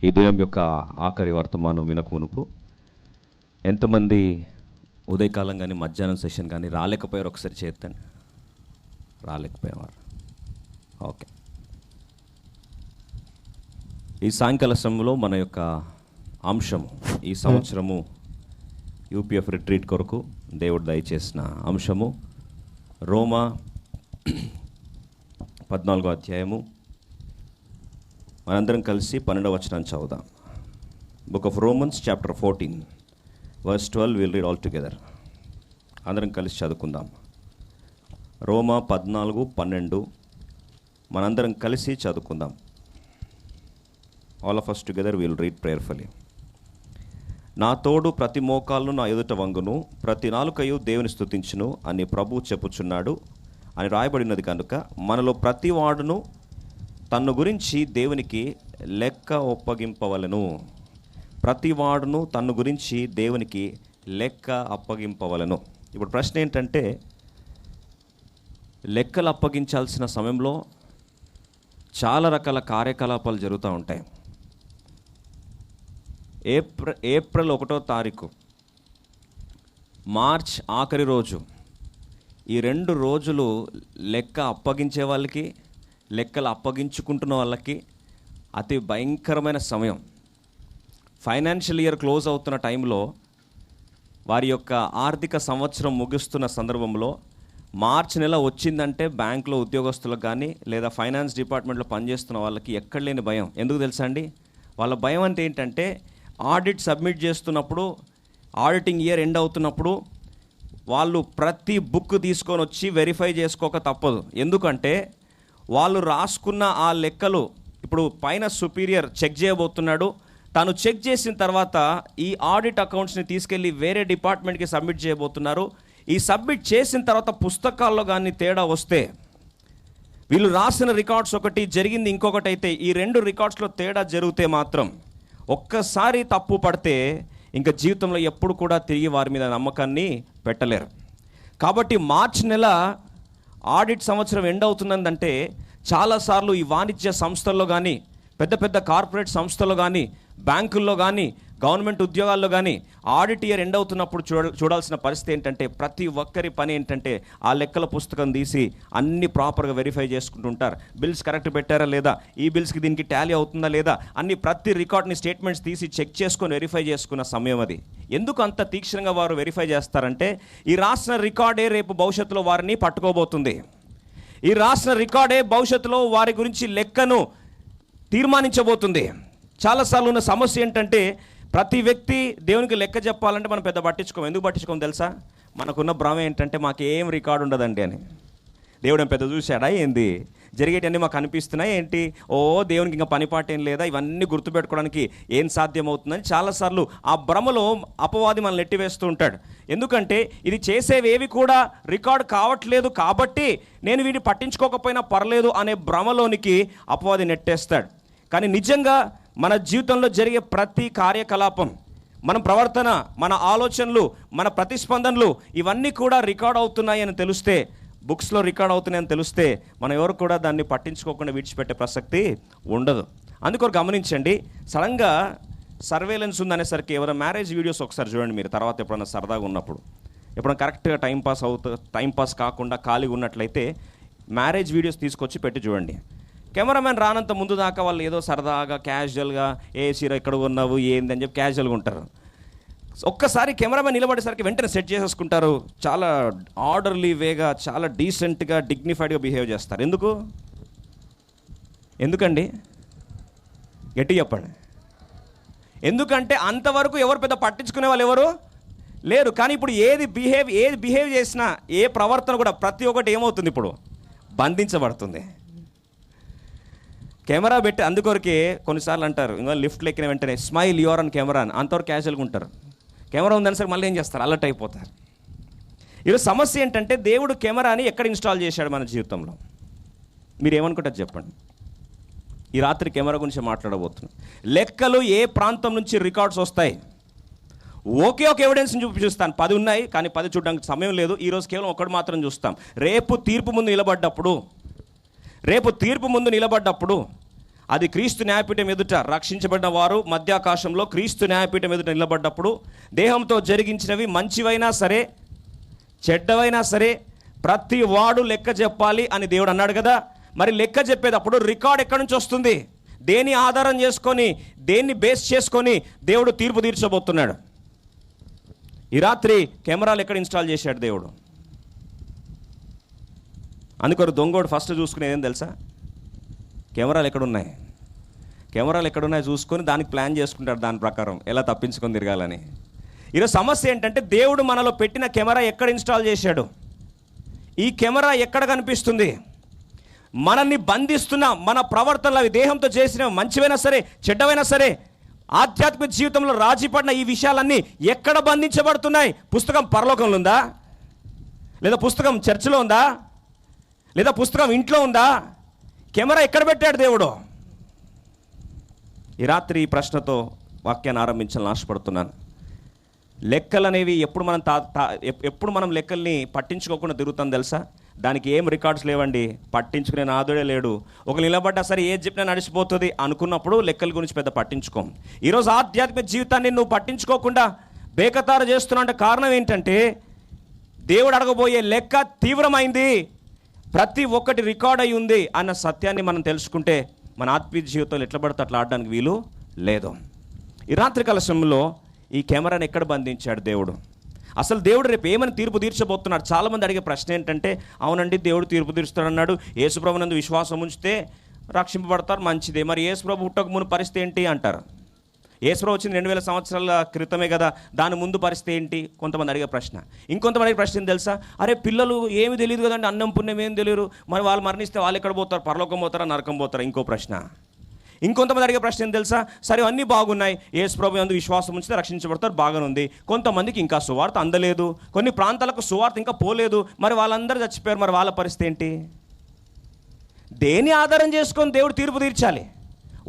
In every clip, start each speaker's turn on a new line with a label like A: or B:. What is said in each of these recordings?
A: ఈ దినం యొక్క ఆఖరి వర్తమానం వినకమునుపు ఎంతమంది ఉదయకాలం కానీ మధ్యాహ్నం సెషన్ కానీ రాలేకపోయారు? ఒకసారి చేద్దాం. రాలేకపోయేవారు. ఓకే. ఈ సాయంకాల సమయంలో మన యొక్క అంశము, ఈ సంవత్సరము యూపీఎఫ్ రిట్రీట్ కొరకు దేవుడు దయచేసిన అంశము రోమా 14వ అధ్యాయము. మనందరం కలిసి 12వ వచనాన్ని చదువుదాం. Book of Romans chapter 14 verse 12 we'll read all together. అందరం కలిసి చదువుకుందాం. రోమా 14:12 మనందరం కలిసి చదువుకుందాం. All of us together we'll read prayerfully. నా తోడు ప్రతి మోకాళ్ళను నా ఎదుట వంగును, ప్రతి నాలుకయు దేవుని స్తుతించును అని ప్రభువు చెప్పుచున్నాడు అని రాయబడినది కనుక మనలో ప్రతి వాడును తన్ను గురించి దేవునికి లెక్క ఒప్పగింపవలను. ప్రతివాడును తన్ను గురించి దేవునికి లెక్క అప్పగింపవలను. ఇప్పుడు ప్రశ్న ఏంటంటే, లెక్కలు అప్పగించాల్సిన సమయంలో చాలా రకాల కార్యకలాపాలు జరుగుతూ ఉంటాయి. ఏప్రిల్ 1వ తారీఖు, మార్చ్ ఆఖరి రోజు, ఈ 2 రోజులు లెక్క అప్పగించే వాళ్ళకి, లెక్కలు అప్పగించుకుంటున్న వాళ్ళకి అతి భయంకరమైన సమయం. ఫైనాన్షియల్ ఇయర్ క్లోజ్ అవుతున్న టైంలో, వారి యొక్క ఆర్థిక సంవత్సరం ముగుస్తున్న సందర్భంలో మార్చి నెల వచ్చిందంటే బ్యాంకులో ఉద్యోగస్తులకు కానీ లేదా ఫైనాన్స్ డిపార్ట్మెంట్లో పనిచేస్తున్న వాళ్ళకి ఎక్కడ లేని భయం. ఎందుకు తెలుసా అండి? వాళ్ళ భయం అంటే ఏంటంటే, ఆడిట్ సబ్మిట్ చేస్తున్నప్పుడు, ఆడిటింగ్ ఇయర్ ఎండ్ అవుతున్నప్పుడు వాళ్ళు ప్రతి బుక్ తీసుకొని వచ్చి వెరిఫై చేసుకోక తప్పదు. ఎందుకంటే వాళ్ళు రాసుకున్న ఆ లెక్కలు ఇప్పుడు పైన సుపీరియర్ చెక్ చేయబోతున్నాడు. తను చెక్ చేసిన తర్వాత ఈ ఆడిట్ అకౌంట్స్ని తీసుకెళ్ళి వేరే డిపార్ట్మెంట్కి సబ్మిట్ చేయబోతున్నారు. ఈ సబ్మిట్ చేసిన తర్వాత పుస్తకాల్లో కానీ తేడా వస్తే, వీళ్ళు రాసిన రికార్డ్స్ ఒకటి, జరిగింది ఇంకొకటి అయితే, ఈ 2 రికార్డ్స్లో తేడా జరిగితే మాత్రం, ఒక్కసారి తప్పు పడితే ఇంకా జీవితంలో ఎప్పుడు కూడా తిరిగి వారి మీద నమ్మకాన్ని పెట్టలేరు. కాబట్టి మార్చి నెల ఆడిట్ సంవత్సరం ఎండ్ అవుతుందంటే చాలాసార్లు ఈ వాణిజ్య సంస్థల్లో కానీ, పెద్ద పెద్ద కార్పొరేట్ సంస్థల్లో కానీ, బ్యాంకుల్లో కానీ, గవర్నమెంట్ ఉద్యోగాల్లో కానీ ఆడిట్ ఇయర్ ఎండ్ అవుతున్నప్పుడు చూడాల్సిన పరిస్థితి ఏంటంటే, ప్రతి ఒక్కరి పని ఏంటంటే ఆ లెక్కల పుస్తకం తీసి అన్ని ప్రాపర్గా వెరిఫై చేసుకుంటుంటారు. బిల్స్ కరెక్ట్ పెట్టారా లేదా, ఈ బిల్స్కి దీనికి టాలీ అవుతుందా లేదా, అన్ని ప్రతి రికార్డ్ని, స్టేట్మెంట్స్ తీసి చెక్ చేసుకొని వెరిఫై చేసుకున్న సమయం అది. ఎందుకు అంత తీక్షణంగా వారు వెరిఫై చేస్తారంటే, ఈ రాసిన రికార్డే రేపు భవిష్యత్తులో వారిని పట్టుకోబోతుంది. ఈ రాసిన రికార్డే భవిష్యత్తులో వారి గురించి లెక్కను తీర్మానించబోతుంది. చాలాసార్లు ఉన్న సమస్య ఏంటంటే, ప్రతి వ్యక్తి దేవునికి లెక్క చెప్పాలంటే మనం పెద్ద పట్టించుకోం. ఎందుకు పట్టించుకోం తెలుసా? మనకున్న భ్రమ ఏంటంటే, మాకు ఏం రికార్డు ఉండదండి అని. దేవుడు పెద్ద చూశాడా ఏంది, జరిగేటన్నీ మాకు అనిపిస్తున్నాయి ఏంటి, ఓ దేవునికి ఇంకా పనిపాటు ఏం లేదా, ఇవన్నీ గుర్తుపెట్టుకోవడానికి ఏం సాధ్యమవుతుందని చాలాసార్లు ఆ భ్రమలో అపవాది మనల్ని నెట్టివేస్తూ ఉంటాడు. ఎందుకంటే ఇది చేసేవేవి కూడా రికార్డు కావట్లేదు కాబట్టి నేను వీటిని పట్టించుకోకపోయినా పర్లేదు అనే భ్రమలోనికి అపవాది నెట్టేస్తాడు. కానీ నిజంగా మన జీవితంలో జరిగే ప్రతి కార్యకలాపం, మన ప్రవర్తన, మన ఆలోచనలు, మన ప్రతిస్పందనలు ఇవన్నీ కూడా రికార్డ్ అవుతున్నాయి అని తెలిస్తే, బుక్స్లో రికార్డ్ అవుతున్నాయని తెలిస్తే మనం ఎవరు కూడా దాన్ని పట్టించుకోకుండా విడిచిపెట్టే ప్రసక్తి ఉండదు. అందుకొరకు గమనించండి, సడన్గా సర్వేలెన్స్ ఉందనేసరికి ఎవరైనా మ్యారేజ్ వీడియోస్ ఒకసారి చూడండి మీరు. తర్వాత ఎప్పుడైనా సరదాగా ఉన్నప్పుడు, ఎప్పుడైనా కరెక్ట్గా టైంపాస్ కాకుండా ఖాళీగా ఉన్నట్లయితే మ్యారేజ్ వీడియోస్ తీసుకొచ్చి పెట్టి చూడండి. కెమెరామెన్ రానంత ముందు దాకా వాళ్ళు ఏదో సరదాగా క్యాజువల్గా, ఏ సీర ఎక్కడ ఉన్నావు ఏంది అని చెప్పి క్యాజువల్గా ఉంటారు. ఒక్కసారి కెమెరామెన్ నిలబడేసరికి వెంటనే సెట్ చేసేసుకుంటారు. చాలా ఆర్డర్లీ వేగా, చాలా డీసెంట్గా, డిగ్నిఫైడ్గా బిహేవ్ చేస్తారు. ఎందుకండి? గట్టి చెప్పండి. ఎందుకంటే అంతవరకు ఎవరు పెద్ద పట్టించుకునే వాళ్ళు ఎవరు లేరు. కానీ ఇప్పుడు ఏది బిహేవ్ చేసినా, ఏ ప్రవర్తన కూడా ప్రతి ఒక్కటి ఏమవుతుంది, ఇప్పుడు బంధించబడుతుంది. కెమెరా పెట్టి అందుకొరకే కొన్నిసార్లు అంటారు, ఇంకా లిఫ్ట్లో ఎక్కిన వెంటనే స్మైల్ యువర్ ఆన్ కెమెరా అని. అంతవరకు క్యాజువల్గా ఉంటారు. కెమెరా ఉందని సరే మళ్ళీ ఏం చేస్తారు, అలర్ట్ అయిపోతారు. ఈరోజు సమస్య ఏంటంటే, దేవుడు కెమెరాని ఎక్కడ ఇన్స్టాల్ చేశాడు మన జీవితంలో? మీరు ఏమనుకుంటారు చెప్పండి. ఈ రాత్రి కెమెరా గురించి మాట్లాడబోతున్నాం. లెక్కలు ఏ ప్రాంతం నుంచి రికార్డ్స్ వస్తాయి? ఒకే ఒక ఎవిడెన్స్ని చూపిస్తాను. 10 ఉన్నాయి, కానీ 10 చూడడానికి సమయం లేదు. ఈరోజు కేవలం ఒకటి మాత్రం చూస్తాం. రేపు తీర్పు ముందు నిలబడ్డప్పుడు అది క్రీస్తు న్యాయపీఠం ఎదుట రక్షించబడిన వారు మధ్యాకాశంలో క్రీస్తు న్యాయపీఠం ఎదుట నిలబడ్డప్పుడు దేహంతో జరిగించినవి మంచివైనా సరే చెడ్డవైనా సరే ప్రతి వాడు లెక్క చెప్పాలి అని దేవుడు అన్నాడు కదా. మరి లెక్క చెప్పేటప్పుడు రికార్డ్ ఎక్కడి నుంచి వస్తుంది? దేని ఆధారం చేసుకొని, దేన్ని బేస్ చేసుకొని దేవుడు తీర్పు తీర్చబోతున్నాడు? ఈ రాత్రి కెమెరాలు ఎక్కడ ఇన్స్టాల్ చేశాడు దేవుడు? అందుకొరకు దొంగోడు ఫస్ట్ చూసుకునేది ఏం తెలుసా? కెమెరాలు ఎక్కడున్నాయి చూసుకొని దానికి ప్లాన్ చేసుకుంటాడు, దాని ప్రకారం ఎలా తప్పించుకొని తిరగాలని. ఈరోజు సమస్య ఏంటంటే దేవుడు మనలో పెట్టిన కెమెరా ఎక్కడ ఇన్స్టాల్ చేశాడు? ఈ కెమెరా ఎక్కడ కనిపిస్తుంది? మనల్ని బంధిస్తున్న మన ప్రవర్తనలు, అవి దేహంతో చేసిన మంచివైనా సరే చెడ్డవైనా సరే, ఆధ్యాత్మిక జీవితంలో రాజీపడిన ఈ విషయాలన్నీ ఎక్కడ బంధించబడుతున్నాయి? పుస్తకం పరలోకంలో ఉందా? లేదా పుస్తకం చర్చిలో ఉందా? లేదా పుస్తకం ఇంట్లో ఉందా? కెమెరా ఎక్కడ పెట్టాడు దేవుడు? ఈ రాత్రి ఈ ప్రశ్నతో వాక్యాన్ని ఆరంభించాలని ఆశపడుతున్నాను. లెక్కలు అనేవి ఎప్పుడు మనం లెక్కల్ని పట్టించుకోకుండా తిరుగుతాం తెలుసా? దానికి ఏం రికార్డ్స్ లేవండి, పట్టించుకునే నాదుడే లేడు. ఒక నిలబడ్డా సరే ఏది చెప్పినా నడిచిపోతుంది అనుకున్నప్పుడు లెక్కల గురించి పెద్ద పట్టించుకోం. ఈరోజు ఆధ్యాత్మిక జీవితాన్ని నువ్వు పట్టించుకోకుండా బేకతారు చేస్తున్నావు అంటే కారణం ఏంటంటే దేవుడు అడగబోయే లెక్క తీవ్రమైంది, ప్రతి ఒక్కటి రికార్డ్ అయి ఉంది అన్న సత్యాన్ని మనం తెలుసుకుంటే మన ఆత్మీయ జీవితంలో ఎట్లా పడితే అట్లా ఆడడానికి వీలు లేదు. ఈ రాత్రికాల సమయంలో ఈ కెమెరాని ఎక్కడ బంధించాడు దేవుడు? అసలు దేవుడు రేపు ఏమని తీర్పు తీర్చబోతున్నాడు? చాలామంది అడిగే ప్రశ్న ఏంటంటే, అవునండి దేవుడు తీర్పు తీరుస్తాడన్నాడు, యేసుప్రభునందు విశ్వాసం ఉంచితే రక్షింపబడతారు, మంచిదే. మరి యేసుప్రభు పుట్టక ముందు పరిస్థితి ఏంటి అంటారు. యేసుప్రభు వచ్చింది 2000 సంవత్సరాల క్రితమే కదా, దాని ముందు పరిస్థితి ఏంటి? కొంతమంది అడిగే ప్రశ్న. ఇంకొంతమంది అడిగే ప్రశ్న ఏం తెలుసా? అరే పిల్లలు ఏమి తెలియదు కదండి, అన్నం పుణ్యం ఏం తెలియరు, మరి వాళ్ళు మరణిస్తే వాళ్ళు ఎక్కడ పోతారు? పరలోకం పోతారా, నరకం పోతారా? ఇంకో ప్రశ్న. ఇంకొంతమంది అడిగే ప్రశ్న ఏం తెలుసా? సరే అన్నీ బాగున్నాయి, యేసుప్రభు యందు విశ్వాసం ఉంచితే రక్షించబడతారు, బాగానే ఉంది. కొంతమందికి ఇంకా సువార్త అందలేదు, కొన్ని ప్రాంతాలకు సువార్త ఇంకా పోలేదు, మరి వాళ్ళందరూ చచ్చిపోయారు, మరి వాళ్ళ పరిస్థితి ఏంటి? దేని ఆధారం చేసుకొని దేవుడు తీర్పు తీర్చాలి?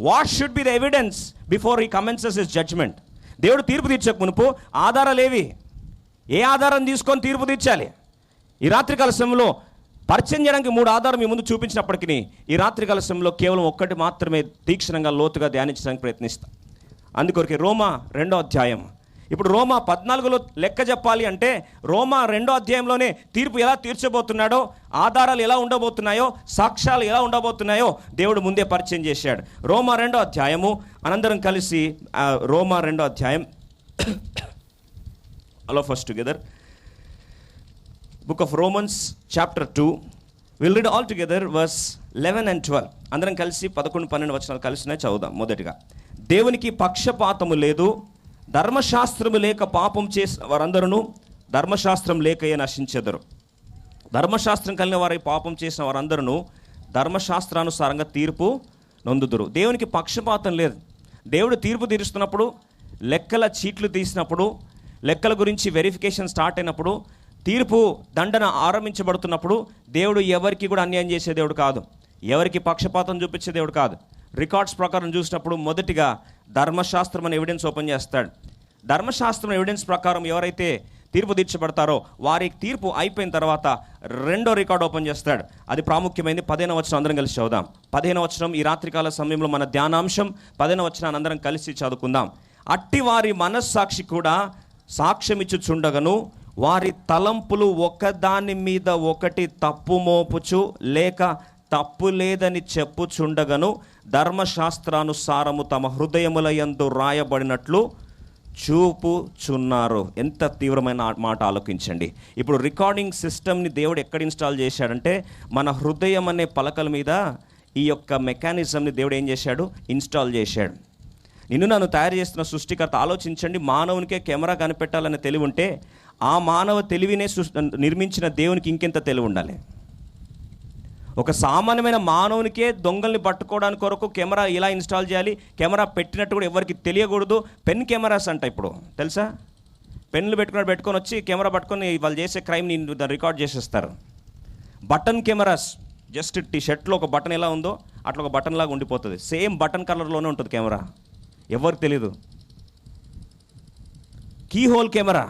A: What should be the evidence before he commences his judgement? దేవుడు తీర్పు తీర్చక మునుపు ఆధారాలేవి? ఏ ఆధారం తీసుకొని తీర్పు తీర్చాలి? ఈ రాత్రికాల సమయంలో పరిచయం చేయడానికి 3 ఆధారం మీ ముందు చూపించినప్పటికీ ఈ రాత్రికాల సమయంలో కేవలం ఒక్కటి మాత్రమే తీక్షణంగా లోతుగా ధ్యానించడానికి ప్రయత్నిస్తాం. అందుకొరకు రోమా 2వ అధ్యాయం. ఇప్పుడు రోమా 14లో లెక్క చెప్పాలి అంటే రోమా 2వ అధ్యాయంలోనే తీర్పు ఎలా తీర్చబోతున్నాడో, ఆధారాలు ఎలా ఉండబోతున్నాయో, సాక్ష్యాలు ఎలా ఉండబోతున్నాయో దేవుడు ముందే పరిచయం చేశాడు. రోమా 2వ అధ్యాయము మనందరం కలిసి రోమా 2వ అధ్యాయం అలో first together Book of Romans chapter 2. We'll read all together verse 11 and 12. అందరం కలిసి 11-12 వచనాలు కలిసినా చదువుదాం. మొదటిగా, దేవునికి పక్షపాతము లేదు, ధర్మశాస్త్రము లేక పాపం చేసిన వారందరూ ధర్మశాస్త్రం లేకయే నశించెదరు. ధర్మశాస్త్రం కలిగిన వారి పాపం చేసిన వారందరూ ధర్మశాస్త్రానుసారంగా తీర్పు నొందుదురు. దేవునికి పక్షపాతం లేదు. దేవుడు తీర్పు తీరుస్తున్నప్పుడు, లెక్కల చీట్లు తీసినప్పుడు, లెక్కల గురించి వెరిఫికేషన్ స్టార్ట్ అయినప్పుడు, తీర్పు దండన ఆరంభించబడుతున్నప్పుడు దేవుడు ఎవరికి కూడా అన్యాయం చేసే దేవుడు కాదు, ఎవరికి పక్షపాతం చూపించే దేవుడు కాదు. రికార్డ్స్ ప్రకారం చూసినప్పుడు మొదటిగా ధర్మశాస్త్రం అనే ఎవిడెన్స్ ఓపెన్ చేస్తాడు. ధర్మశాస్త్రం ఎవిడెన్స్ ప్రకారం ఎవరైతే తీర్పు తీర్చబడతారో వారి తీర్పు అయిపోయిన తర్వాత 2వ రికార్డ్ ఓపెన్ చేస్తాడు. అది ప్రాముఖ్యమైనది. 15వ వచనం అందరం కలిసి చదువుదాం. 15వ వచనం ఈ రాత్రికాల సమయంలో మన ధ్యానాంశం. 15వ వచనాన్ని అందరం కలిసి చదువుకుందాం. అట్టి వారి మనస్సాక్షి కూడా సాక్ష్యమిచ్చుచుండగను, వారి తలంపులు ఒకదాని మీద ఒకటి తప్పు మోపుచు లేక తప్పు లేదని చెప్పుచుండగను, ధర్మశాస్త్రానుసారము తమ హృదయముల యందు రాయబడినట్లు చూపుచున్నారు. ఎంత తీవ్రమైన మాట ఆలోచించండి. ఇప్పుడు రికార్డింగ్ సిస్టమ్ని దేవుడు ఎక్కడ ఇన్స్టాల్ చేశాడంటే మన హృదయం అనే పలకల మీద ఈ యొక్క మెకానిజంని దేవుడు ఏం చేశాడు? ఇన్స్టాల్ చేశాడు. నిన్ను నన్ను తయారు చేస్తున్న సృష్టికర్త. ఆలోచించండి, మానవునికే కెమెరా కనిపెట్టాలనే తెలివి ఉంటే ఆ మానవ తెలివినే నిర్మించిన దేవునికి ఇంకెంత తెలివి ఉండాలి? ఒక సామాన్యమైన మానవునికే దొంగల్ని పట్టుకోవడానికి కొరకు కెమెరా ఇలా ఇన్స్టాల్ చేయాలి. కెమెరా పెట్టినట్టు కూడా ఎవరికి తెలియకూడదు. పెన్ కెమెరాస్ అంట ఇప్పుడు, తెలుసా? పెన్లు పెట్టుకొని వచ్చి కెమెరా పట్టుకొని వాళ్ళు చేసే క్రైమ్ని రికార్డ్ చేసేస్తారు. బటన్ కెమెరాస్, జస్ట్ షర్ట్లో ఒక బటన్ ఎలా ఉందో అట్లా ఒక బటన్ లాగా ఉండిపోతుంది. సేమ్ బటన్ కలర్లోనే ఉంటుంది కెమెరా, ఎవరికి తెలీదు. Keyhole camera.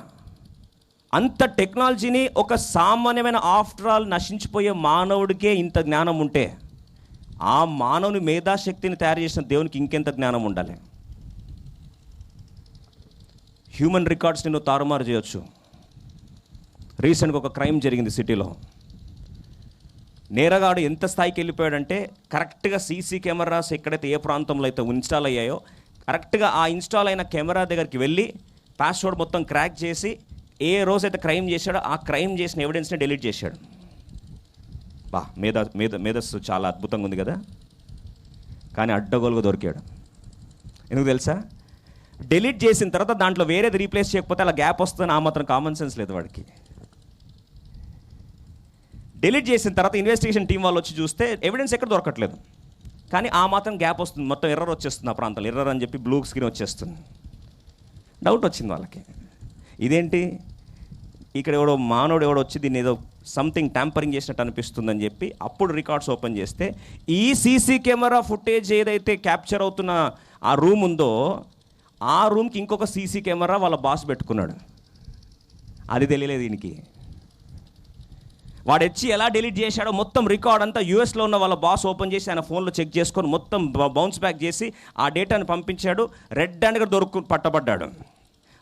A: అంత టెక్నాలజీని ఒక సామాన్యమైన ఆఫ్టర్ ఆల్ నశించిపోయే మానవుడికే ఇంత జ్ఞానం ఉంటే ఆ మానవుని మేధాశక్తిని తయారు చేసిన దేవునికి ఇంకెంత జ్ఞానం ఉండాలి? హ్యూమన్ రికార్డ్స్ని నువ్వు తారుమారు చేయొచ్చు. రీసెంట్గా ఒక క్రైమ్ జరిగింది సిటీలో. నేరగాడు ఎంత స్థాయికి వెళ్ళిపోయాడంటే, కరెక్ట్గా సీసీ కెమెరాస్ ఎక్కడైతే ఏ ప్రాంతంలో అయితే ఇన్స్టాల్ అయ్యాయో, కరెక్ట్గా ఆ ఇన్స్టాల్ అయిన కెమెరా దగ్గరికి వెళ్ళి పాస్వర్డ్ మొత్తం క్రాక్ చేసి ఏ రోజైతే క్రైమ్ చేశాడో ఆ క్రైమ్ చేసిన ఎవిడెన్స్ని డిలీట్ చేశాడు. మేధస్సు చాలా అద్భుతంగా ఉంది కదా. కానీ అడ్డగోలుగా దొరికాడు. ఎందుకు తెలుసా? డిలీట్ చేసిన తర్వాత దాంట్లో వేరేది రీప్లేస్ చేయకపోతే అలా గ్యాప్ వస్తుందని ఆ మాత్రం కామన్ సెన్స్ లేదు వాడికి. డిలీట్ చేసిన తర్వాత ఇన్వెస్టిగేషన్ టీం వాళ్ళు వచ్చి చూస్తే ఎవిడెన్స్ ఎక్కడ దొరకట్లేదు. కానీ ఆ మాత్రం గ్యాప్ వస్తుంది, మొత్తం ఎర్రర్ వచ్చేస్తుంది. ఆ ప్రాంతంలో ఎర్రర్ అని చెప్పి బ్లూ స్క్రీన్ వచ్చేస్తుంది. డౌట్ వచ్చింది వాళ్ళకి, ఇదేంటి ఇక్కడ ఎవడో మానవుడు ఎవడో వచ్చి దీన్ని ఏదో సంథింగ్ ట్యాంపరింగ్ చేసినట్టు అనిపిస్తుందని చెప్పి అప్పుడు రికార్డ్స్ ఓపెన్ చేస్తే ఈ సీసీ కెమెరా ఫుటేజ్ ఏదైతే క్యాప్చర్ అవుతున్న ఆ రూమ్ ఉందో ఆ రూమ్కి ఇంకొక సీసీ కెమెరా వాళ్ళ బాస్ పెట్టుకున్నాడు. అది తెలియలేదు దీనికి. వాడు వచ్చి ఎలా డిలీట్ చేశాడో మొత్తం రికార్డ్ అంతా యూఎస్లో ఉన్న వాళ్ళ బాస్ ఓపెన్ చేసి ఆయన ఫోన్లో చెక్ చేసుకొని మొత్తం బౌన్స్ బ్యాక్ చేసి ఆ డేటాని పంపించాడు. రెడ్ హ్యాండ్గా పట్టబడ్డాడు.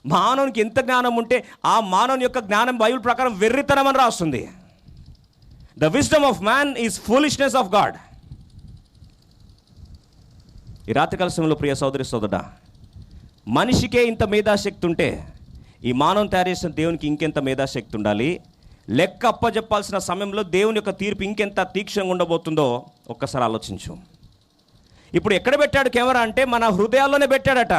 A: మానవునికి ఎంత జ్ఞానం ఉంటే ఆ మానవుని యొక్క జ్ఞానం బైబిల్ ప్రకారం వెర్రితనం అని రాస్తుంది. The wisdom of man is foolishness of God. ఈ రాత్రికాల సమయంలో ప్రియ సోదరి సోదరుడా, మనిషికే ఇంత మేధాశక్తి ఉంటే ఈ మానవం తయారు చేసిన దేవునికి ఇంకెంత మేధాశక్తి ఉండాలి? లెక్క అప్పచెప్పాల్సిన సమయంలో దేవుని యొక్క తీర్పు ఇంకెంత తీక్షణంగా ఉండబోతుందో ఒక్కసారి ఆలోచించు. ఇప్పుడు ఎక్కడ పెట్టాడు కెమెరా అంటే మన హృదయాల్లోనే పెట్టాడట.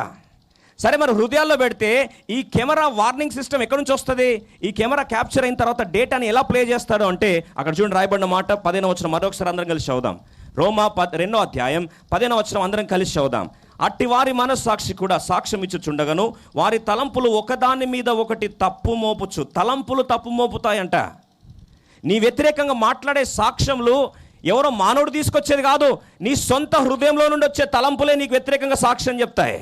A: సరే, మన హృదయాల్లో పెడితే ఈ కెమెరా వార్నింగ్ సిస్టమ్ ఎక్కడి నుంచి వస్తుంది? ఈ కెమెరా క్యాప్చర్ అయిన తర్వాత డేటాని ఎలా ప్లే చేస్తాడు అంటే అక్కడ చూడండి రాయబడిన మాట 10వ వచనం మరొకసారి అందరం కలిసి చదువుదాం. రోమా 2వ అధ్యాయం 10వ వచనం అందరం కలిసి చదువుదాం. అట్టి వారి మనస్సాక్షి కూడా సాక్ష్యం ఇచ్చుచుండగను వారి తలంపులు ఒకదాని మీద ఒకటి తప్పు మోపుచు. తలంపులు తప్పు మోపుతాయంట. నీ వ్యతిరేకంగా మాట్లాడే సాక్ష్యములు ఎవరో మానవుడు తీసుకొచ్చేది కాదు, నీ సొంత హృదయంలో నుండి వచ్చే తలంపులే నీకు వ్యతిరేకంగా సాక్ష్యం చెప్తాయి.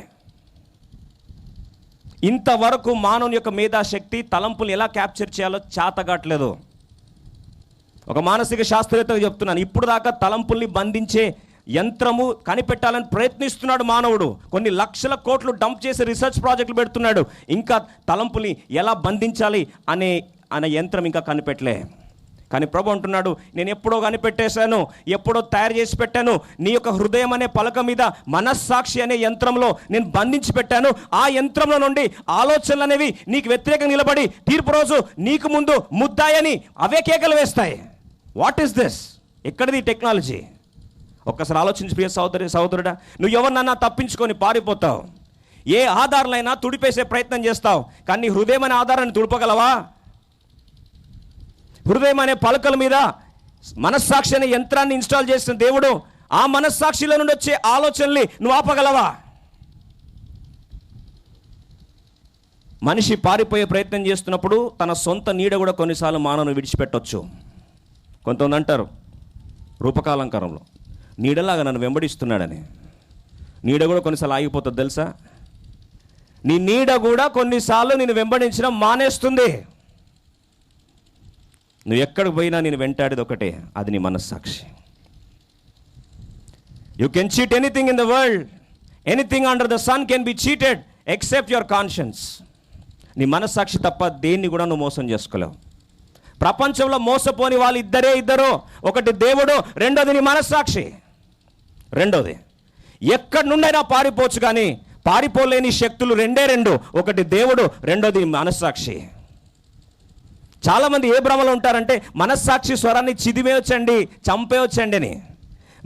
A: ఇంతవరకు మానవుని యొక్క మేధాశక్తి తలంపులు ఎలా క్యాప్చర్ చేయాలో చేతగాట్లేదు. ఒక మానసిక శాస్త్రవేత్తగా చెప్తున్నాను, ఇప్పుడు దాకా తలంపుల్ని బంధించే యంత్రము కనిపెట్టాలని ప్రయత్నిస్తున్నాడు మానవుడు. కొన్ని లక్షల కోట్లు డంప్ చేసి రీసెర్చ్ ప్రాజెక్టులు పెడుతున్నాడు. ఇంకా తలంపుని ఎలా బంధించాలి అనే యంత్రం ఇంకా కనిపెట్టలే. కానీ ప్రభు అంటున్నాడు, నేను ఎప్పుడో కనిపెట్టేశాను, ఎప్పుడో తయారు చేసి పెట్టాను. నీ యొక్క హృదయం అనే పలక మీద మనస్సాక్షి అనే యంత్రంలో నేను బంధించి పెట్టాను. ఆ యంత్రంలో నుండి ఆలోచనలు అనేవి నీకు వ్యతిరేకంగా నిలబడి తీర్పు రోజు నీకు ముందు ముద్దాయని అవే కేకలు వేస్తాయి. What is this? ఎక్కడిది టెక్నాలజీ? ఒక్కసారి ఆలోచించి ప్రియ సహోదరుడా, నువ్వు ఎవరినన్నా తప్పించుకొని పారిపోతావు. ఏ ఆధారాలైనా తుడిపేసే ప్రయత్నం చేస్తావు. కానీ నీ హృదయం అనే ఆధారాన్ని తుడపగలవా? హృదయం అనే పలకల మీద మనస్సాక్షి అనే యంత్రాన్ని ఇన్స్టాల్ చేసిన దేవుడు ఆ మనస్సాక్షిలో నుండి వచ్చే ఆలోచనల్ని నువ్వు ఆపగలవా? మనిషి పారిపోయే ప్రయత్నం చేస్తున్నప్పుడు తన సొంత నీడ కూడా కొన్నిసార్లు మానవుని విడిచిపెట్టవచ్చు. కొంతమంది అంటారు రూపకాలంకారంలో, నీడలాగా నన్ను వెంబడిస్తున్నాడని. నీడ కూడా కొన్నిసార్లు ఆగిపోతుంది తెలుసా? నీ నీడ కూడా కొన్నిసార్లు నేను వెంబడించడం మానేస్తుంది. నువ్వు ఎక్కడికి పోయినా నేను వెంటాడేది ఒకటే, అది నీ మనస్సాక్షి. You can cheat anything in the world, anything under the sun can be cheated except your conscience. నీ మనస్సాక్షి తప్ప దేన్ని కూడా నువ్వు మోసం చేసుకోలేవు. ప్రపంచంలో మోసపోని వాళ్ళు ఇద్దరు, ఒకటి దేవుడు, రెండోది నీ మనస్సాక్షి. రెండోది ఎక్కడి నుండైనా పారిపోవచ్చు, కానీ పారిపోలేని శక్తులు రెండు, ఒకటి దేవుడు, రెండోది మనస్సాక్షి. చాలామంది ఏ భ్రమలో ఉంటారంటే మనస్సాక్షి స్వరాన్ని చిదిమేయొచ్చండి, చంపేయొచ్చండి అని.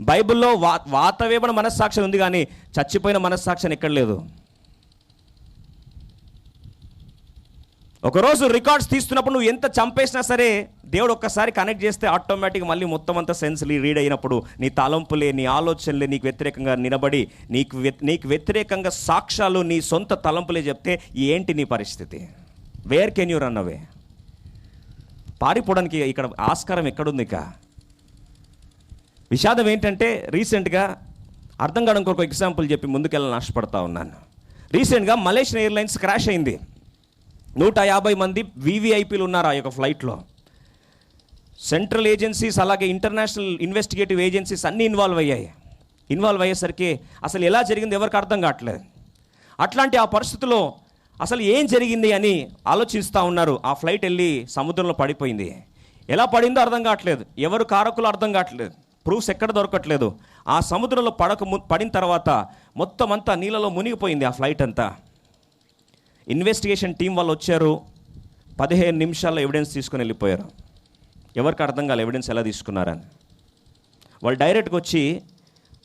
A: బైబిల్లో వాతవేమన మనస్సాక్షి ఉంది, కానీ చచ్చిపోయిన మనస్సాక్షి ఎక్కడ లేదు. ఒకరోజు రికార్డ్స్ తీస్తున్నప్పుడు నువ్వు ఎంత చంపేసినా సరే దేవుడు ఒక్కసారి కనెక్ట్ చేస్తే ఆటోమేటిక్గా మళ్ళీ మొత్తం అంతా సెన్స్లీ రీడ్ అయినప్పుడు నీ తలంపులే, నీ ఆలోచనలే నీకు వ్యతిరేకంగా నిలబడి నీకు వ్యతిరేకంగా సాక్ష్యాలు నీ సొంత తలంపులే చెప్తే ఏంటి నీ పరిస్థితి? Where can you run away? పారిపోవడానికి ఇక్కడ ఆస్కారం ఎక్కడుంది? ఇక విషాదం ఏంటంటే రీసెంట్గా అర్థం కావడం కొరకు ఎగ్జాంపుల్ చెప్పి ముందుకెళ్ళాలని ఆశపడతా ఉన్నాను. రీసెంట్గా మలేషియన్ ఎయిర్లైన్స్ క్రాష్ అయింది. 150 మంది VVIPలు ఉన్నారు ఆ యొక్క ఫ్లైట్లో. సెంట్రల్ ఏజెన్సీస్ అలాగే ఇంటర్నేషనల్ ఇన్వెస్టిగేటివ్ ఏజెన్సీస్ అన్నీ ఇన్వాల్వ్ అయ్యేసరికి అసలు ఎలా జరిగింది ఎవరికి అర్థం కావట్లేదు. అట్లాంటి ఆ పరిస్థితిలో అసలు ఏం జరిగింది అని ఆలోచిస్తూ ఉన్నారు. ఆ ఫ్లైట్ వెళ్ళి సముద్రంలో పడిపోయింది. ఎలా పడిందో అర్థం కావట్లేదు, ఎవరు కారకులు అర్థం కావట్లేదు, ప్రూఫ్స్ ఎక్కడ దొరకట్లేదు. ఆ సముద్రంలో పడిన తర్వాత మొత్తం అంతా నీళ్ళలో మునిగిపోయింది ఆ ఫ్లైట్ అంతా. ఇన్వెస్టిగేషన్ టీం వాళ్ళు వచ్చారు, 15 నిమిషాల్లో ఎవిడెన్స్ తీసుకొని వెళ్ళిపోయారు. ఎవరికి అర్థం కాలేదు ఎవిడెన్స్ ఎలా తీసుకున్నారని. వాళ్ళు డైరెక్ట్గా వచ్చి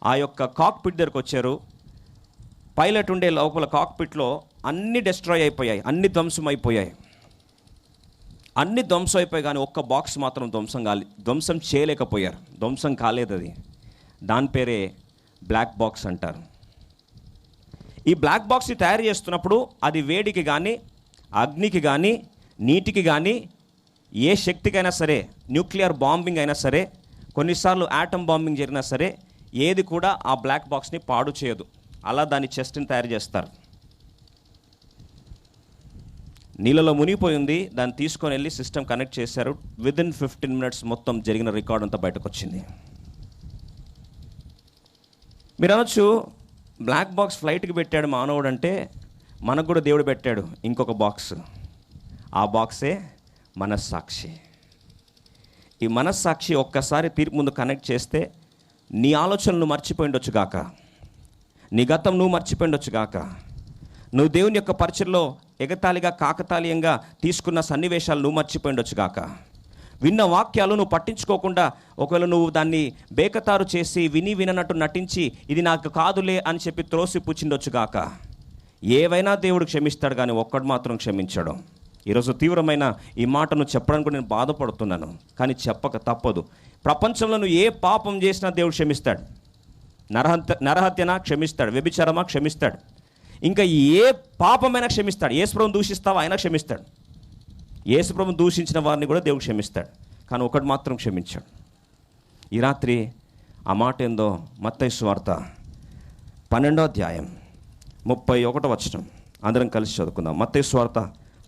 A: ఆ యొక్క కాక్పిట్ దగ్గరకు వచ్చారు. పైలట్ ఉండే లోపల కాక్పిట్లో అన్నీ డిస్ట్రాయ్ అయిపోయాయి, అన్ని ధ్వంసం అయిపోయాయి కానీ ఒక్క బాక్స్ మాత్రం ధ్వంసం చేయలేకపోయారు. ధ్వంసం కాలేదు అది. దాని పేరే బ్లాక్ బాక్స్ అంటారు. ఈ బ్లాక్ బాక్స్ని తయారు చేస్తున్నప్పుడు అది వేడికి కానీ, అగ్నికి కానీ, నీటికి కానీ, ఏ శక్తికైనా సరే, న్యూక్లియర్ బాంబింగ్ అయినా సరే, కొన్నిసార్లు యాటమ్ బాంబింగ్ జరిగినా సరే, ఏది కూడా ఆ బ్లాక్ బాక్స్ని పాడు చేయదు. అలా దాని చెస్ట్ని తయారు చేస్తారు. నీళ్ళలో మునిగిపోయింది, దాన్ని తీసుకొని వెళ్ళి సిస్టమ్ కనెక్ట్ చేశారు. విదిన్ 15 minutes మొత్తం జరిగిన రికార్డ్ అంతా బయటకు వచ్చింది. మీరు అనొచ్చు, బ్లాక్ బాక్స్ ఫ్లైట్కి పెట్టాడు మానవుడు అంటే, మనకు కూడా దేవుడు పెట్టాడు ఇంకొక బాక్స్. ఆ బాక్సే మనస్సాక్షి. ఈ మనస్సాక్షి ఒక్కసారి తీర్పు ముందు కనెక్ట్ చేస్తే నీ ఆలోచనలు మర్చిపోయిండొచ్చు గాక, నీ గతం నువ్వు మర్చిపోయిండొచ్చు గాక, నువ్వు దేవుని యొక్క పరిచయలో ఎగతాళిగా కాకతాళీయంగా తీసుకున్న సన్నివేశాలు నువ్వు మర్చిపోయిండొచ్చు గాక, విన్న వాక్యాలు నువ్వు పట్టించుకోకుండా ఒకవేళ నువ్వు దాన్ని బేకతారు చేసి విననట్టు నటించి ఇది నాకు కాదులే అని చెప్పి త్రోసిపుచ్చిండొచ్చు గాక. ఏవైనా దేవుడు క్షమిస్తాడు కానీ ఒక్కడు మాత్రం క్షమించడం. ఈరోజు తీవ్రమైన ఈ మాటను చెప్పడానికి కూడా నేను బాధపడుతున్నాను, కానీ చెప్పక తప్పదు. ప్రపంచంలో నువ్వు ఏ పాపం చేసినా దేవుడు క్షమిస్తాడు. నరహత్యనా క్షమిస్తాడు, వ్యభిచారమా క్షమిస్తాడు, ఇంకా ఏ పాపమైనా క్షమిస్తాడు. యేసుప్రభుని దూషిస్తావా ఆయన క్షమిస్తాడు. యేసుప్రభుని దూషించిన వారిని కూడా దేవుడు క్షమిస్తాడు, కానీ ఒకటి మాత్రం క్షమించాడు. ఈ రాత్రి ఆ మాట ఏందో మత్తయి సువార్త 12వ అధ్యాయం 31వ వచనం అందరం కలిసి చదువుకుందాం. మత్తయి సువార్త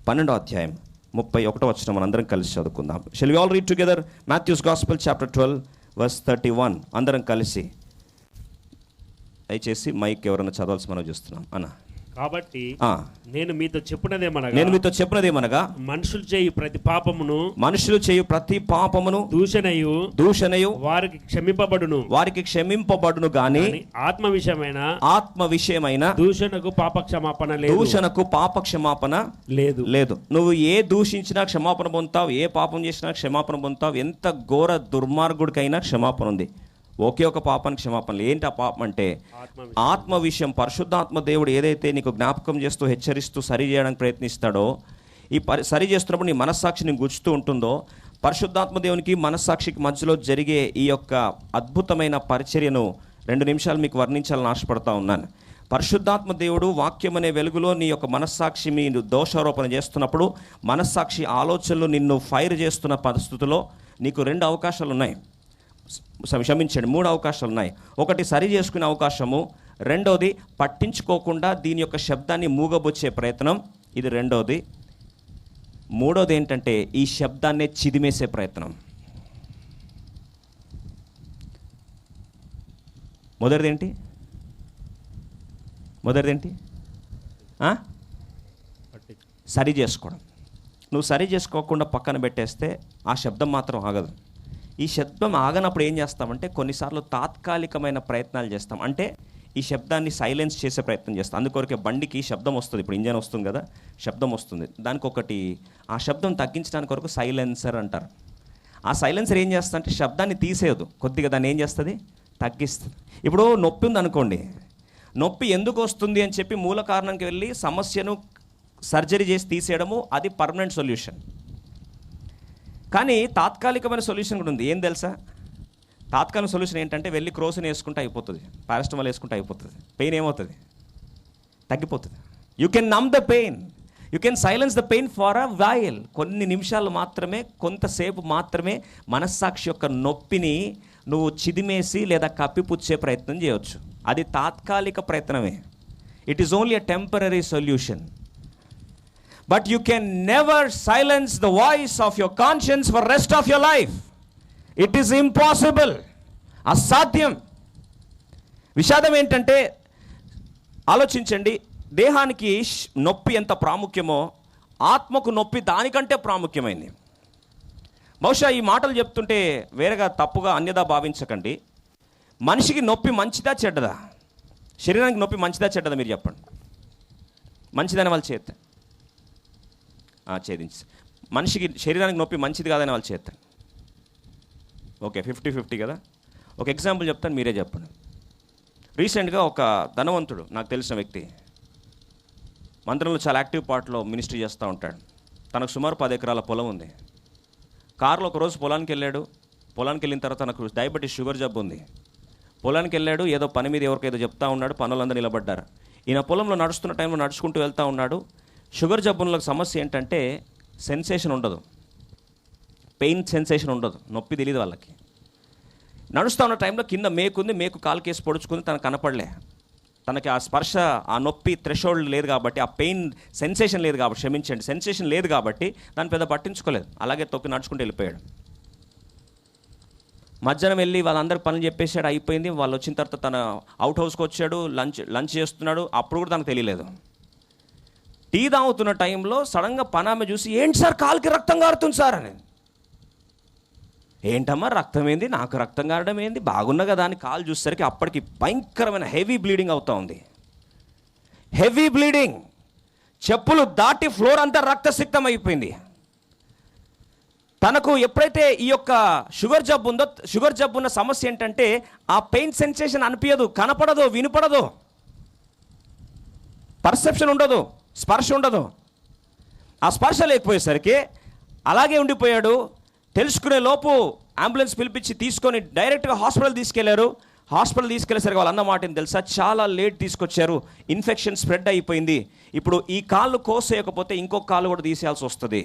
A: 12వ అధ్యాయం 31వ వచనం మనందరం కలిసి చదువుకుందాం. Shall we all read together Matthew's gospel chapter 12 verse 31. అందరం కలిసి. దయచేసి మైక్ ఎవరైనా చదవాల్సి మనం చూస్తున్నాం అన్న.
B: కాబట్టి నేను మీతో చెప్పినదేమనగా మనుషులు చేయు ప్రతి పాపమును దూషణయు వారికి క్షమింపబడును గాని ఆత్మ విషయమైన దూషణకు పాప క్షమాపణ లేదు. నువ్వు ఏ దూషించినా క్షమాపణ పొందుతావు, ఏ పాపం చేసినా క్షమాపణ పొందుతావు. ఎంత ఘోర దుర్మార్గుడికైనా క్షమాపణ ఉంది. ఒకే ఒక పాపానికి క్షమాపణ. ఏంటి ఆ పాపం అంటే ఆత్మ విషయం. పరిశుద్ధాత్మ దేవుడు ఏదైతే నీకు జ్ఞాపకం చేస్తూ హెచ్చరిస్తూ సరి చేయడానికి ప్రయత్నిస్తాడో, ఈ సరి చేస్తున్నప్పుడు నీ మనస్సాక్షిని గుచ్చుతూ ఉంటుందో, పరిశుద్ధాత్మ దేవునికి మనస్సాక్షికి మధ్యలో జరిగే ఈ యొక్క అద్భుతమైన పరిచర్యను 2 నిమిషాలు మీకు వర్ణించాలని ఆశపడతా ఉన్నాను. పరిశుద్ధాత్మ దేవుడు వాక్యం అనే వెలుగులో నీ యొక్క మనస్సాక్షి మీరు దోషారోపణ చేస్తున్నప్పుడు, మనస్సాక్షి ఆలోచనలు నిన్ను ఫైర్ చేస్తున్న పరిస్థితుల్లో నీకు 2 అవకాశాలు ఉన్నాయి. క్షమించండి, 3 అవకాశాలు ఉన్నాయి. ఒకటి సరి చేసుకునే అవకాశము, రెండోది పట్టించుకోకుండా దీని యొక్క శబ్దాన్ని మూగబొచ్చే ప్రయత్నం, ఇది రెండోది. మూడోది ఏంటంటే ఈ శబ్దాన్నే చిదిమేసే ప్రయత్నం. మొదటిదేంటి సరి చేసుకోవడం. నువ్వు సరి చేసుకోకుండా పక్కన పెట్టేస్తే ఆ శబ్దం మాత్రం ఆగదు. ఈ శబ్దం ఆగనప్పుడు ఏం చేస్తామంటే కొన్నిసార్లు తాత్కాలికమైన ప్రయత్నాలు చేస్తాం. అంటే ఈ శబ్దాన్ని సైలెన్స్ చేసే ప్రయత్నం చేస్తాం. అందుకొరకే బండికి శబ్దం వస్తుంది, ఇప్పుడు ఇంజన్ వస్తుంది కదా, శబ్దం వస్తుంది. దానికి ఒకటి ఆ శబ్దం తగ్గించడానికి కొరకు సైలెన్సర్ అంటారు. ఆ సైలెన్సర్ ఏం చేస్తుంది అంటే శబ్దాన్ని తీసేయదు, కొద్దిగా దాన్ని ఏం చేస్తుంది, తగ్గిస్తుంది. ఇప్పుడు నొప్పి ఉంది అనుకోండి, నొప్పి ఎందుకు వస్తుంది అని చెప్పి మూల కారణానికి వెళ్ళి సమస్యను సర్జరీ చేసి తీసేయడము అది పర్మనెంట్ సొల్యూషన్. కానీ తాత్కాలికమైన సొల్యూషన్ కూడా ఉంది. ఏం తెలుసా? తాత్కాలిక సొల్యూషన్ ఏంటంటే వెళ్ళి క్రోసిన్ వేసుకుంటే అయిపోతుంది, పారాస్టమాల్ వేసుకుంటే అయిపోతుంది. పెయిన్ ఏమవుతుంది, తగ్గిపోతుంది. యూ కెన్ నమ్ the pain, you can silence the pain for a while. కొన్ని నిమిషాలు మాత్రమే, కొంతసేపు మాత్రమే మనస్సాక్షి యొక్క నొప్పిని నువ్వు చిదిమేసి లేదా కప్పిపుచ్చే ప్రయత్నం చేయవచ్చు. అది తాత్కాలిక ప్రయత్నమే. It is only a temporary solution. But you can never silence the voice of your conscience for rest of your life. It is impossible, అసాధ్యం. విషాదం ఏంటంటే, ఆలోచించండి, దేహానికి నొప్పి ఎంత ప్రాముఖ్యమో ఆత్మకు నొప్పి దానికంటే ప్రాముఖ్యమైంది. బహుశా ఈ మాటలు చెప్తుంటే వేరేగా తప్పుగా అన్యదా భావించకండి. మనిషికి నొప్పి మంచిదా చెడ్డదా? శరీరానికి నొప్పి మంచిదా చెడ్డదా మీరు చెప్పండి. మంచిదని వాళ్ళు చేస్తారు, ఛేదించి. మనిషికి శరీరానికి నొప్పి మంచిది కాదని వాళ్ళు చేస్తారు. ఓకే, 50-50 కదా. ఒక ఎగ్జాంపుల్ చెప్తాను, మీరే చెప్పండి. రీసెంట్గా ఒక ధనవంతుడు, నాకు తెలిసిన వ్యక్తి, మందిరంలో చాలా యాక్టివ్ పార్ట్లో మినిస్ట్రీ చేస్తూ ఉంటాడు. తనకు సుమారు 10 ఎకరాల పొలం ఉంది. కారులో ఒకరోజు పొలానికి వెళ్ళాడు. పొలానికి వెళ్ళిన తర్వాత తనకు డయాబెటీస్, షుగర్ జబ్బు ఉంది. పొలానికి వెళ్ళాడు, ఏదో పని మీద ఎవరికైదో చెప్తా ఉన్నాడు. పనులందరూ నిలబడ్డారు. ఈయన పొలంలో నడుస్తున్న టైంలో నడుచుకుంటూ వెళ్తూ ఉన్నాడు. షుగర్ జబ్బులకు సమస్య ఏంటంటే సెన్సేషన్ ఉండదు, పెయిన్ సెన్సేషన్ ఉండదు, నొప్పి తెలియదు వాళ్ళకి. నడుస్తూ ఉన్న టైంలో కింద మేకుంది, మేకు కాలు కేసి పొడుచుకుంది, తనకు కనపడలే. తనకి ఆ స్పర్శ, ఆ నొప్పి థ్రెషోల్డ్ లేదు కాబట్టి, ఆ పెయిన్ సెన్సేషన్ లేదు కాబట్టి, క్షమించండి, సెన్సేషన్ లేదు కాబట్టి దాన్ని పెద్ద పట్టించుకోలేదు. అలాగే తొక్కి నడుచుకుంటూ వెళ్ళిపోయాడు. మధ్యాహ్నం వెళ్ళి వాళ్ళందరూ పనులు చెప్పేసాడు, అయిపోయింది. వాళ్ళు వచ్చిన తర్వాత తన అవుట్ హౌస్కి వచ్చాడు, లంచ్ చేస్తున్నాడు. అప్పుడు కూడా తనకు తెలియలేదు. టీ తాగుతున్న టైంలో సడన్గా పనామె చూసి, ఏంటి సార్ కాలుకి రక్తం కారుతుంది సార్ అని. ఏంటమ్మా రక్తం ఏంది, నాకు రక్తం కారడం ఏంది, బాగున్న కదా అని కాలు చూసేసరికి అప్పటికి భయంకరమైన హెవీ బ్లీడింగ్ అవుతూ ఉంది. హెవీ బ్లీడింగ్, చెప్పులు దాటి ఫ్లోర్ అంతా రక్తసిక్తం అయిపోయింది. తనకు ఎప్పుడైతే ఈ యొక్క షుగర్ జబ్బు ఉందో, షుగర్ జబ్బు ఉన్న సమస్య ఏంటంటే ఆ పెయిన్ సెన్సేషన్ అనిపించదు, కనపడదు, వినపడదు, పర్సెప్షన్ ఉండదు, స్పర్శ ఉండదు. ఆ స్పర్శ లేకపోయేసరికి అలాగే ఉండిపోయాడు. తెలుసుకునే లోపు అంబులెన్స్ పిలిపించి తీసుకొని డైరెక్ట్గా హాస్పిటల్ తీసుకెళ్లారు. హాస్పిటల్ తీసుకెళ్ళేసరికి వాళ్ళు అన్న మాట ఏంటి తెలుసా, చాలా లేట్ తీసుకొచ్చారు, ఇన్ఫెక్షన్ స్ప్రెడ్ అయిపోయింది, ఇప్పుడు ఈ కాళ్ళు కోసేయకపోతే ఇంకొక కాళ్ళు కూడా తీసేయాల్సి వస్తుంది.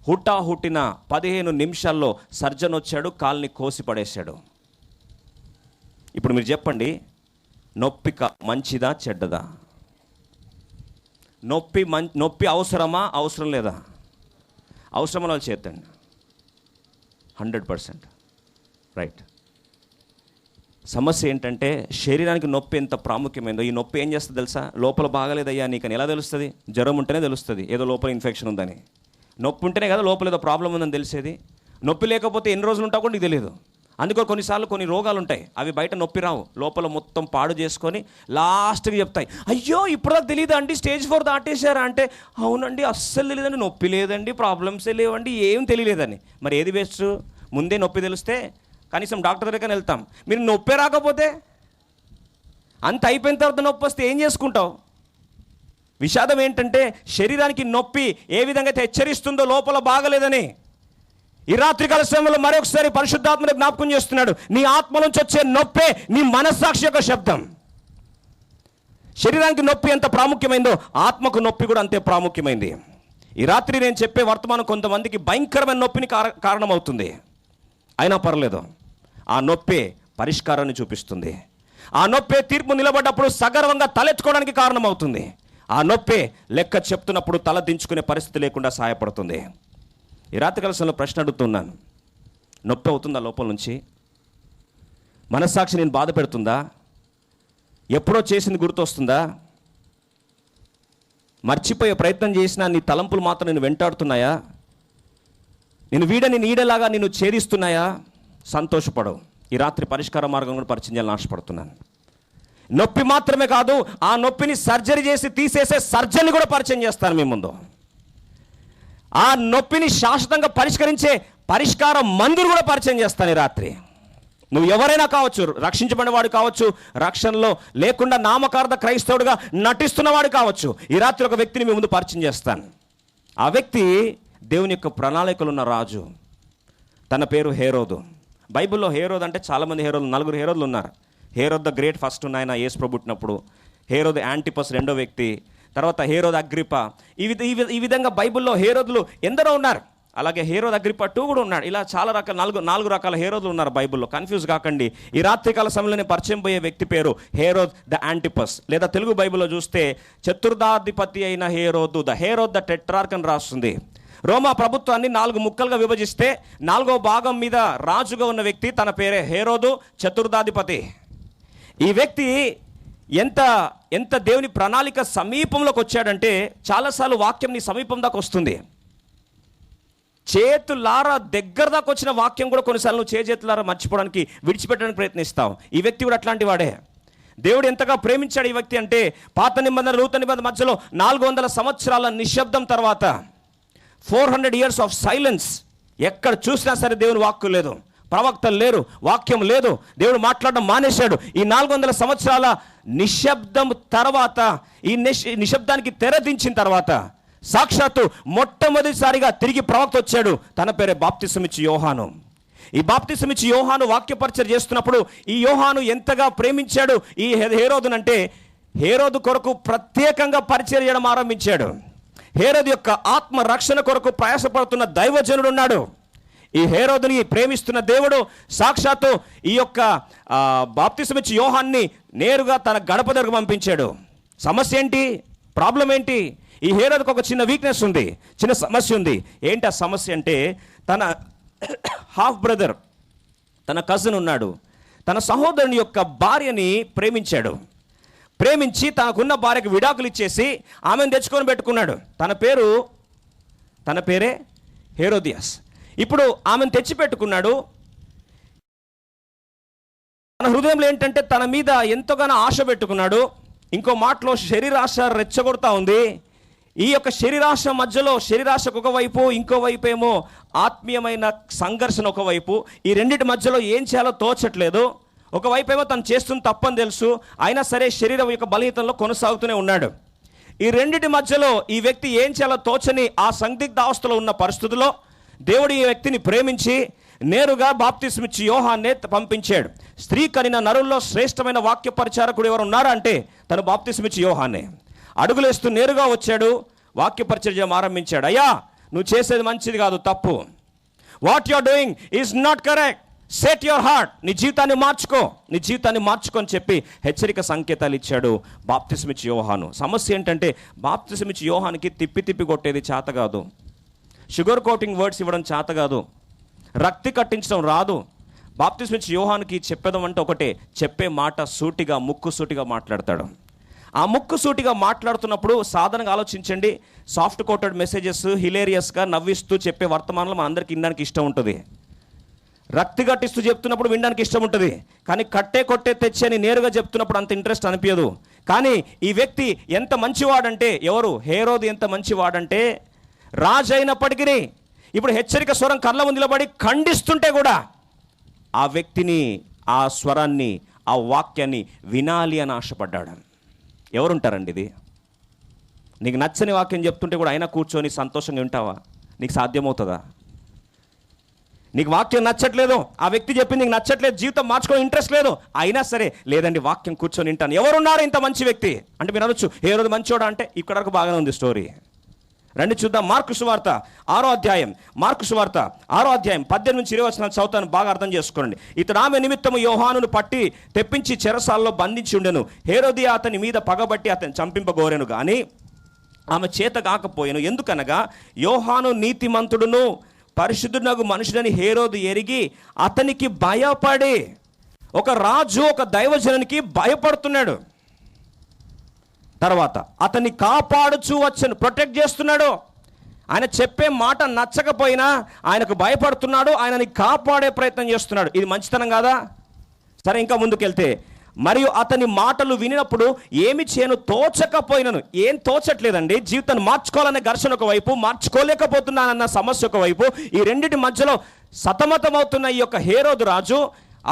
B: హుట్టిన 15 నిమిషాల్లో సర్జన్ వచ్చాడు, కాల్ని కోసి పడేశాడు. ఇప్పుడు మీరు చెప్పండి, నొప్పి మంచిదా చెడ్డదా? నొప్పి అవసరమా అవసరం లేదా? అవసరం వాళ్ళు చేద్దండి, 100% రైట్. సమస్య ఏంటంటే శరీరానికి నొప్పి ఎంత ప్రాముఖ్యమైందో, ఈ నొప్పి ఏం చేస్తుంది తెలుసా? లోపల బాగలేదయ్యా నీకని ఎలా తెలుస్తుంది? జ్వరం ఉంటేనే తెలుస్తుంది ఏదో లోపల ఇన్ఫెక్షన్ ఉందని. నొప్పి ఉంటేనే కదా లోపల ఏదో ప్రాబ్లం ఉందని తెలిసేది. నొప్పి లేకపోతే ఎన్ని రోజులు ఉంటావు కూడా నీకు తెలియదు. అందుకని కొన్నిసార్లు కొన్ని రోగాలు ఉంటాయి, అవి బయట నొప్పి రావు, లోపల మొత్తం పాడు చేసుకొని లాస్ట్కి చెప్తాయి, అయ్యో ఇప్పుడు దాకా తెలియదు అండి, స్టేజ్ 4 దాటేశారా అంటే, అవునండి అస్సలు తెలియదండి, నొప్పి లేదండి, ప్రాబ్లమ్సే లేవండి, ఏం తెలియలేదని. మరి ఏది బెస్ట్? ముందే నొప్పి తెలిస్తే కనీసం డాక్టర్ దగ్గరికి వెళ్తాం. మీరు నొప్పి రాకపోతే, అంత అయిపోయిన తర్వాత నొప్పి వస్తే ఏం చేసుకుంటావు? విషాదం ఏంటంటే శరీరానికి నొప్పి ఏ విధంగా అయితే హెచ్చరిస్తుందో లోపల బాగలేదని, ఈ రాత్రికాల సమయంలో మరొకసారి పరిశుద్ధాత్మని జ్ఞాపకం చేస్తున్నాడు. నీ ఆత్మ నుంచి వచ్చే నొప్పే నీ మనస్సాక్షి యొక్క శబ్దం. శరీరానికి నొప్పి ఎంత ప్రాముఖ్యమైందో ఆత్మకు నొప్పి కూడా అంతే ప్రాముఖ్యమైంది. ఈ రాత్రి నేను చెప్పే వర్తమానం కొంతమందికి భయంకరమైన నొప్పిని కారణమవుతుంది. అయినా పర్లేదు, ఆ నొప్పే పరిష్కారాన్ని చూపిస్తుంది. ఆ నొప్పే తీర్పు నిలబడ్డప్పుడు సగర్వంగా తలెత్తుకోవడానికి కారణమవుతుంది. ఆ నొప్పే లెక్క చెప్తున్నప్పుడు తల దించుకునే పరిస్థితి లేకుండా సహాయపడుతుంది. ఈ రాత్రి కలసంలో ప్రశ్న అడుగుతున్నాను, నొప్పి అవుతుందా లోపల నుంచి? మనస్సాక్షి నేను బాధ పెడుతుందా? ఎప్పుడో చేసింది గుర్తొస్తుందా? మర్చిపోయే ప్రయత్నం చేసినా నీ తలంపులు మాత్రం నేను వెంటాడుతున్నాయా? నేను వీడని నీడలాగా నిన్ను ఛేదిస్తున్నాయా? సంతోషపడవు. ఈ రాత్రి పరిష్కార మార్గం కూడా పరిచయం చేయాలని ఆశపడుతున్నాను. నొప్పి మాత్రమే కాదు, ఆ నొప్పిని సర్జరీ చేసి తీసేసే సర్జరీని కూడా పరిచయం చేస్తాను మీ ముందు. ఆ నొప్పిని శాశ్వతంగా పరిష్కరించే పరిష్కార మందును కూడా పరిచయం చేస్తాను ఈ రాత్రి. నువ్వు ఎవరైనా కావచ్చు, రక్షించబడినవాడు కావచ్చు, రక్షణలో లేకుండా నామకార్థ క్రైస్తవుడిగా నటిస్తున్నవాడు కావచ్చు. ఈ రాత్రి ఒక వ్యక్తిని మీ ముందు పరిచయం చేస్తాను. ఆ వ్యక్తి దేవుని యొక్క ప్రణాళికలు ఉన్న రాజు. తన పేరు హేరోదు. బైబిల్లో హేరోదు అంటే చాలామంది హేరోదులు, 4 హేరోదులు ఉన్నారు. హేరోద్ ద గ్రేట్ ఫస్ట్ ఆయన యేసు ప్రభు పుట్టినప్పుడు, హేరోద్ యాంటిపస్ రెండో వ్యక్తి, తర్వాత హేరోద్ అగ్రిప. ఈ విధంగా బైబిల్లో హేరోదులు ఎందరో ఉన్నారు. అలాగే హేరోద్ అగ్రిప 2 కూడా ఉన్నాడు. ఇలా చాలా రకాల 4 రకాల హేరోదులు ఉన్నారు బైబిల్లో. కన్ఫ్యూజ్ కాకండి. ఈ రాత్రికాల సమయంలోనే పరిచయం పోయే వ్యక్తి పేరు హేరోద్ ద యాంటిపస్. లేదా తెలుగు బైబిల్లో చూస్తే చతుర్థాధిపతి అయిన హేరోదు, ద హేరోద్ ద టెట్రార్క్ అని రాస్తుంది. రోమా ప్రభుత్వాన్ని 4 ముక్కలుగా విభజిస్తే 4వ భాగం మీద రాజుగా ఉన్న వ్యక్తి, తన పేరే హేరోదు చతుర్థాధిపతి. ఈ వ్యక్తి ఎంత దేవుని ప్రణాళిక సమీపంలోకి వచ్చాడంటే, చాలాసార్లు వాక్యం నీ సమీపం దాకా వస్తుంది. చేతులారా దగ్గర దాకా వచ్చిన వాక్యం కూడా కొన్నిసార్లు నువ్వు చేతులారా మర్చిపోవడానికి, విడిచిపెట్టడానికి ప్రయత్నిస్తావు. ఈ వ్యక్తి కూడా అట్లాంటి వాడే. దేవుడు ఎంతగా ప్రేమించాడు ఈ వ్యక్తి అంటే, పాత నిబంధన నూతన నిబంధన మధ్యలో 400 సంవత్సరాల నిశ్శబ్దం తర్వాత 400 years ఆఫ్ సైలెన్స్. ఎక్కడ చూసినా సరే దేవుని వాక్కు లేదు, ప్రవక్తలు లేరు, వాక్యం లేదు, దేవుడు మాట్లాడడం మానేశాడు. ఈ 400 సంవత్సరాల నిశ్శబ్దం తర్వాత, ఈ నిశ్శబ్దానికి తెరదించిన తర్వాత సాక్షాత్తు మొట్టమొదటిసారిగా తిరిగి ప్రవక్త వచ్చాడు. తన పేరే బాప్తిసమిచ్చి యోహాను. ఈ బాప్తిసమిచ్చి యోహాను వాక్యపరిచయం చేస్తున్నప్పుడు ఈ యోహాను ఎంతగా ప్రేమించాడు ఈ హేరోదునంటే, హేరోదు కొరకు ప్రత్యేకంగా పరిచయం చేయడం ఆరంభించాడు. హేరోదు యొక్క ఆత్మ రక్షణ కొరకు ప్రయాసపడుతున్న దైవజనుడు ఉన్నాడు. ఈ హేరోదుని ప్రేమిస్తున్న దేవుడు సాక్షాత్తు ఈ యొక్క బాప్తిసమిచ్చి యోహాన్ని నేరుగా తన గడప దగ్గరకు పంపించాడు. సమస్య ఏంటి? ప్రాబ్లం ఏంటి? ఈ హేరోదుకు ఒక చిన్న వీక్నెస్ ఉంది, చిన్న సమస్య ఉంది. ఏంటి ఆ సమస్య అంటే, తన హాఫ్ బ్రదర్, తన కజిన్ ఉన్నాడు, తన సహోదరుని యొక్క భార్యని ప్రేమించాడు. ప్రేమించి తనకున్న భార్యకు విడాకులు ఇచ్చేసి ఆమెను తెచ్చుకొని పెట్టుకున్నాడు. తన పేరే హేరోదియాస్. ఇప్పుడు ఆమెను తెచ్చి పెట్టుకున్నాడు. తన హృదయంలో ఏంటంటే తన మీద ఎంతగానో ఆశ పెట్టుకున్నాడు. ఇంకో మాటలో శరీరాశ రెచ్చగొడతా ఉంది. ఈ యొక్క శరీరాశ మధ్యలో, శరీరాశకు ఒకవైపు, ఇంకోవైపు ఏమో ఆత్మీయమైన సంఘర్షణ ఒకవైపు. ఈ రెండింటి మధ్యలో ఏం చేయాలో తోచట్లేదు. ఒకవైపు ఏమో తను చేస్తున్న తప్పని తెలుసు, అయినా సరే శరీరం యొక్క బలహీనతలో కొనసాగుతూనే ఉన్నాడు. ఈ రెండింటి మధ్యలో ఈ వ్యక్తి ఏం చేయాలో తోచని ఆ సందిగ్ధావస్థలో ఉన్న పరిస్థితుల్లో దేవుడు ఈ వ్యక్తిని ప్రేమించి నేరుగా బాప్తిస్మిచ్చి యోహాన్నే పంపించాడు. స్త్రీ కనిన నరుల్లో శ్రేష్టమైన వాక్య పరిచారకుడు ఎవరు ఉన్నారా అంటే తను బాప్తిస్మిచ్చి యోహాన్నే. అడుగులేస్తూ నేరుగా వచ్చాడు, వాక్య పరిచర్య ఆరంభించాడు. అయ్యా, నువ్వు చేసేది మంచిది కాదు, తప్పు. What you are doing is not correct. Set your heart. నీ జీవితాన్ని మార్చుకో అని చెప్పి హెచ్చరిక సంకేతాలు ఇచ్చాడు బాప్తిస్మిచ్చి యోహాను. సమస్య ఏంటంటే, బాప్తిస్మిచ్చి యోహానికి తిప్పి కొట్టేది చేత కాదు, షుగర్ కోటింగ్ వర్డ్స్ ఇవ్వడం చేత కాదు, రక్తి కట్టించడం రాదు. బాప్తిస్మిచ్చి యోహానికి చెప్పేదం అంటే ఒకటే, చెప్పే మాట సూటిగా, ముక్కుసూటిగా మాట్లాడతాడు. ఆ ముక్కుసూటిగా మాట్లాడుతున్నప్పుడు సాధారణంగా ఆలోచించండి, సాఫ్ట్ కోటెడ్ మెసేజెస్ హిలేరియస్గా నవ్విస్తూ చెప్పే వర్తమానంలో మన అందరికీ వినడానికి ఇష్టం ఉంటుంది. రక్తి కట్టిస్తూ చెప్తున్నప్పుడు వినడానికి ఇష్టం ఉంటుంది. కానీ కొట్టే తెచ్చి అని నేరుగా చెప్తున్నప్పుడు అంత ఇంట్రెస్ట్ అనిపించదు. కానీ ఈ వ్యక్తి ఎంత మంచివాడంటే, ఎవరు? హేరోదు ఎంత మంచివాడంటే, రాజు అయినప్పటికీ ఇప్పుడు హెచ్చరిక స్వరం కళ్ళ ముందు నిలబడి ఖండిస్తుంటే కూడా ఆ వ్యక్తిని, ఆ స్వరాన్ని, ఆ వాక్యాన్ని వినాలి అని ఆశపడ్డాడు. ఎవరుంటారండి ఇది? నీకు నచ్చని వాక్యం చెప్తుంటే కూడా అయినా కూర్చొని సంతోషంగా వింటావా? నీకు సాధ్యమవుతుందా? నీకు వాక్యం నచ్చట్లేదు, ఆ వ్యక్తి చెప్పింది నీకు నచ్చట్లేదు, జీవితం మార్చుకోవడం ఇంట్రెస్ట్ లేదు, అయినా సరే లేదండి వాక్యం కూర్చొని వింటాను. ఎవరున్నారు ఇంత మంచి వ్యక్తి అంటే మీరు అనొచ్చు, ఏ రోజు మంచోడా అంటే ఇక్కడ వరకు బాగానే ఉంది స్టోరీ. రండి చూద్దాం. మార్కు సువార్త 6వ అధ్యాయం 18 నుంచి 20 వచనాలు చదువుతాను, బాగా అర్థం చేసుకోండి. ఇతడు ఆమె నిమిత్తము యోహానును పట్టి తెప్పించి చెరసాల్లో బంధించి ఉండెను. హేరోదియా అతని మీద పగబట్టి అతన్ని చంపింపగోరెను, కానీ ఆమె చేత కాకపోయాను. ఎందుకనగా యోహాను నీతిమంతుడును పరిశుద్ధునగు మనుషుడని హేరోదు ఎరిగి అతనికి భయపడి, ఒక రాజు ఒక దైవజనునికి భయపడుతున్నాడు. తర్వాత అతన్ని కాపాడుచూ వచ్చాను, ప్రొటెక్ట్ చేస్తున్నాడు. ఆయన చెప్పే మాట నచ్చకపోయినా ఆయనకు భయపడుతున్నాడు, ఆయనని కాపాడే ప్రయత్నం చేస్తున్నాడు. ఇది మంచితనం కాదా? సరే, ఇంకా ముందుకెళ్తే, మరియు అతని మాటలు వినినప్పుడు ఏమి చేయను తోచకపోయినను. ఏం తోచట్లేదండి, జీవితాన్ని మార్చుకోవాలనే ఘర్షణ ఒకవైపు, మార్చుకోలేకపోతున్నానన్న సమస్య ఒకవైపు, ఈ రెండింటి మధ్యలో సతమతమవుతున్న ఈ యొక్క హేరోదు రాజు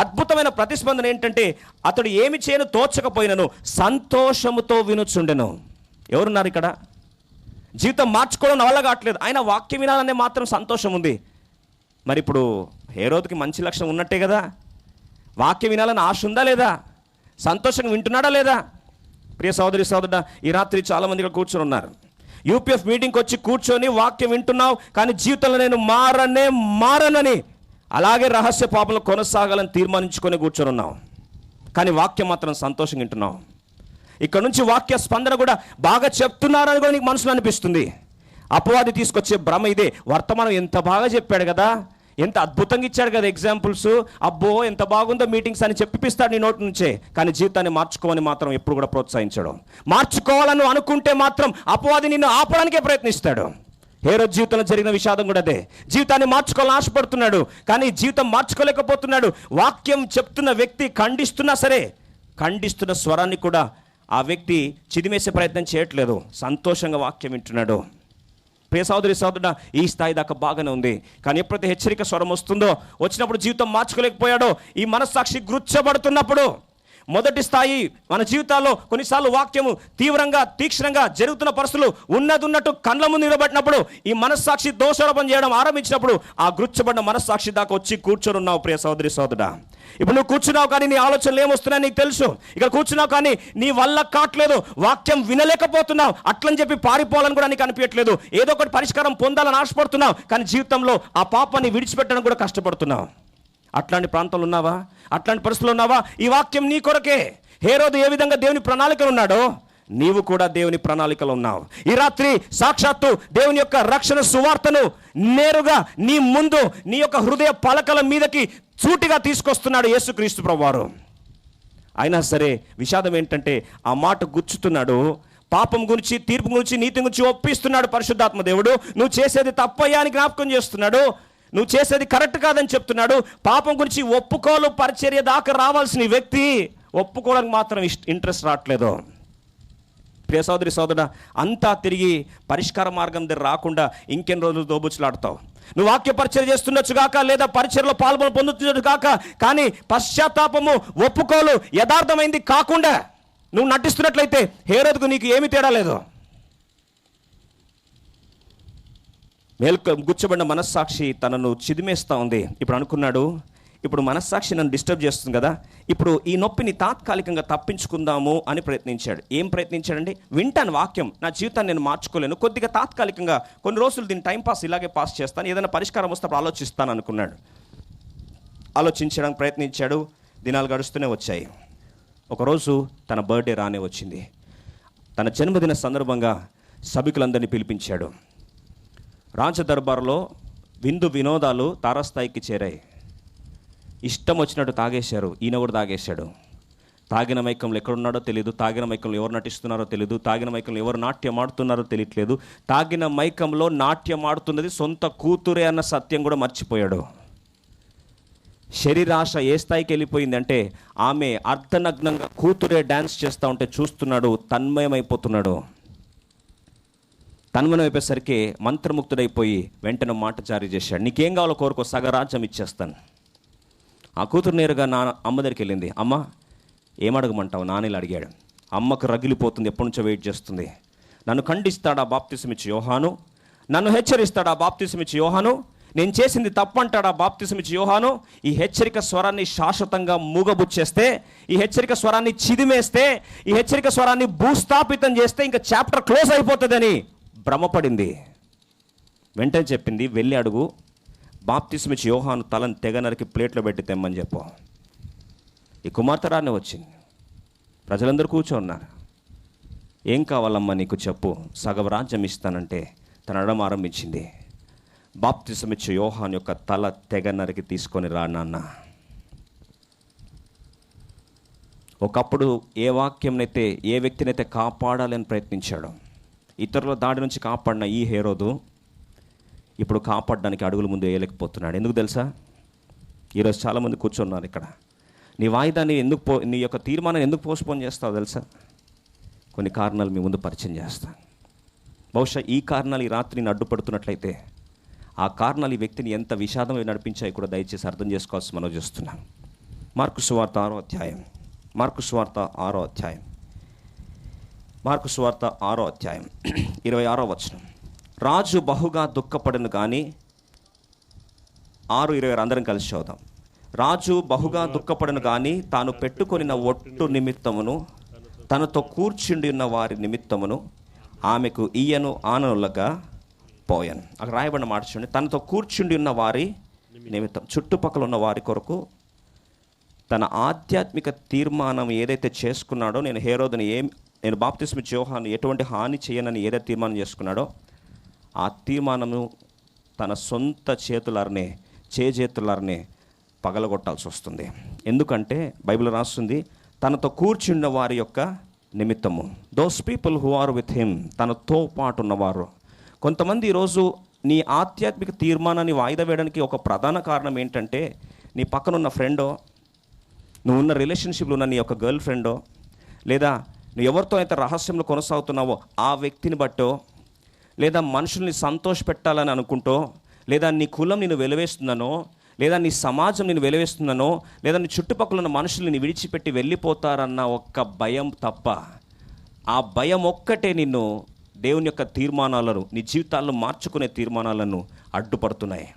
B: అద్భుతమైన ప్రతిస్పందన ఏంటంటే, అతడు ఏమి చేయను తోచకపోయినను సంతోషముతో వినుచుండెను. ఎవరున్నారు ఇక్కడ? జీవితం మార్చుకోవడం వల్ల కావట్లేదు, ఆయన వాక్యం వినాలనే మాత్రం సంతోషం ఉంది. మరి ఇప్పుడు హేరోదుకి మంచి లక్షణం ఉన్నట్టే కదా, వాక్యం వినాలని ఆశ ఉందా లేదా? సంతోషంగా వింటున్నాడా లేదా? ప్రియ సోదరి సోదరుడా, ఈ రాత్రి చాలామంది ఇక్కడ కూర్చొని ఉన్నారు. యూపీఎఫ్ మీటింగ్కి వచ్చి కూర్చొని వాక్యం వింటున్నావు, కానీ జీవితంలో నేను మారనని అలాగే రహస్య పాపంలో కొనసాగాలని తీర్మానించుకొని కూర్చొని ఉన్నావు. కానీ వాక్యం మాత్రం సంతోషంగా వింటున్నావు. ఇక్కడ నుంచి వాక్య స్పందన కూడా బాగా చెప్తున్నారని కూడా నీకు మనసులో అనిపిస్తుంది. అపవాది తీసుకొచ్చే భ్రమ ఇదే. వర్తమానం ఎంత బాగా చెప్పాడు కదా, ఎంత అద్భుతంగా ఇచ్చాడు కదా ఎగ్జాంపుల్స్, అబ్బో ఎంత బాగుందో మీటింగ్స్ అని చెప్పిస్తాడు నీ నోటి నుంచే. కానీ జీవితాన్ని మార్చుకోమని మాత్రం ఎప్పుడు కూడా ప్రోత్సహించడం. మార్చుకోవాలని అనుకుంటే మాత్రం అపవాది నిన్ను ఆపడానికే ప్రయత్నిస్తాడు. హేరోదు జీవితంలో జరిగిన విషాదం కూడా అదే. జీవితాన్ని మార్చుకోవాలని ఆశపడుతున్నాడు, కానీ జీవితం మార్చుకోలేకపోతున్నాడు. వాక్యం చెప్తున్న వ్యక్తి ఖండిస్తున్నా సరే, ఖండిస్తున్న స్వరాన్ని కూడా ఆ వ్యక్తి చిదిమేసే ప్రయత్నం చేయట్లేదు, సంతోషంగా వాక్యం వింటున్నాడు. ప్రియ సహోదరి సహోదరుడా, ఈ స్థాయి దాకా బాగానే ఉంది. కానీ ఎప్పుడైతే హెచ్చరిక స్వరం వస్తుందో, వచ్చినప్పుడు జీవితం మార్చుకోలేకపోయాడో, ఈ మనస్సాక్షి గుర్చబడుతున్నప్పుడు, మొదటి స్థాయి మన జీవితాల్లో కొన్నిసార్లు వాక్యము తీవ్రంగా తీక్షణంగా జరుగుతున్న పరిస్థితులు ఉన్నట్టు కళ్ళ ముందు నిలబడినప్పుడు, ఈ మనస్సాక్షి దోషారోపణ చేయడం ఆరంభించినప్పుడు, ఆ గుర్చబడిన మనస్సాక్షి దాకా వచ్చి కూర్చొని ఉన్నావు. ప్రియ సహోదరి సహోదరుడా, ఇప్పుడు నువ్వు కూర్చున్నావు కానీ నీ ఆలోచనలు ఏమొస్తున్నాయని నీకు తెలుసు. ఇక్కడ కూర్చున్నావు కానీ నీ వల్ల కావట్లేదు, వాక్యం వినలేకపోతున్నావు. అట్లని చెప్పి పారిపోవాలని కూడా నీకు అనిపించట్లేదు. ఏదో ఒకటి పరిష్కారం పొందాలని ఆశపడుతున్నావు, కానీ జీవితంలో ఆ పాపాన్ని విడిచిపెట్టడం కూడా కష్టపడుతున్నావు. అట్లాంటి ప్రాంతంలో ఉన్నావా? అట్లాంటి పరిస్థితులు ఉన్నావా? ఈ వాక్యం నీ కొరకే. హేరోదు ఏ విధంగా దేవుని ప్రణాళికలు ఉన్నాడో, నీవు కూడా దేవుని ప్రణాళికలో ఉన్నావు. ఈ రాత్రి సాక్షాత్తు దేవుని యొక్క రక్షణ సువార్తను నేరుగా నీ ముందు, నీ యొక్క హృదయ పలకల మీదకి సూటిగా తీసుకొస్తున్నాడు యేసుక్రీస్తు ప్రభువారు. అయినా సరే విషాదం ఏంటంటే, ఆ మాట గుచ్చుతున్నాడు. పాపం గురించి, తీర్పు గురించి, నీతి గురించి ఒప్పిస్తున్నాడు పరిశుద్ధాత్మ దేవుడు. నువ్వు చేసేది తప్పయ్యా అని జ్ఞాపకం చేస్తున్నాడు. నువ్వు చేసేది కరెక్ట్ కాదని చెప్తున్నాడు. పాపం గురించి ఒప్పుకోలు పరిచర్య దాకా రావాల్సిన వ్యక్తి ఒప్పుకోవడానికి మాత్రం ఇంట్రెస్ట్ రావట్లేదు. ప్రియ సోదరి సోదరుడా, అంతా తిరిగి పరిష్కార మార్గం దగ్గర రాకుండా ఇంకెన్ని రోజులు దోబుచ్చులాడతావు? నువ్వు వాక్య పరిచర్య చేస్తుండొచ్చు కాక, లేదా పరిచర్యలో పాల్గొని పొందుతుండొచ్చు కాక, కానీ పశ్చాత్తాపము, ఒప్పుకోలు యథార్థమైంది కాకుండా నువ్వు నటిస్తున్నట్లయితే హేరోదుకు నీకు ఏమి తేడా లేదు. గుచ్చబడిన మనస్సాక్షి తనను చిదిమేస్తూ ఉంది. ఇప్పుడు అనుకున్నాడు, ఇప్పుడు మనస్సాక్షి నన్ను డిస్టర్బ్ చేస్తుంది కదా, ఇప్పుడు ఈ నొప్పిని తాత్కాలికంగా తప్పించుకుందాము అని ప్రయత్నించాడు. ఏం ప్రయత్నించాడండి? వింటాను వాక్యం, నా జీవితాన్ని నేను మార్చుకోలేను, కొద్దిగా తాత్కాలికంగా కొన్ని రోజులు దీన్ని టైంపాస్ ఇలాగే పాస్ చేస్తాను, ఏదైనా పరిష్కారం వస్తే అప్పుడు ఆలోచిస్తాను అనుకున్నాడు. ఆలోచించడానికి ప్రయత్నించాడు. దినాలు గడుస్తూనే వచ్చాయి. ఒకరోజు తన బర్త్డే రానే వచ్చింది. తన జన్మదిన సందర్భంగా సభికులందరినీ పిలిపించాడు. రాజదర్బార్లో విందు వినోదాలు తారాస్థాయికి చేరాయి. ఇష్టం వచ్చినట్టు తాగేశారు. ఈయన కూడా తాగేశాడు. తాగిన మైకంలో ఎక్కడున్నాడో తెలియదు, తాగిన మైకంలో ఎవరు నటిస్తున్నారో తెలియదు, తాగిన మైకంలో ఎవరు నాట్యం ఆడుతున్నారో తెలియట్లేదు. తాగిన మైకంలో నాట్యం ఆడుతున్నది సొంత కూతురే అన్న సత్యం కూడా మర్చిపోయాడు. శరీరాశ ఏ స్థాయికి వెళ్ళిపోయిందంటే, ఆమె అర్ధనగ్నంగా కూతురే డ్యాన్స్ చేస్తూ ఉంటే చూస్తున్నాడు, తన్మయమైపోతున్నాడు. తన్మయం అయిపోయేసరికి మంత్రముక్తుడైపోయి వెంటనే మాట జారీ చేశాడు, నీకేం కావాలో కోరుకో, సగరాజ్యం ఇచ్చేస్తాను. ఆ కూతురు నేరుగా అమ్మ దగ్గరికి వెళ్ళింది. అమ్మ ఏమడగమంటావు? నాన్నలు అడిగాడు. అమ్మకు రగిలిపోతుంది, ఎప్పటి నుంచో వెయిట్ చేస్తుంది. నన్ను ఖండిస్తాడా బాప్తిసం ఇచ్చి యోహాను? నన్ను హెచ్చరిస్తాడా బాప్తిసం ఇచ్చి యోహాను? నేను చేసింది తప్పంటాడా బాప్తిసం ఇచ్చి యోహాను? ఈ హెచ్చరిక స్వరాన్ని శాశ్వతంగా మూగబుచ్చేస్తే, ఈ హెచ్చరిక స్వరాన్ని చిదిమేస్తే, ఈ హెచ్చరిక స్వరాన్ని భూస్థాపితం చేస్తే ఇంకా చాప్టర్ క్లోజ్ అయిపోతుందని భ్రమపడింది. వెంటనే చెప్పింది, వెళ్ళి అడుగు, బాప్తిసం ఇచ్చి యోహాను తలను తెగ నరికి ప్లేట్లో పెట్టి తెమ్మని చెప్పు. ఈ కుమార్తె రానే వచ్చింది. ప్రజలందరూ కూర్చోన్నారు. ఏం కావాలమ్మా నీకు చెప్పు, సగం రాజ్యం ఇస్తానంటే తన అడగడం ఆరంభించింది. బాప్తిసం ఇచ్చే యోహాను యొక్క తల తెగ నరికి తీసుకొని రా నాన్న. ఒకప్పుడు ఏ వాక్యంనైతే, ఏ వ్యక్తినైతే కాపాడాలని ప్రయత్నించాడు, ఇతరుల దాడి నుంచి కాపాడిన ఈ హేరోదు ఇప్పుడు కాపాడడానికి అడుగుల ముందు వేయలేకపోతున్నాడు. ఎందుకు తెలుసా? ఈరోజు చాలామంది కూర్చున్నారు ఇక్కడ. నీ వాయిదాన్ని నీ యొక్క తీర్మానాన్ని ఎందుకు పోస్ట్పోన్ చేస్తావు తెలుసా? కొన్ని కారణాలు మీ ముందు పరిచయం చేస్తాను. బహుశా ఈ కారణాలు ఈ రాత్రి నేను అడ్డుపడుతున్నట్లయితే, ఆ కారణాలు ఈ వ్యక్తిని ఎంత విషాదం నడిపించాయి కూడా దయచేసి అర్థం చేసుకోవాల్సి మనం చూస్తున్నాం. మార్కు సువార్త 6వ అధ్యాయం, మార్కు సువార్త 6వ అధ్యాయం, మార్కు సువార్త 6వ అధ్యాయం 26వ వచనం. రాజు బహుగా దుఃఖపడను కానీ, 6:26 అందరం కలిసి చదువుదాం. రాజు బహుగా దుఃఖపడను కానీ, తాను పెట్టుకొనిన ఒట్టు నిమిత్తమును తనతో కూర్చుండి ఉన్న వారి నిమిత్తమును ఆమెకు ఈయను ఆననులగా పోయాను. అక్కడ రాయబడిన మాట చూడండి, తనతో కూర్చుండి ఉన్న వారి నిమిత్తం, చుట్టుపక్కల ఉన్న వారి కొరకు తన ఆధ్యాత్మిక తీర్మానం ఏదైతే చేసుకున్నాడో, నేను హేరోదుని నేను బాప్తిస్మ యోహాను ఎటువంటి హాని చేయనని ఏదైతే తీర్మానం చేసుకున్నాడో, ఆ తీర్మానము తన సొంత చేతులారనే పగలగొట్టాల్సి వస్తుంది. ఎందుకంటే బైబిల్ రాస్తుంది, తనతో కూర్చున్న వారి యొక్క నిమిత్తము, those people who are with him, తనతో పాటు ఉన్నవారు. కొంతమంది ఈరోజు నీ ఆధ్యాత్మిక తీర్మానాన్ని వాయిదా వేయడానికి ఒక ప్రధాన కారణం ఏంటంటే, నీ పక్కనున్న ఫ్రెండో, నువ్వు ఉన్న రిలేషన్షిప్లో ఉన్న నీ యొక్క గర్ల్ ఫ్రెండో, లేదా నువ్వు ఎవరితో అయితే రహస్యంలో కొనసాగుతున్నావో ఆ వ్యక్తిని బట్టో, లేదా మనుషుల్ని సంతోషపెట్టాలని అనుకుంటో, లేదా నీ కులం నేను వెలివేస్తున్నానో, లేదా నీ సమాజం నేను వెలివేస్తున్నానో, లేదా నీ చుట్టుపక్కల ఉన్న మనుషుల్ని విడిచిపెట్టి వెళ్ళిపోతారన్న ఒక్క భయం తప్ప, ఆ భయం ఒక్కటే నిన్ను దేవుని యొక్క తీర్మానాలను, నీ జీవితాలను మార్చుకునే తీర్మానాలను అడ్డుపడుతున్నాయి.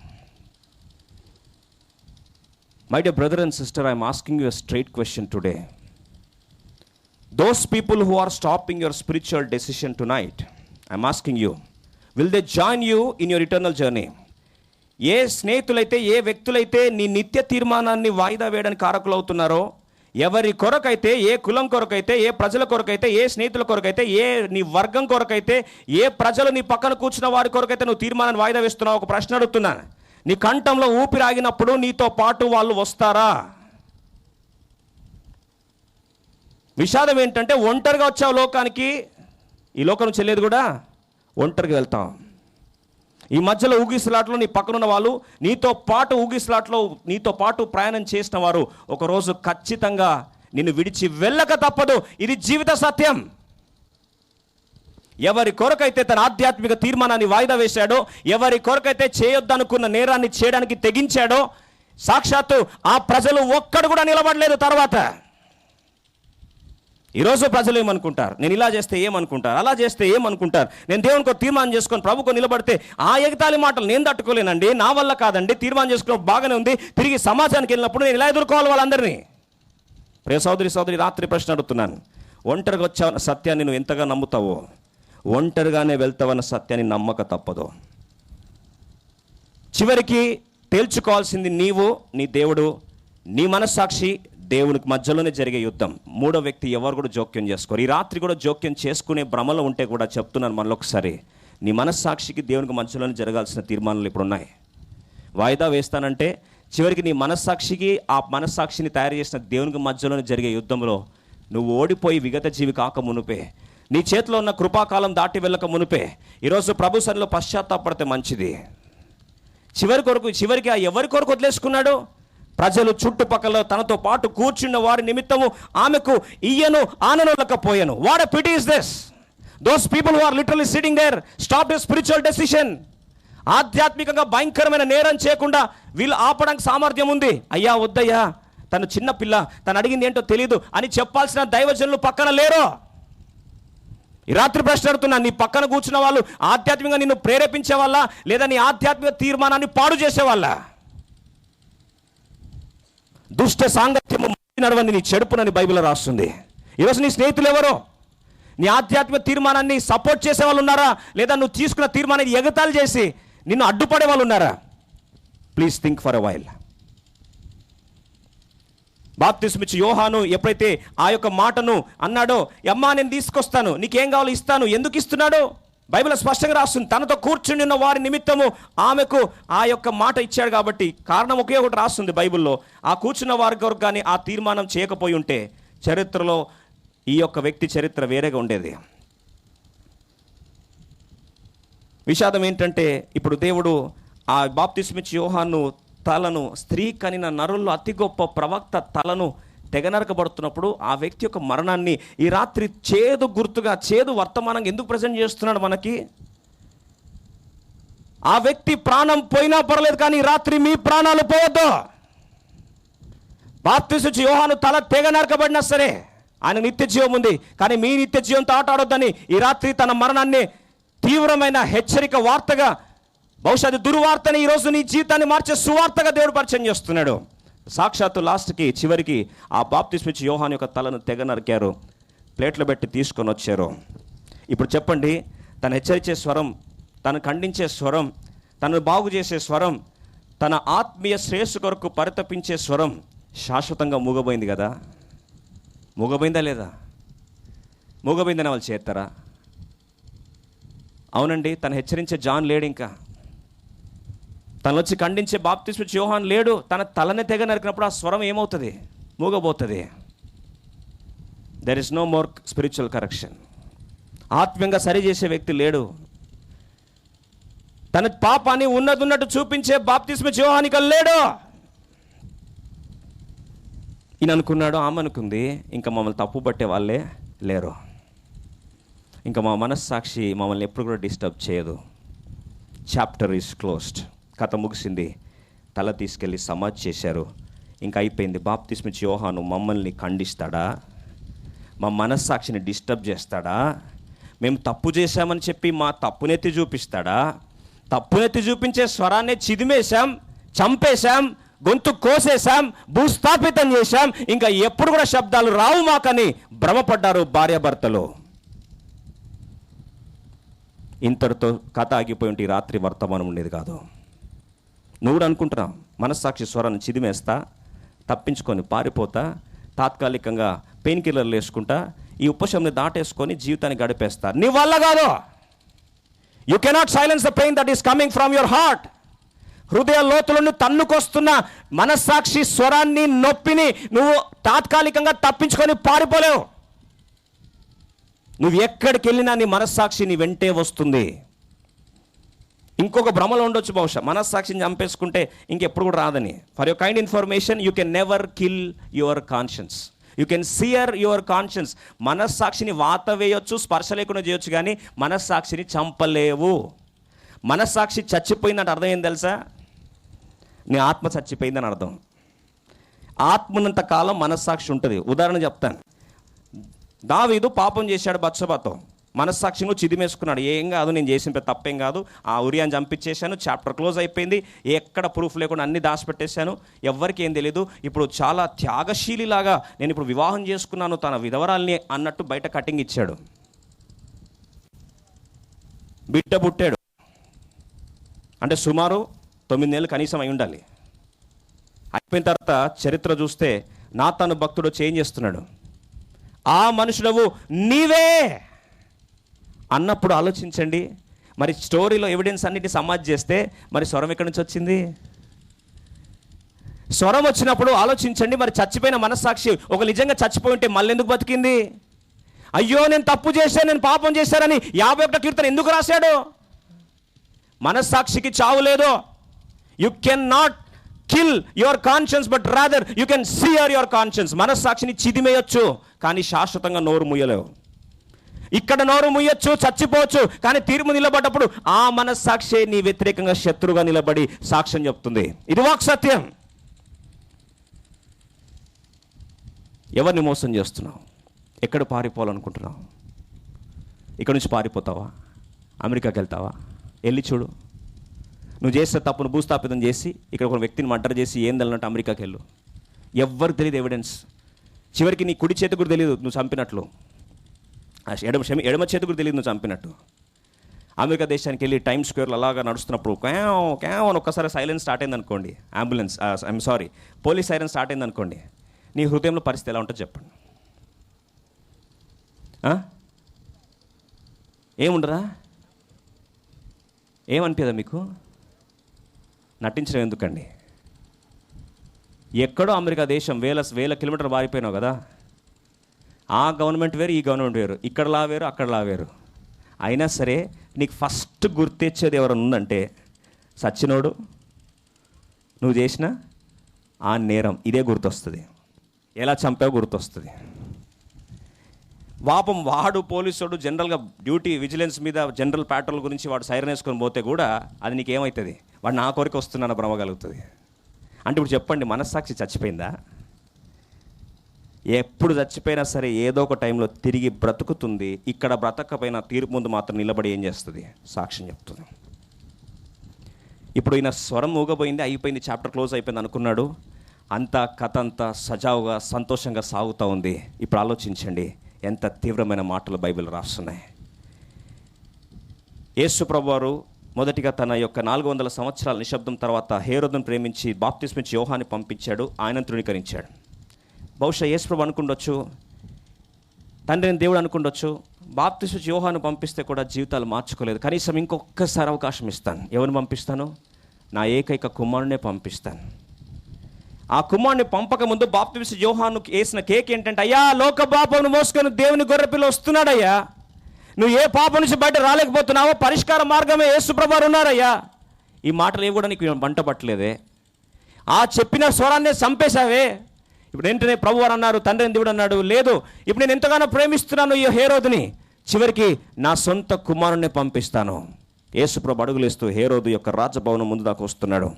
B: My dear brother and sister, I'm asking you a straight question today. Those people who are stopping your spiritual decision tonight, I'm asking you, will they join you in your eternal journey? ఏ స్నేహితులైతే, ఏ వ్యక్తులైతే నీ నిత్య తీర్మానాన్ని వాయిదా వేయడానికి కారకులు అవుతున్నారో, ఎవరి కొరకైతే, ఏ కులం కొరకైతే, ఏ ప్రజల కొరకైతే, ఏ స్నేహితుల కొరకైతే, ఏ నీ వర్గం కొరకైతే, ఏ ప్రజలు నీ పక్కన కూర్చున్న వారి కొరకైతే నువ్వు తీర్మానాన్ని వాయిదా వేస్తున్నావు, ఒక ప్రశ్న అడుగుతున్నాను. నీ కంఠంలో ఊపిరాగినప్పుడు నీతో పాటు వాళ్ళు వస్తారా? విషాదం ఏంటంటే, ఒంటరిగా వచ్చావు లోకానికి, ఈ లోకం నుంచి వెళ్ళేది కూడా ఒంటరిగా వెళ్తాం. ఈ మధ్యలో ఊగిసలాట్లో నీ పక్కనున్న వాళ్ళు, నీతో పాటు ఊగిసలాట్లో నీతో పాటు ప్రయాణం చేసిన వారు ఒకరోజు ఖచ్చితంగా నిన్ను విడిచి వెళ్ళక తప్పదు. ఇది జీవిత సత్యం. ఎవరి కొరకైతే తన ఆధ్యాత్మిక తీర్మానాన్ని వాయిదా వేశాడో, ఎవరి కొరకైతే చేయొద్దనుకున్న నేరాన్ని చేయడానికి తెగించాడో, సాక్షాత్తు ఆ ప్రజలు ఒక్కడు కూడా నిలబడలేదు తర్వాత. ఈరోజు ప్రజలు ఏమనుకుంటారు? నేను ఇలా చేస్తే ఏమనుకుంటారు, అలా చేస్తే ఏమనుకుంటారు, నేను దేవునికో తీర్మానం చేసుకొని ప్రభుకో నిలబడితే ఆ ఎగతాళి మాటలు నేను తట్టుకోలేనండి, నా వల్ల కాదండి, తీర్మానం చేసుకోవడం బాగానే ఉంది, తిరిగి సమాజానికి వెళ్ళినప్పుడు నేను ఇలా ఎదుర్కోవాలి వాళ్ళందరినీ. ప్రియ సోదరి, రాత్రి ప్రశ్న అడుగుతున్నాను. ఒంటరిగా వచ్చావన్న సత్యాన్ని నువ్వు ఎంతగా నమ్ముతావో, ఒంటరిగానే వెళ్తావన్న సత్యాన్ని నమ్మక తప్పదు. చివరికి తేల్చుకోవాల్సింది నీవు, నీ దేవుడు, నీ మనస్సాక్షి, దేవునికి మధ్యలోనే జరిగే యుద్ధం. మూడో వ్యక్తి ఎవరు కూడా జోక్యం చేసుకోరు. ఈ రాత్రి కూడా జోక్యం చేసుకునే భ్రమలో ఉంటే కూడా చెప్తున్నాను మనలో ఒకసారి, నీ మనస్సాక్షికి దేవునికి మధ్యలోనే జరగాల్సిన తీర్మానాలు ఇప్పుడు ఉన్నాయి. వాయిదా వేస్తానంటే చివరికి నీ మనస్సాక్షికి, ఆ మనస్సాక్షిని తయారు చేసిన దేవునికి మధ్యలోనే జరిగే యుద్ధంలో నువ్వు ఓడిపోయి విగత జీవి కాక మునుపే, నీ చేతిలో ఉన్న కృపాకాలం దాటి వెళ్ళక మునుపే ఈరోజు ప్రభు సన్నిధిలో పశ్చాత్తాపడితే మంచిది. చివరికి ఆ ఎవరి కొరకు వదిలేసుకున్నాడు? ప్రజలు చుట్టుపక్కల తనతో పాటు కూర్చున్న వారి నిమిత్తము ఆమెకు ఇయ్యను ఆననలేకపోయాను. What a pity is this? Those people who are literally sitting there stopped a spiritual decision. ఆధ్యాత్మికంగా భయంకరమైన నేరం చేయకుండా వీళ్ళు ఆపడానికి సామర్థ్యం ఉంది. అయ్యా వద్దయ్యా, తను చిన్న పిల్ల, తను అడిగింది ఏంటో తెలియదు అని చెప్పాల్సిన దైవజనులు పక్కన లేరు. ఈ రాత్రి ప్రశ్న అడుగుతున్నా, నీ పక్కన కూర్చున్న వాళ్ళు ఆధ్యాత్మికంగా నిన్ను ప్రేరేపించే వాళ్ళ, లేదా నీ ఆధ్యాత్మిక తీర్మానాన్ని పాడు చేసేవాళ్ళ? దుష్ట సాంగత్యము నడవని నీ చెడుపునని బైబిల్ రాస్తుంది. ఈరోజు నీ స్నేహితులు ఎవరో? నీ ఆధ్యాత్మిక తీర్మానాన్ని సపోర్ట్ చేసే వాళ్ళు ఉన్నారా, లేదా నువ్వు తీసుకున్న తీర్మానాన్ని ఎగతాళి చేసి నిన్ను అడ్డుపడే వాళ్ళు ఉన్నారా? Please think for a while. బాప్తిస్మ ఇచ్చే యోహాను ఎప్పుడైతే ఆ యొక్క మాటను అన్నాడో, అమ్మా నేను తీసుకొస్తాను, నీకేం కావాలో ఇస్తాను, ఎందుకు ఇస్తున్నాడో బైబిల్ స్పష్టంగా రాస్తుంది. తనతో కూర్చుని ఉన్న వారి నిమిత్తము ఆమెకు ఆ యొక్క మాట ఇచ్చాడు కాబట్టి కారణం ఒకే ఒకటి రాస్తుంది బైబిల్లో. ఆ కూర్చున్న వారి కొరకు కానీ ఆ తీర్మానం చేయకపోయి ఉంటే చరిత్రలో ఈ యొక్క వ్యక్తి చరిత్ర వేరేగా ఉండేది. విషాదం ఏంటంటే, ఇప్పుడు దేవుడు ఆ బాప్తిస్మ ఇచ్చే యోహాను తలను, స్త్రీ కనిన నరుల్లో అతి గొప్ప ప్రవక్త తలను తెగనరకబడుతున్నప్పుడు ఆ వ్యక్తి యొక్క మరణాన్ని ఈ రాత్రి చేదు గుర్తుగా, చేదు వర్తమానంగా ఎందుకు ప్రజెంట్ చేస్తున్నాడు మనకి? ఆ వ్యక్తి ప్రాణం పోయినా పర్లేదు, కానీ ఈ రాత్రి మీ ప్రాణాలు పోవద్దు. బాప్తిస్మ ఇచ్చే యోహాను తల తెగ నరకబడినా సరే ఆయన నిత్య జీవం ఉంది, కానీ మీ నిత్య జీవంతో ఆట ఆడొద్దని ఈ రాత్రి తన మరణాన్ని తీవ్రమైన హెచ్చరిక వార్తగా, బహుశా అది దుర్వార్తని ఈరోజు నీ జీవితాన్ని మార్చే సువార్తగా దేవుడు పరిచయం చేస్తున్నాడు. సాక్షాత్తు లాస్ట్కి చివరికి ఆ బాప్తిస్మ ఇచ్చే యోహాను యొక్క తలను తెగ నరికారు, ప్లేట్లు పెట్టి తీసుకొని వచ్చారు. ఇప్పుడు చెప్పండి, తను హెచ్చరించే స్వరం, తను ఖండించే స్వరం, తనను బాగు చేసే స్వరం, తన ఆత్మీయ శ్రేయస్సు కొరకు పరితపించే స్వరం శాశ్వతంగా మూగబోయింది కదా? మూగబోయిందా లేదా? మూగబోయిందని వాళ్ళు చేస్తారా? అవునండి, తను హెచ్చరించే జాన్ లేడు, ఇంకా తను వచ్చి ఖండించే బాప్తిస్మిచ్చే యోహాన్ లేడు. తన తలని తెగ నరికినప్పుడు ఆ స్వరం ఏమవుతుంది? మూగబోతుంది. There is no more spiritual correction. ఆత్మీయంగా సరిచేసే వ్యక్తి లేడు. తన పాపాన్ని ఉన్నట్టు చూపించే బాప్తిస్మిచ్చే యోహాన్ ఇక లేడు. ఈయన అనుకున్నాడు, ఆమె అనుకుంది, ఇంకా మమ్మల్ని తప్పు పట్టే వాళ్ళే లేరు, ఇంకా మా మనస్సాక్షి మమ్మల్ని ఎప్పుడు కూడా డిస్టర్బ్ చేయదు. Chapter is closed. కథ ముగిసింది. తల తీసుకెళ్ళి సమాధి చేశారు. ఇంకా అయిపోయింది. బాప్తిస్మిచ్చే యోహాను మమ్మల్ని ఖండిస్తాడా? మా మనస్సాక్షిని డిస్టర్బ్ చేస్తాడా? మేము తప్పు చేశామని చెప్పి మా తప్పునెత్తి చూపిస్తాడా? తప్పునెత్తి చూపించే స్వరాన్ని చిదిమేశాం, చంపేశాం, గొంతు కోసేశాం, భూస్థాపితం చేశాం, ఇంకా ఎప్పుడు కూడా శబ్దాలు రావు మాకని భ్రమపడ్డారు భార్యాభర్తలు. ఇంతటితో కథ ఆగిపోయి ఉంటే ఈ రాత్రి వర్తమానం ఉండేది కాదు. నువ్వు కూడా అనుకుంటున్నావు, మనస్సాక్షి స్వరాన్ని చిదిమేస్తా, తప్పించుకొని పారిపోతా, తాత్కాలికంగా పెయిన్ కిల్లర్లు వేసుకుంటా, ఈ ఉపశమని దాటేసుకొని జీవితాన్ని గడిపేస్తా. నీ వల్ల కాదు. You cannot silence the pain that is coming from your heart. హృదయ లోతులను తన్నుకొస్తున్న మనస్సాక్షి స్వరాన్ని, నొప్పిని నువ్వు తాత్కాలికంగా తప్పించుకొని పారిపోలేవు. నువ్వు ఎక్కడికి వెళ్ళినా నీ మనస్సాక్షి నీ వెంటే వస్తుంది. ఇంకొక భ్రమలో ఉండొచ్చు బహుశా, మనస్సాక్షిని చంపేసుకుంటే ఇంకెప్పుడు కూడా రాదని. For your kind information, you can never kill your conscience. You can sear your conscience. మనస్సాక్షిని వాత వేయొచ్చు, స్పర్శ లేకుండా చేయొచ్చు, కానీ మనస్సాక్షిని చంపలేవు. మనస్సాక్షి చచ్చిపోయిందంటే అర్థం ఏం తెలుసా? నీ ఆత్మ చచ్చిపోయిందని అర్థం. ఆత్మనంత కాలం మనస్సాక్షి ఉంటుంది. ఉదాహరణ చెప్తాను. దావీదు పాపం చేశాడు బత్షెబతో. మనస్సాక్షిని చిదిమేసుకున్నాడు. ఏం కాదు, నేను చేసిన తప్పేం కాదు, ఆ ఉరియాని చంపించేశాను, చాప్టర్ క్లోజ్ అయిపోయింది, ఎక్కడ ప్రూఫ్ లేకుండా అన్ని దాచిపెట్టేశాను, ఎవ్వరికి ఏం తెలియదు, ఇప్పుడు చాలా త్యాగశీలిలాగా నేను ఇప్పుడు వివాహం చేసుకున్నాను తన విధవరాల్ని అన్నట్టు బయట కటింగ్ ఇచ్చాడు. బిడ్డ పుట్టాడు అంటే సుమారు 9 నెలలు కనీసం అయి ఉండాలి. అయిపోయిన తర్వాత చరిత్ర చూస్తే నాతాను భక్తుడు చేంజ్ చేస్తున్నాడు. ఆ మనుషుడవు నీవే అన్నప్పుడు ఆలోచించండి. మరి స్టోరీలో ఎవిడెన్స్ అన్నిటి సమాజ్ చేస్తే మరి స్వరం ఎక్కడి నుంచి వచ్చింది? స్వరం వచ్చినప్పుడు ఆలోచించండి. మరి చచ్చిపోయిన మనస్సాక్షి ఒక నిజంగా చచ్చిపోయి ఉంటే మళ్ళీ ఎందుకు బతికింది? అయ్యో నేను తప్పు చేశాను, నేను పాపం చేశానని 51 కీర్తన ఎందుకు రాశాడు? మనస్సాక్షికి చావు లేదు. You can not kill your conscience, but rather you can sear your conscience. మనస్సాక్షిని చిదిమేయొచ్చు, కానీ శాశ్వతంగా నోరు ముయ్యలేవు. ఇక్కడ నోరు ముయ్యొచ్చు, చచ్చిపోవచ్చు, కానీ తీర్పు నిలబడ్డప్పుడు ఆ మనస్సాక్షి నీ వ్యతిరేకంగా శత్రుగా నిలబడి సాక్ష్యం చెప్తుంది. ఇది వాక్ సత్యం. ఎవరిని మోసం చేస్తున్నావు? ఎక్కడ పారిపోవాలనుకుంటున్నావు? ఇక్కడ నుంచి పారిపోతావా? అమెరికాకి వెళ్తావా? వెళ్ళి చూడు. నువ్వు చేసే తప్పును భూస్థాపితం చేసి ఇక్కడ ఒక వ్యక్తిని మర్డర్ చేసి ఏం తెలియనట్టు అమెరికాకి వెళ్ళు. ఎవ్వరికి తెలియదు ఎవిడెన్స్. చివరికి నీ కుడి చేతి కూడా తెలియదు నువ్వు చంపినట్లు, ఎడమ చేతి కూడా తెలియదు నువ్వు చంపినట్టు. అమెరికా దేశానికి వెళ్ళి టైమ్ స్క్వేర్లో అలాగా నడుస్తున్నప్పుడు క్యావ్ అని ఒక్కసారి సైలెన్స్ స్టార్ట్ అయింది అనుకోండి, పోలీస్ సైలెన్స్ స్టార్ట్ అయింది అనుకోండి, నీ హృదయంలో పరిస్థితి ఎలా ఉంటుందో చెప్పండి. ఏముండదా? ఏమనిపించదా మీకు? నటించడం ఎందుకండి? ఎక్కడో అమెరికా దేశం వేల కిలోమీటర్లు మారిపోయినావు కదా. ఆ గవర్నమెంట్ వేరు, ఈ గవర్నమెంట్ వేరు, ఇక్కడలా వేరు, అక్కడలా వేరు. అయినా సరే నీకు ఫస్ట్ గుర్తొచ్చేది ఎవరైనా ఉందంటే సచ్చినోడు, నువ్వు చేసిన ఆ నేరం, ఇదే గుర్తొస్తుంది. ఎలా చంపావు గుర్తొస్తుంది. పాపం వాడు పోలీసుడు జనరల్గా డ్యూటీ విజిలెన్స్ మీద జనరల్ ప్యాట్రోల్ గురించి వాడు సైరన్ వేసుకొని పోతే కూడా అది నీకేమవుతుంది? వాడు నా కొరకు వస్తున్నాను భ్రమ కలుగుతుంది. అంటే ఇప్పుడు చెప్పండి, మనస్సాక్షి చచ్చిపోయిందా? ఎప్పుడు చచ్చిపోయినా సరే ఏదో ఒక టైంలో తిరిగి బ్రతుకుతుంది. ఇక్కడ బ్రతకపోయినా తీర్పు ముందు మాత్రం నిలబడి ఏం చేస్తుంది? సాక్ష్యం చెప్తుంది. ఇప్పుడు ఈయన స్వరం ఊగబోయింది, అయిపోయింది, చాప్టర్ క్లోజ్ అయిపోయింది అనుకున్నాడు. అంతా కథ అంతా సజావుగా సంతోషంగా సాగుతూ ఉంది. ఇప్పుడు ఆలోచించండి ఎంత తీవ్రమైన మాటలు బైబిల్ రాస్తున్నాయి. యేసు ప్రభువారు మొదటిగా తన యొక్క 400 సంవత్సరాల నిశ్శబ్దం తర్వాత హేరోదును ప్రేమించి బాప్తిస్మిచ్చి యోహాన్ని పంపించాడు. ఆయన తృణీకరించాడు. బహుశా యేసు ప్రభు అనుకుండొచ్చు, తండ్రి అని దేవుడు అనుకుండొచ్చు, బాప్తిస్మ యోహాను పంపిస్తే కూడా జీవితాలు మార్చుకోలేదు, కనీసం ఇంకొకసారి అవకాశం ఇస్తాను. ఎవరిని పంపిస్తాను? నా ఏకైక కుమారునే పంపిస్తాను. ఆ కుమారుని పంపక ముందు బాప్తిస్మ యోహాను వేసిన కేక్ ఏంటంటే, అయ్యా లోక పాపమును మోసుకొని దేవుని గొర్రెపిల్ల వస్తున్నాడయ్యా, నువ్వు ఏ పాపం నుంచి బయట రాలేకపోతున్నావో పరిష్కార మార్గమే యేసుప్రభువారు ఉన్నారయ్యా. ఈ మాటలు ఏవి కూడా నీకు వంట పట్టలేదే, ఆ చెప్పిన స్వరాన్నే చంపేశావే. ఇప్పుడు ఏంటనే ప్రభువారు అన్నారు, తండ్రి దేవుడు అన్నాడు, లేదు ఇప్పుడు నేను ఎంతగానో ప్రేమిస్తున్నాను ఈ హేరోదుని, చివరికి నా సొంత కుమారుణ్ణి పంపిస్తాను. యేసుప్రభు అడుగులేస్తూ హేరోదు యొక్క రాజభవనం ముందు దాకా వస్తున్నాడు.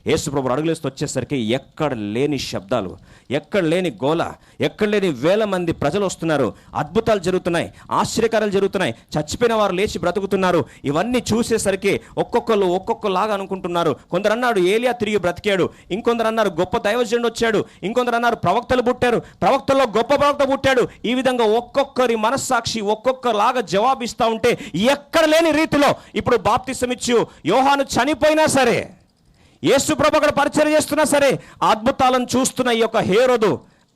B: యేసుప్రభు అడుగులేస్తూ వచ్చేసరికి ఎక్కడ లేని శబ్దాలు, ఎక్కడ లేని గోల, ఎక్కడ లేని వేల మంది ప్రజలు వస్తున్నారు. అద్భుతాలు జరుగుతున్నాయి, ఆశ్చర్యకారాలు జరుగుతున్నాయి, చచ్చిపోయిన వారు లేచి బ్రతుకుతున్నారు. ఇవన్నీ చూసేసరికి ఒక్కొక్కలాగా అనుకుంటున్నారు. కొందరు అన్నాడు ఏలియా తిరిగి బ్రతికాడు, ఇంకొందరు అన్నారు గొప్ప దైవజనుడు వచ్చాడు, ఇంకొందరు అన్నారు ప్రవక్తలు పుట్టారు, ప్రవక్తల్లో గొప్ప ప్రవక్త పుట్టాడు. ఈ విధంగా ఒక్కొక్కరి మనస్సాక్షి ఒక్కొక్కలాగా జవాబిస్తూ ఉంటే ఎక్కడ లేని రీతిలో ఇప్పుడు బాప్తిసమిచ్చు యోహాను చనిపోయినా సరే, యేసుప్రభు అక్కడ పరిచయం చేస్తున్నా సరే, అద్భుతాలను చూస్తున్న ఈ యొక్క హేరోదు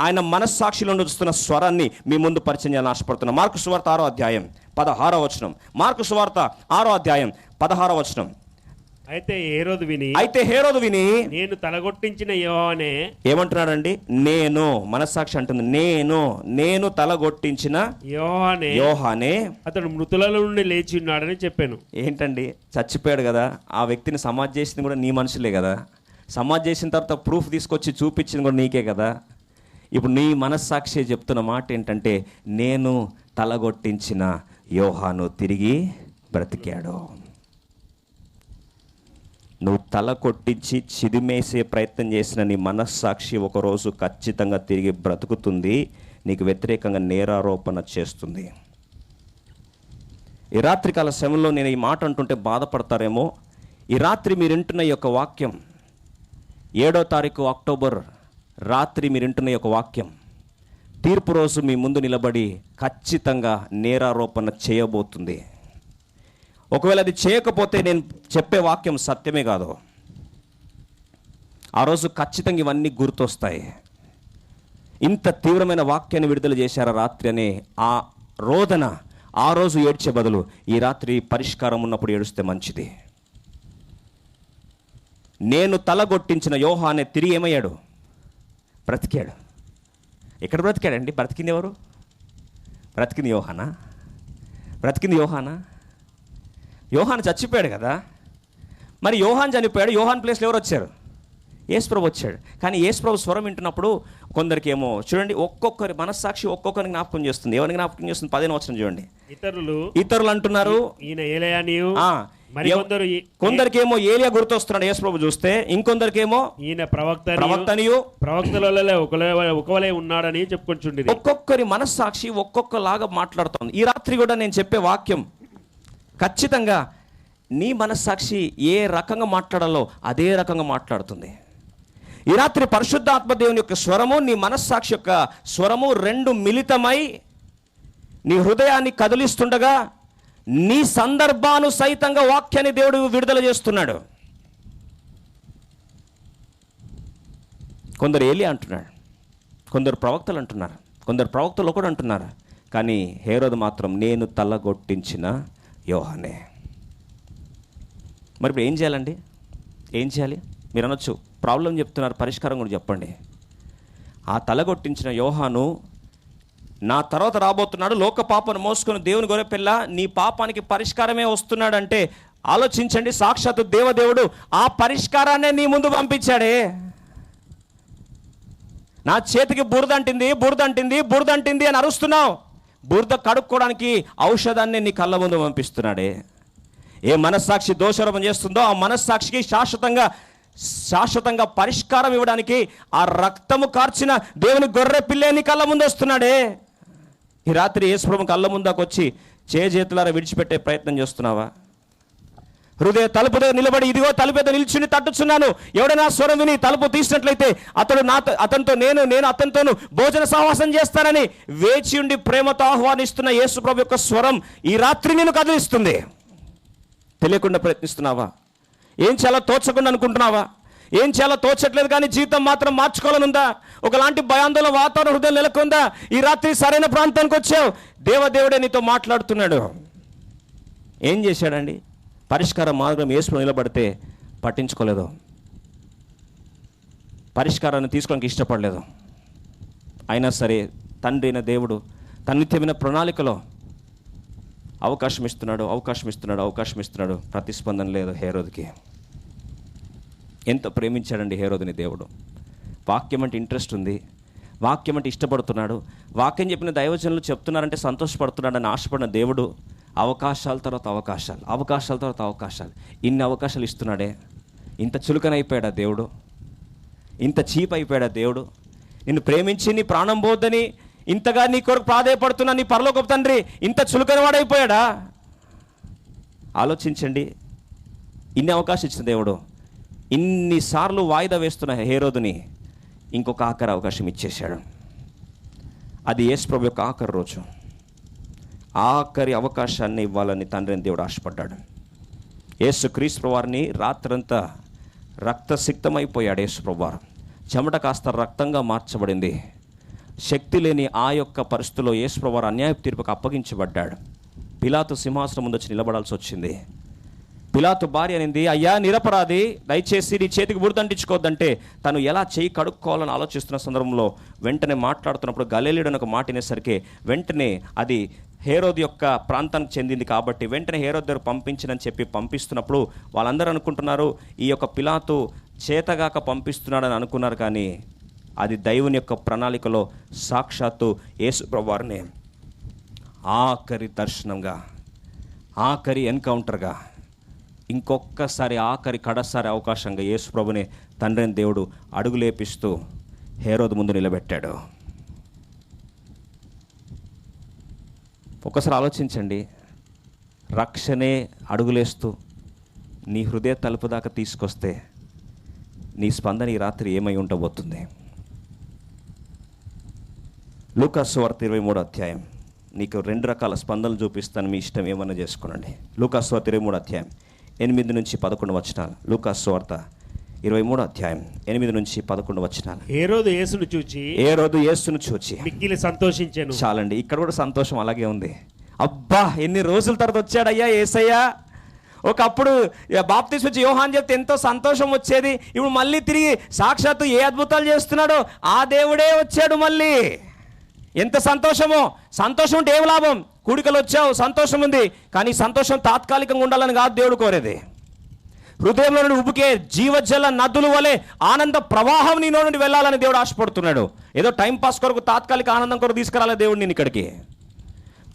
B: ఆయన మనస్సాక్షిలో చూస్తున్న స్వరాన్ని మీ ముందు పరిచయం చేయాలని ఆశపడుతున్నాం. మార్కు సువార్త 6వ అధ్యాయం 16వ వచనం. మార్కు సువార్త 6వ అధ్యాయం 16వ వచనం.
C: అయితే హేరోదు విని నేను తలగొట్టించిన యోహానే
B: ఏమంటున్నాడండి? నేను, మనస్సాక్షి అంటుంది, నేను తలగొట్టించిన యోహానే
C: అతడు మృతులలో నుండి లేచి ఉన్నాడని చెప్పాను.
B: ఏంటండి, చచ్చిపోయాడు కదా, ఆ వ్యక్తిని సమాధి చేసింది కూడా నీ మనుషులే కదా, సమాధి చేసిన తర్వాత ప్రూఫ్ తీసుకొచ్చి చూపించింది కూడా నీకే కదా. ఇప్పుడు నీ మనస్సాక్షి చెప్తున్న మాట ఏంటంటే, నేను తలగొట్టించిన యోహాను తిరిగి బ్రతికాడు. నువ్వు తల కొట్టించి చిదిమేసే ప్రయత్నం చేసిన నీ మనస్సాక్షి ఒకరోజు ఖచ్చితంగా తిరిగి బ్రతుకుతుంది, నీకు వ్యతిరేకంగా నేరారోపణ చేస్తుంది. ఈ రాత్రికాల సమయంలో నేను ఈ మాట అంటుంటే బాధపడతారేమో. ఈ రాత్రి మీరు వింటున్న ఈ యొక్క వాక్యం, 7వ తారీఖు అక్టోబర్ రాత్రి మీరు వింటున్న ఈ యొక్క వాక్యం, తీర్పు రోజు మీ ముందు నిలబడి ఖచ్చితంగా నేరారోపణ చేయబోతుంది. ఒకవేళ అది చేయకపోతే నేను చెప్పే వాక్యం సత్యమే కాదు. ఆ రోజు ఖచ్చితంగా ఇవన్నీ గుర్తొస్తాయి. ఇంత తీవ్రమైన వాక్యాన్ని విడుదల చేశారా రాత్రి అనే ఆ రోదన, ఆ రోజు ఏడ్చే బదులు ఈ రాత్రి పరిష్కారం ఉన్నప్పుడు ఏడుస్తే మంచిది. నేను తలగొట్టించిన యోహానే తిరిగి ఏమయ్యాడు? బ్రతికాడు. ఎక్కడ బ్రతికాడండి? బ్రతికింది ఎవరు? బ్రతికింది యోహానా? బ్రతికింది యోహానా? యోహాను చచ్చిపోయాడు కదా, మరి యోహాన్ చనిపోయాడు, యోహాన్ ప్లేస్లో ఎవరు వచ్చారు? యేసుప్రభు వచ్చాడు. కానీ యేసుప్రభు స్వరం వింటున్నప్పుడు కొందరికి ఏమో చూడండి, ఒక్కొక్కరి మనస్సాక్షి ఒక్కొక్కరిని జ్ఞాపకం చేస్తుంది. ఎవరిని జ్ఞాపకం చేస్తుంది? 15వ వచనం చూడండి. ఇతరులు అంటున్నారు
C: ఈయన ఏలియానియు,
B: కొందరికేమో ఏలియా గుర్తొస్తున్నాడు యేసుప్రభు చూస్తే, ఇంకొందరికేమో ఈయన ప్రవక్తనియు,
C: ప్రవక్తలలో ఒకవలే ఉన్నాడని చెప్పుకొంచుండి.
B: ఒక్కొక్కరి మనస్సాక్షి ఒక్కొక్కలాగా మాట్లాడుతుంది. ఈ రాత్రి కూడా నేను చెప్పే వాక్యం ఖచ్చితంగా నీ మనస్సాక్షి ఏ రకంగా మాట్లాడాలో అదే రకంగా మాట్లాడుతుంది. ఈ రాత్రి పరిశుద్ధాత్మ దేవుని యొక్క స్వరము, నీ మనస్సాక్షి యొక్క స్వరము రెండు మిళితమై నీ హృదయాన్ని కదిలిస్తుండగా నీ సందర్భానుసహితంగా వాక్యాన్ని దేవుడు విడుదల చేస్తున్నాడు. కొందరు ఏలియా అంటున్నాడు, కొందరు ప్రవక్తలు అంటున్నారు, కొందరు ప్రవక్తలు కూడా అంటున్నారు. కానీ హేరోదు మాత్రం నేను తలగొట్టించిన యోహానే. మరి ఇప్పుడు ఏం చేయాలండి? ఏం చేయాలి? మీరు అనొచ్చు ప్రాబ్లం చెప్తున్నారు, పరిష్కారం కూడా చెప్పండి. ఆ తలగొట్టించిన యోహాను నా తర్వాత రాబోతున్నాడు, లోక పాపను మోసుకొని దేవుని గొర్రెపిల్ల, నీ పాపానికి పరిష్కారమే వస్తున్నాడంటే ఆలోచించండి. సాక్షాత్తు దేవదేవుడు ఆ పరిష్కారాన్నే నీ ముందు పంపించాడే. నా చేతికి బురదంటింది అని అరుస్తున్నావు. బురద కడుక్కోవడానికి ఔషధాన్ని నీ కళ్ళ ముందు పంపిస్తున్నాడే. ఏ మనస్సాక్షి దోషారోపణ చేస్తుందో ఆ మనస్సాక్షికి శాశ్వతంగా పరిష్కారం ఇవ్వడానికి ఆ రక్తము కార్చిన దేవుని గొర్రె పిల్లే నీ కళ్ళ ముందు వస్తున్నాడే. ఈ రాత్రి యేసుప్రభు కళ్ళ ముందాకు వచ్చి చేతులారా విడిచిపెట్టే ప్రయత్నం చేస్తున్నావా? హృదయ తలుపు దగ్గర నిలబడి, ఇదిగో తలుపు దగ్గర నిల్చుని తట్టుచున్నాను, ఎవడైనా స్వరం విని తలుపు తీసినట్లయితే అతనితో నేను అతనితోను భోజన సహవాసం చేస్తానని వేచి ఉండి ప్రేమతో ఆహ్వానిస్తున్న యేసుప్రభు యొక్క స్వరం ఈ రాత్రి నేను కదిలిస్తుంది. తెలియకుండా ప్రయత్నిస్తున్నావా? ఏం చాలా తోచకుండా అనుకుంటున్నావా? ఏం చేయాలో తోచట్లేదు, కానీ జీవితం మాత్రం మార్చుకోవాలనుందా? ఒకలాంటి భయాందోళన వాతావరణ హృదయం నెలకొందా? ఈ రాత్రి సరైన ప్రాంతానికి వచ్చావు, దేవదేవుడే నీతో మాట్లాడుతున్నాడు. ఏం చేశాడండి? పరిష్కార మార్గం యేసులో నిలబడితే పట్టించుకోలేదు, పరిష్కారాన్ని తీసుకోవడానికి ఇష్టపడలేదు. అయినా సరే తండ్రి అయిన దేవుడు తన నిత్యమైన ప్రణాళికలో అవకాశం ఇస్తున్నాడు. ప్రతిస్పందన లేదు హేరోదుకి. ఎంత ప్రేమించాడండి హేరోదుని దేవుడు. వాక్యం అంటే ఇంట్రెస్ట్ ఉంది, వాక్యం అంటే ఇష్టపడుతున్నాడు, వాక్యం చెప్పిన దైవజనులు చెప్తున్నారంటే సంతోషపడుతున్నాడని ఆశపడిన దేవుడు అవకాశాల తర్వాత అవకాశాలు, ఇన్ని అవకాశాలు ఇస్తున్నాడే. ఇంత చులకనైపోయాడా దేవుడు? ఇంత చీప్ అయిపోయాడా దేవుడు? నిన్ను ప్రేమించి నీ ప్రాణం పోద్దని ఇంతగా నీ కొరకు ప్రాధేయపడుతున్నా నీ పరలోకపు తండ్రి ఇంత చులకనవాడైపోయాడా? ఆలోచించండి. ఇన్ని అవకాశం ఇచ్చిన దేవుడు ఇన్నిసార్లు వాయిదా వేస్తున్న హేరోదుని ఇంకొక ఆఖరి అవకాశం ఇచ్చేశాడు. అది యేసు ప్రభు యొక్క ఆఖరి రోజు. ఆఖరి అవకాశాన్ని ఇవ్వాలని తండ్రిని దేవుడు ఆశపడ్డాడు. యేసు క్రీస్తు వారిని రాత్రంతా రక్తసిక్తమైపోయాడు. యేసు ప్రభు వారు చెమట కాస్త రక్తంగా మార్చబడింది. శక్తి లేని ఆ యొక్క పరిస్థితుల్లో యేసు ప్రభు వారు అన్యాయపు తీర్పుకు అప్పగించబడ్డాడు. పిలాతు సింహాసనం ముందు వచ్చి నిలబడాల్సి వచ్చింది. పిలాతు భార్య అనింది, అయ్యా నిరపరాధి, దయచేసి నీ చేతికి బురదంటించుకోవద్దంటే తను ఎలా చేయి కడుక్కోవాలని ఆలోచిస్తున్న సందర్భంలో వెంటనే మాట్లాడుతున్నప్పుడు గలిలయుడు అని ఒక మాట వినేసరికి వెంటనే అది హేరోదు యొక్క ప్రాంతానికి చెందింది కాబట్టి వెంటనే హేరోదు దగ్గర పంపించనని చెప్పి పంపిస్తున్నప్పుడు వాళ్ళందరూ అనుకుంటున్నారు ఈ యొక్క పిలాతు చేతగాక పంపిస్తున్నాడని అనుకున్నారు. కానీ అది దైవుని యొక్క ప్రణాళికలో సాక్షాత్తు యేసు ప్రభువారిని ఆఖరి దర్శనంగా, ఆఖరి ఎన్కౌంటర్గా, ఇంకొక్కసారి ఆఖరి కడసారి అవకాశంగా యేసు ప్రభుని తండ్రిని దేవుడు అడుగులేపిస్తూ హేరోదు ముందు నిలబెట్టాడు. ఒకసారి ఆలోచించండి. రక్షణే అడుగులేస్తూ నీ హృదయ తలుపు దాకా తీసుకొస్తే నీ స్పందన ఈ రాత్రి ఏమై ఉండబోతుంది? లూకాసు వార్త 23వ అధ్యాయం. నీకు 2 రకాల స్పందనలు చూపిస్తాను, మీ ఇష్టం ఏమన్నా చేసుకోనండి. లూకాసు వార్త 23వ అధ్యాయం 8 నుంచి 11 వచనాలు. లూకాసు వార్త 23వ అధ్యాయం 8 నుంచి 11 వచనాలు.
C: హేరోదు యేసును చూచి మిక్కిలి సంతోషించెను.
B: చాలండి, ఇక్కడ కూడా సంతోషం అలాగే ఉంది. అబ్బా, ఎన్ని రోజుల తర్వాత వచ్చాడయ్యా యేసయ్యా. ఒకప్పుడు బాప్తిస్మ ఇచ్చి యోహాన్ చెప్తే ఎంతో సంతోషం వచ్చేది. ఇప్పుడు మళ్ళీ తిరిగి సాక్షాత్తు ఏ అద్భుతాలు చేస్తున్నాడో ఆ దేవుడే వచ్చాడు మళ్ళీ. ఎంత సంతోషమో! సంతోషం ఉంటే ఏం లాభం? కూడికలు వచ్చావు, సంతోషం ఉంది, కానీ సంతోషం తాత్కాలికంగా ఉండాలని కాదు దేవుడు కోరేది. హృదయంలో నుండి ఉబుకే జీవజల నదుల వలె ఆనంద ప్రవాహం నీ నుండి వెళ్ళాలని దేవుడు ఆశపడుతున్నాడు. ఏదో టైంపాస్ కొరకు, తాత్కాలిక ఆనందం కొరకు తీసుకురాలే దేవుడు నేను ఇక్కడికి.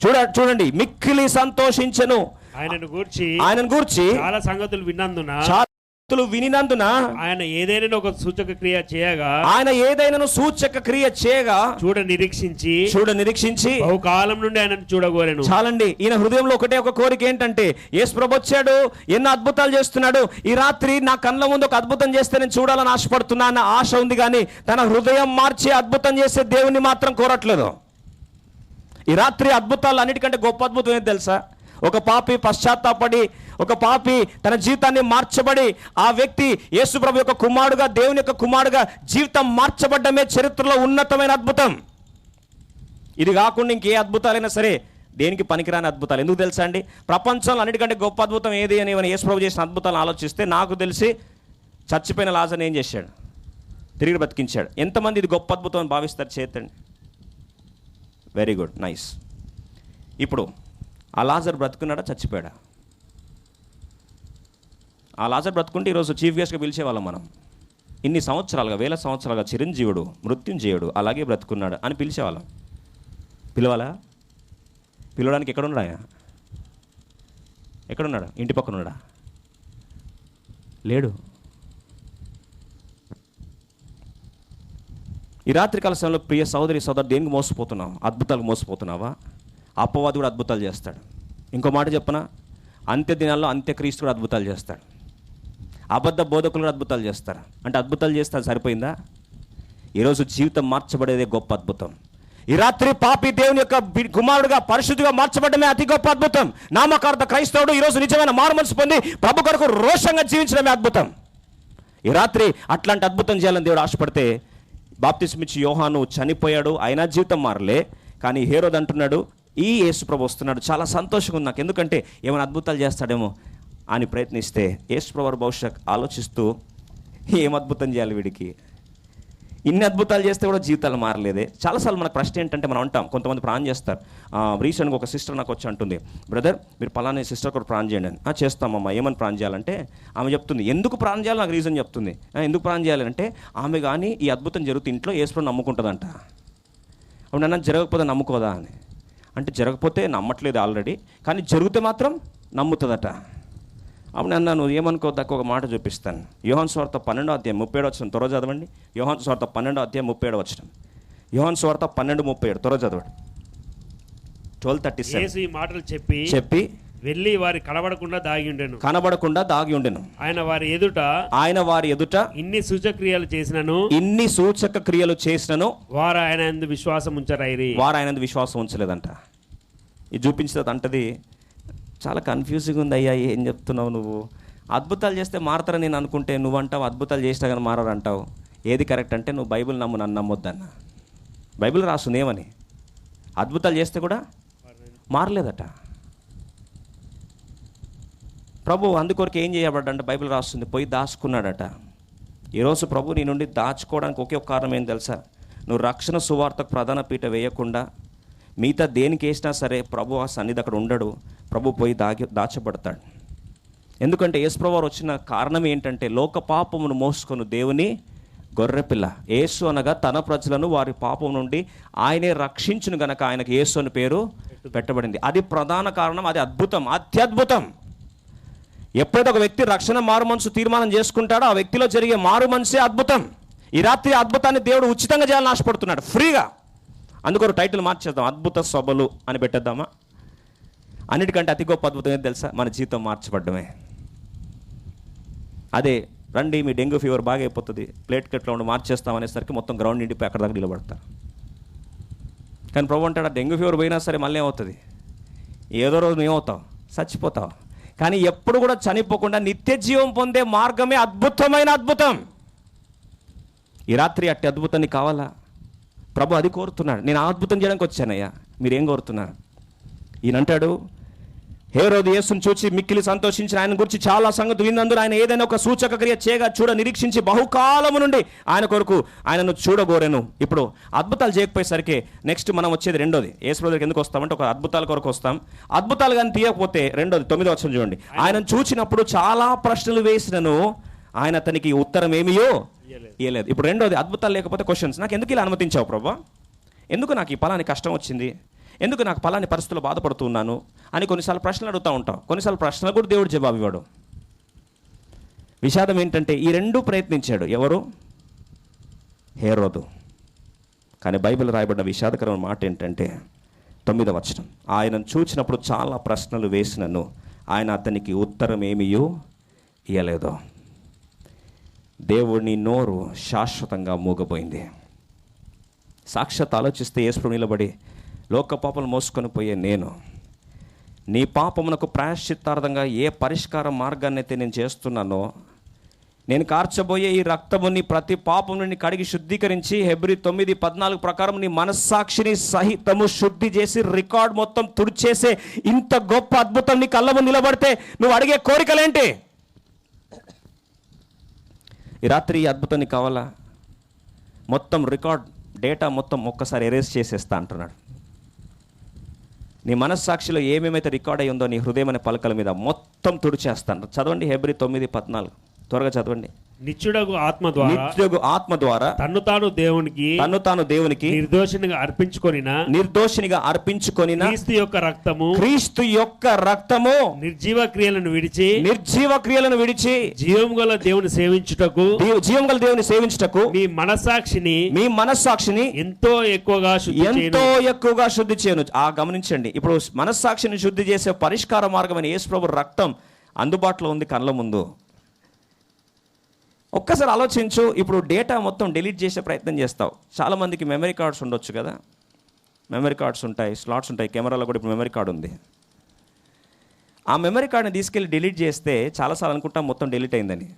B: చూడండి, మిక్కిలి సంతోషించెను.
C: ఆయనను గూర్చి చాలా సంగతులు వినినందున ఆయన ఏదైనా ఒక సూచక క్రియ చేయగా చూడ నిరీక్షించి బహుకాలం నుండి ఆయనను చూడగోరెను.
B: చాలండి, ఈయన హృదయంలో ఒకటే ఒక కోరిక ఏంటంటే యేసు ప్రభు వచ్చాడు, ఎన్నో అద్భుతాలు చేస్తున్నాడు, ఈ రాత్రి నా కళ్ళ ముందు ఒక అద్భుతం చేస్తే నేను చూడాలని ఆశపడుతున్నా అన్న ఆశ ఉంది. కానీ తన హృదయం మార్చి అద్భుతం చేసే దేవుణ్ణి మాత్రం కోరట్లేదు. ఈ రాత్రి అద్భుతాలు అన్నిటికంటే గొప్ప అద్భుతం ఏంటి తెలుసా? ఒక పాపి పశ్చాత్తాపడి, ఒక పాపి తన జీవితాన్ని మార్చబడి, ఆ వ్యక్తి యేసు ప్రభు యొక్క కుమారుడుగా, దేవుని యొక్క కుమారుడుగా జీవితం మార్చబడ్డమే చరిత్రలో ఉన్నతమైన అద్భుతం. ఇది కాకుండా ఇంకే అద్భుతాలైనా సరే దేనికి పనికిరాని అద్భుతాలు. ఎందుకు తెలుసా అండి? ప్రపంచంలో అన్నిటికంటే గొప్ప అద్భుతం ఏది అని యేసు ప్రభు చేసిన అద్భుతాలను ఆలోచిస్తే నాకు తెలిసి చచ్చిపోయిన లాజర్ని ఏం చేశాడు? తిరిగి బతికించాడు. ఎంతమంది ఇది గొప్ప అద్భుతం అని భావిస్తారు? చేతండి. Very good, nice. ఇప్పుడు ఆ లాజర్ బ్రతుకున్నాడా, చచ్చిపోయాడా? ఆ లాజర్ బ్రతుకుంటే ఈరోజు చీఫ్ గెస్ట్గా పిలిచేవాళ్ళం మనం. ఇన్ని సంవత్సరాలుగా, వేల సంవత్సరాలుగా చిరంజీవుడు, మృత్యుంజయుడు అలాగే బ్రతుకున్నాడు అని పిలిచేవాళ్ళం. పిలవాలా? పిలవడానికి ఎక్కడున్నాడు ఆయన? ఎక్కడున్నాడు? ఇంటి పక్కన ఉన్నాడా? లేడు. ఈ రాత్రికాల సమయంలో ప్రియ సోదరి దేనికి మోసపోతున్నావు? అద్భుతాలకు మోసపోతున్నావా? అపవాది కూడా అద్భుతాలు చేస్తాడు. ఇంకో మాట చెప్పనా? అంత్య దినాల్లో అంత్యక్రీస్తు కూడా అద్భుతాలు చేస్తాడు. అబద్ధ బోధకులు కూడా అద్భుతాలు చేస్తారు. అంటే అద్భుతాలు చేస్తే సరిపోయిందా? ఈరోజు జీవితం మార్చబడేదే గొప్ప అద్భుతం. ఈ రాత్రి పాపి దేవుని యొక్క కుమారుడుగా, పరిశుద్ధిగా మార్చబడమే అతి గొప్ప అద్భుతం. నామకార్థ క్రైస్తవుడు ఈరోజు నిజమైన మారుమనసు పొంది ప్రభు కొరకు రోషంగా జీవించడమే అద్భుతం. ఈ రాత్రి అట్లాంటి అద్భుతం చేయాలని దేవుడు ఆశపడితే బాప్తిస్మిచ్చి యోహాను చనిపోయాడు, అయినా జీవితం మారలే. కానీ హేరోదు అంటున్నాడు ఈ యేసుప్రభు వస్తున్నాడు, చాలా సంతోషంగా ఉంది నాకు, ఎందుకంటే ఏమైనా అద్భుతాలు చేస్తాడేమో అని ప్రయత్నిస్తే యేసుప్రభు బహుశా ఆలోచిస్తూ ఏం అద్భుతం చేయాలి వీడికి, ఇన్ని అద్భుతాలు చేస్తే కూడా జీవితాలు మారలేదే. చాలాసార్లు మనకు ప్రశ్న ఏంటంటే మనం అంటాం, కొంతమంది ప్రాణం చేస్తారు. రీసెంట్గా ఒక సిస్టర్ నాకు వచ్చి అంటుంది, బ్రదర్ మీరు పలానా సిస్టర్ కూడా ప్రాణం చేయండి అని. చేస్తామమ్మా, ఏమని ప్రాణం చేయాలంటే ఆమె చెప్తుంది, ఎందుకు ప్రాణం చేయాలో నాకు రీజన్ చెప్తుంది. ఎందుకు ప్రాణం చేయాలంటే ఆమె కానీ ఈ అద్భుతం జరుగుతూ ఇంట్లో యేసుప్రభుని నమ్ముకుంటుందంట. అప్పుడు నన్ను జరగకపోతే నమ్ముకోదా అని అంటే, జరగకపోతే నమ్మట్లేదు ఆల్రెడీ, కానీ జరిగితే మాత్రం నమ్ముతుందట. అప్పుడు అన్నాను ఏమనుకోద్దాక ఒక మాట చూపిస్తాను. యోహాను సువార్త 12:37 త్వర చదవండి. యోహాను సువార్త 12:37. యోహాను సువార్త 12:37 త్వర చదవండి. 12:37.
C: యేసు ఈ మాటలు చెప్పి వెళ్ళి వారి కనబడకుండా దాగి ఉండెను. ఆయన వారి ఎదుట ఇన్ని సూచక క్రియలు చేసినను వారు ఆయన యందు విశ్వాసం ఉంచలేదంట. ఇది చూపించిన అంటది, చాలా కన్ఫ్యూజింగ్ ఉంది అయ్యా, ఏం చెప్తున్నావు నువ్వు? అద్భుతాలు చేస్తే మారతారని నేను అనుకుంటే నువ్వంటావు అద్భుతాలు చేసినా కానీ మారరంటావు. ఏది కరెక్ట్ అంటే నువ్వు బైబిల్ నమ్ము, నన్ను నమ్మొద్దన్న. బైబిల్ రాస్తుంది ఏమని? అద్భుతాలు చేస్తే కూడా మారలేదట. ప్రభు అందుకొరకు ఏం చేయబడ్డంటే బైబిల్ రాస్తుంది, పోయి దాచుకున్నాడట. ఈరోజు ప్రభు నీ నుండి దాచుకోవడానికి ఒకే ఒక కారణం ఏం తెలుసా? నువ్వు రక్షణ సువార్తకు ప్రధాన పీట వేయకుండా మిగతా దేనికి వేసినా సరే ప్రభు ఆ సన్నిధి అక్కడ ఉండడు. ప్రభు పోయి దాచబడతాడు. ఎందుకంటే యేసుప్రభు వారు వచ్చిన కారణం ఏంటంటే, లోక పాపమును మోసుకొని దేవుని గొర్రెపిల్ల. యేసు అనగా తన ప్రజలను వారి పాపం నుండి ఆయనే రక్షించును గనక ఆయనకు యేసు అని పేరు పెట్టబడింది. అది ప్రధాన కారణం, అది అద్భుతం, అత్యద్భుతం. ఎప్పుడైతే ఒక వ్యక్తి రక్షణ మారు మనసు తీర్మానం చేసుకుంటాడో ఆ వ్యక్తిలో జరిగే మారు మనసే అద్భుతం. ఈ రాత్రి అద్భుతాన్ని దేవుడు ఉచితంగా చేయాలని ఆశపడుతున్నాడు, ఫ్రీగా. అందుకొర టైటిల్ మార్చేద్దాం, అద్భుత సభలు అని పెట్టేద్దామా? అన్నిటికంటే అతి గొప్ప అద్భుతం ఏది తెలుసా? మన జీవితం మార్చబడ్డమే. అదే రండి మీ డెంగ్యూ ఫీవర్ బాగా అయిపోతుంది, ప్లేట్ కట్లో ఉండి మార్చేస్తాం అనేసరికి మొత్తం గ్రౌండ్ నిండిపోయి అక్కడ దాకా నిలబడతారు. కానీ ప్రభు అంటాడు, ఆ డెంగ్యూ ఫీవర్ పోయినా సరే మళ్ళీ ఏమవుతుంది? ఏదో రోజు ఏమవుతావు? చచ్చిపోతావు. కానీ ఎప్పుడు కూడా చనిపోకుండా నిత్య జీవం పొందే మార్గమే అద్భుతమైన అద్భుతం. ఈ రాత్రి అట్టి అద్భుతాన్ని కావాలా? ప్రభు అది కోరుతున్నాడు. నేను ఆ అద్భుతం చేయడానికి వచ్చానయ్యా, మీరేం కోరుతున్నారు? ఈయనంటాడు, హేరోదు యేసును చూచి మిక్కిలి సంతోషించిన ఆయన గురించి చాలా సంగతులు విన్నందున ఆయన ఏదైనా ఒక సూచక క్రియ చేయగా చూడ నిరీక్షించి బహుకాలము నుండి ఆయన కొరకు ఆయనను చూడగోరెను. ఇప్పుడు అద్భుతాలు చేయకపోయేసరికి నెక్స్ట్ మనం వచ్చేది రెండోది. యేసు దగ్గరికి ఎందుకు వస్తామంటే ఒక అద్భుతాల కొరకు వస్తాం. అద్భుతాలు కానీ తీయకపోతే రెండోది 9వ వచనం చూడండి. ఆయనను చూచినప్పుడు చాలా ప్రశ్నలు వేసినను ఆయన అతనికి ఉత్తరం ఏమియో ఇయ్యలేదు. ఇప్పుడు రెండోది, అద్భుతాలు లేకపోతే క్వశ్చన్స్. నాకు ఎందుకు ఇలా అనుమతించావు ప్రభా? ఎందుకు నాకు ఈ పలాని కష్టం వచ్చింది? ఎందుకు నాకు పలాని పరిస్థితుల్లో బాధపడుతున్నాను అని కొన్నిసార్లు ప్రశ్నలు అడుగుతూ ఉంటాం. కొన్నిసార్లు ప్రశ్నలు కూడా దేవుడు జవాబు ఇవ్వడు. విషాదం ఏంటంటే ఈ రెండూ ప్రయత్నించాడు. ఎవరు? హేరోదు. కానీ బైబిల్ రాయబడిన విషాదకరమైన మాట ఏంటంటే 9వ వచనం, ఆయనను చూచినప్పుడు చాలా ప్రశ్నలు వేసినను ఆయన అతనికి ఉత్తరం ఏమీయూ ఇయ్యలేదు. దేవుని నోరు శాశ్వతంగా మూగపోయింది. సాక్షాత్ ఆలోచిస్తే యేసు నిలబడి, లోక పాపలు మోసుకొని పోయే నేను నీ పాపమునకు ప్రాయశ్చిత్తార్థంగా ఏ పరిష్కార మార్గాన్ని అయితే నేను చేస్తున్నానో, నేను కార్చబోయే ఈ రక్తము నీ ప్రతి పాపం నుండి కడిగి శుద్ధీకరించి హెబ్రీ 9:14 ప్రకారం నీ మనస్సాక్షిని సహితము శుద్ధి చేసి రికార్డ్ మొత్తం తుడిచేసే ఇంత గొప్ప అద్భుతం నీ కళ్ళము నిలబడితే నువ్వు అడిగే కోరికలేంటి? ఈ రాత్రి ఈ అద్భుతం నీకు కావాలా? మొత్తం రికార్డ్ డేటా మొత్తం ఒక్కసారి ఎరేజ్ చేసేస్తా అంటున్నాడు. నీ మనస్సాక్షిలో ఏమేమైతే రికార్డ్ అయ్యి ఉందో నీ హృదయం అనే పలకల మీద మొత్తం తుడిచేస్తాను. చదవండి హెబ్రీ 9:14 త్వరగా చదవండి. నిత్యుడగు
B: ఆత్మ ద్వారా తన్ను తాను దేవునికి నిర్దోషినిగా అర్పించుకొనిన క్రీస్తు యొక్క రక్తము నిర్జీవ క్రియలను విడిచి జీవం గల దేవుని సేవించుటకు మీ మనస్సాక్షిని ఎంతో ఎక్కువగా శుద్ధి చేయను. గమనించండి, ఇప్పుడు మనస్సాక్షిని శుద్ధి చేసే పరిష్కార మార్గమైన యేసు ప్రభు రక్తం అందుబాటులో ఉంది కళ్ళ ముందు. ఒక్కసారి ఆలోచించు. ఇప్పుడు డేటా మొత్తం డిలీట్ చేసే ప్రయత్నం చేస్తావు. చాలామందికి మెమరీ కార్డ్స్ ఉండొచ్చు కదా, మెమరీ కార్డ్స్ ఉంటాయి, స్లాట్స్ ఉంటాయి. కెమెరాలో కూడా ఇప్పుడు మెమరీ కార్డు ఉంది. ఆ మెమరీ కార్డ్ని తీసుకెళ్ళి డిలీట్ చేస్తే చాలాసార్లు అనుకుంటాం మొత్తం డిలీట్ అయిందని.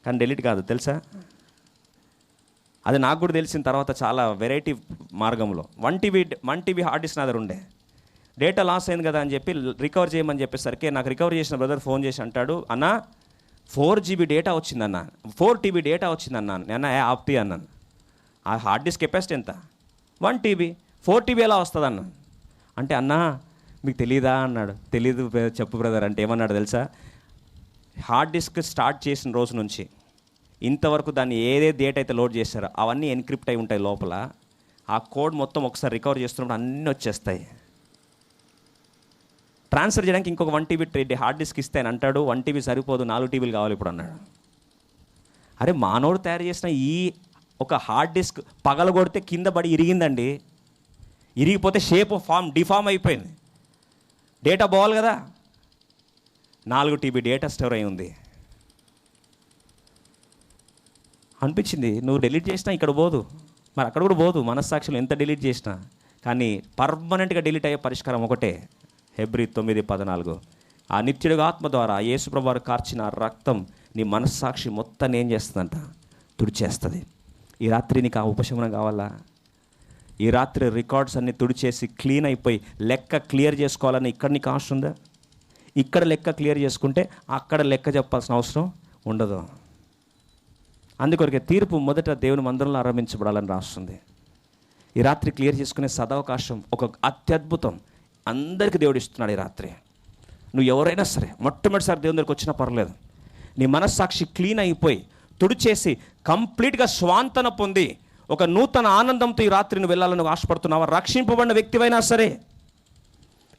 C: కానీ డిలీట్ కాదు తెలుసా. అది నాకు కూడా తెలిసిన తర్వాత చాలా వెరైటీ మార్గంలో 1 TB హార్డ్ డిస్క్ నా దగ్గర ఉండే. డేటా లాస్ అయింది కదా అని చెప్పి రికవర్ చేయమని చెప్పేసరికి నాకు రికవర్ చేసిన బ్రదర్ ఫోన్ చేసి అంటాడు, అన్న 4 GB డేటా వచ్చిందన్న, 4 TB డేటా వచ్చిందన్న. నేను ఆప్తి అన్నాను. ఆ హార్డ్ డిస్క్ కెపాసిటీ ఎంత? 1 TB, 4 TB ఎలా వస్తుంది అన్న అంటే, అన్న మీకు తెలీదా అన్నాడు. తెలీదు చెప్పు బ్రదర్ అంటే ఏమన్నాడు తెలుసా, హార్డ్ డిస్క్ స్టార్ట్ చేసిన రోజు నుంచి ఇంతవరకు దాన్ని ఏదే డేటా అయితే లోడ్ చేశారో అవన్నీ ఎన్క్రిప్ట్ అయి ఉంటాయి లోపల. ఆ కోడ్ మొత్తం ఒకసారి రికవర్ చేస్తున్నప్పుడు అన్నీ వచ్చేస్తాయి. ట్రాన్స్ఫర్ చేయడానికి ఇంకొక 1 TB హార్డ్ డిస్క్ ఇస్తే అని అంటాడు. 1 TB సరిపోదు, 4 TBలు కావాలి ఇప్పుడు అన్నాడు. అరే మానవుడు తయారు చేసిన ఈ ఒక హార్డ్ డిస్క్ పగలగొడితే కింద పడి ఇరిగిందండి. ఇరిగిపోతే షేప్ ఫామ్ డిఫామ్ అయిపోయింది. డేటా పోవాలి కదా. 4 TB డేటా స్టోర్ అయి ఉంది. అనిపించింది నువ్వు డిలీట్ చేసినా ఇక్కడ పోదు, మరి అక్కడ కూడా పోదు. మనస్సాక్షులు ఎంత డిలీట్ చేసినా కానీ పర్మనెంట్గా డిలీట్ అయ్యే పరిష్కారం ఒకటే. హెబ్రీ 9:14 ఆ నిత్యుడిగా ఆత్మ ద్వారా యేసుప్రభువు వారు కార్చిన రక్తం నీ మనస్సాక్షి మొత్తాన్ని ఏం చేస్తుందంట, తుడిచేస్తుంది. ఈ రాత్రి నీకు ఆ ఉపశమనం కావాలా? ఈ రాత్రి రికార్డ్స్ అన్నీ తుడిచేసి క్లీన్ అయిపోయి లెక్క క్లియర్ చేసుకోవాలని ఇక్కడ నీకు ఆశ ఉందా? ఇక్కడ లెక్క క్లియర్ చేసుకుంటే అక్కడ లెక్క చెప్పాల్సిన అవసరం ఉండదు. అందుకొరకే తీర్పు మొదట దేవుని మందిరంలో ఆరంభించబడాలని రాస్తుంది. ఈ రాత్రి క్లియర్ చేసుకునే సదవకాశం, ఒక అత్యద్భుతం అందరికీ దేవుడు ఇస్తున్నాడు. ఈ రాత్రి నువ్వు ఎవరైనా సరే మొట్టమొదటిసారి దేవుని దగ్గరికి వచ్చినా పర్లేదు, నీ మనస్సాక్షి క్లీన్ అయిపోయి తుడిచేసి కంప్లీట్గా స్వాంతన పొంది ఒక నూతన ఆనందంతో ఈ రాత్రి నువ్వు వెళ్ళాలని ఆశపడుతున్నావా? రక్షింపబడిన వ్యక్తివైనా సరే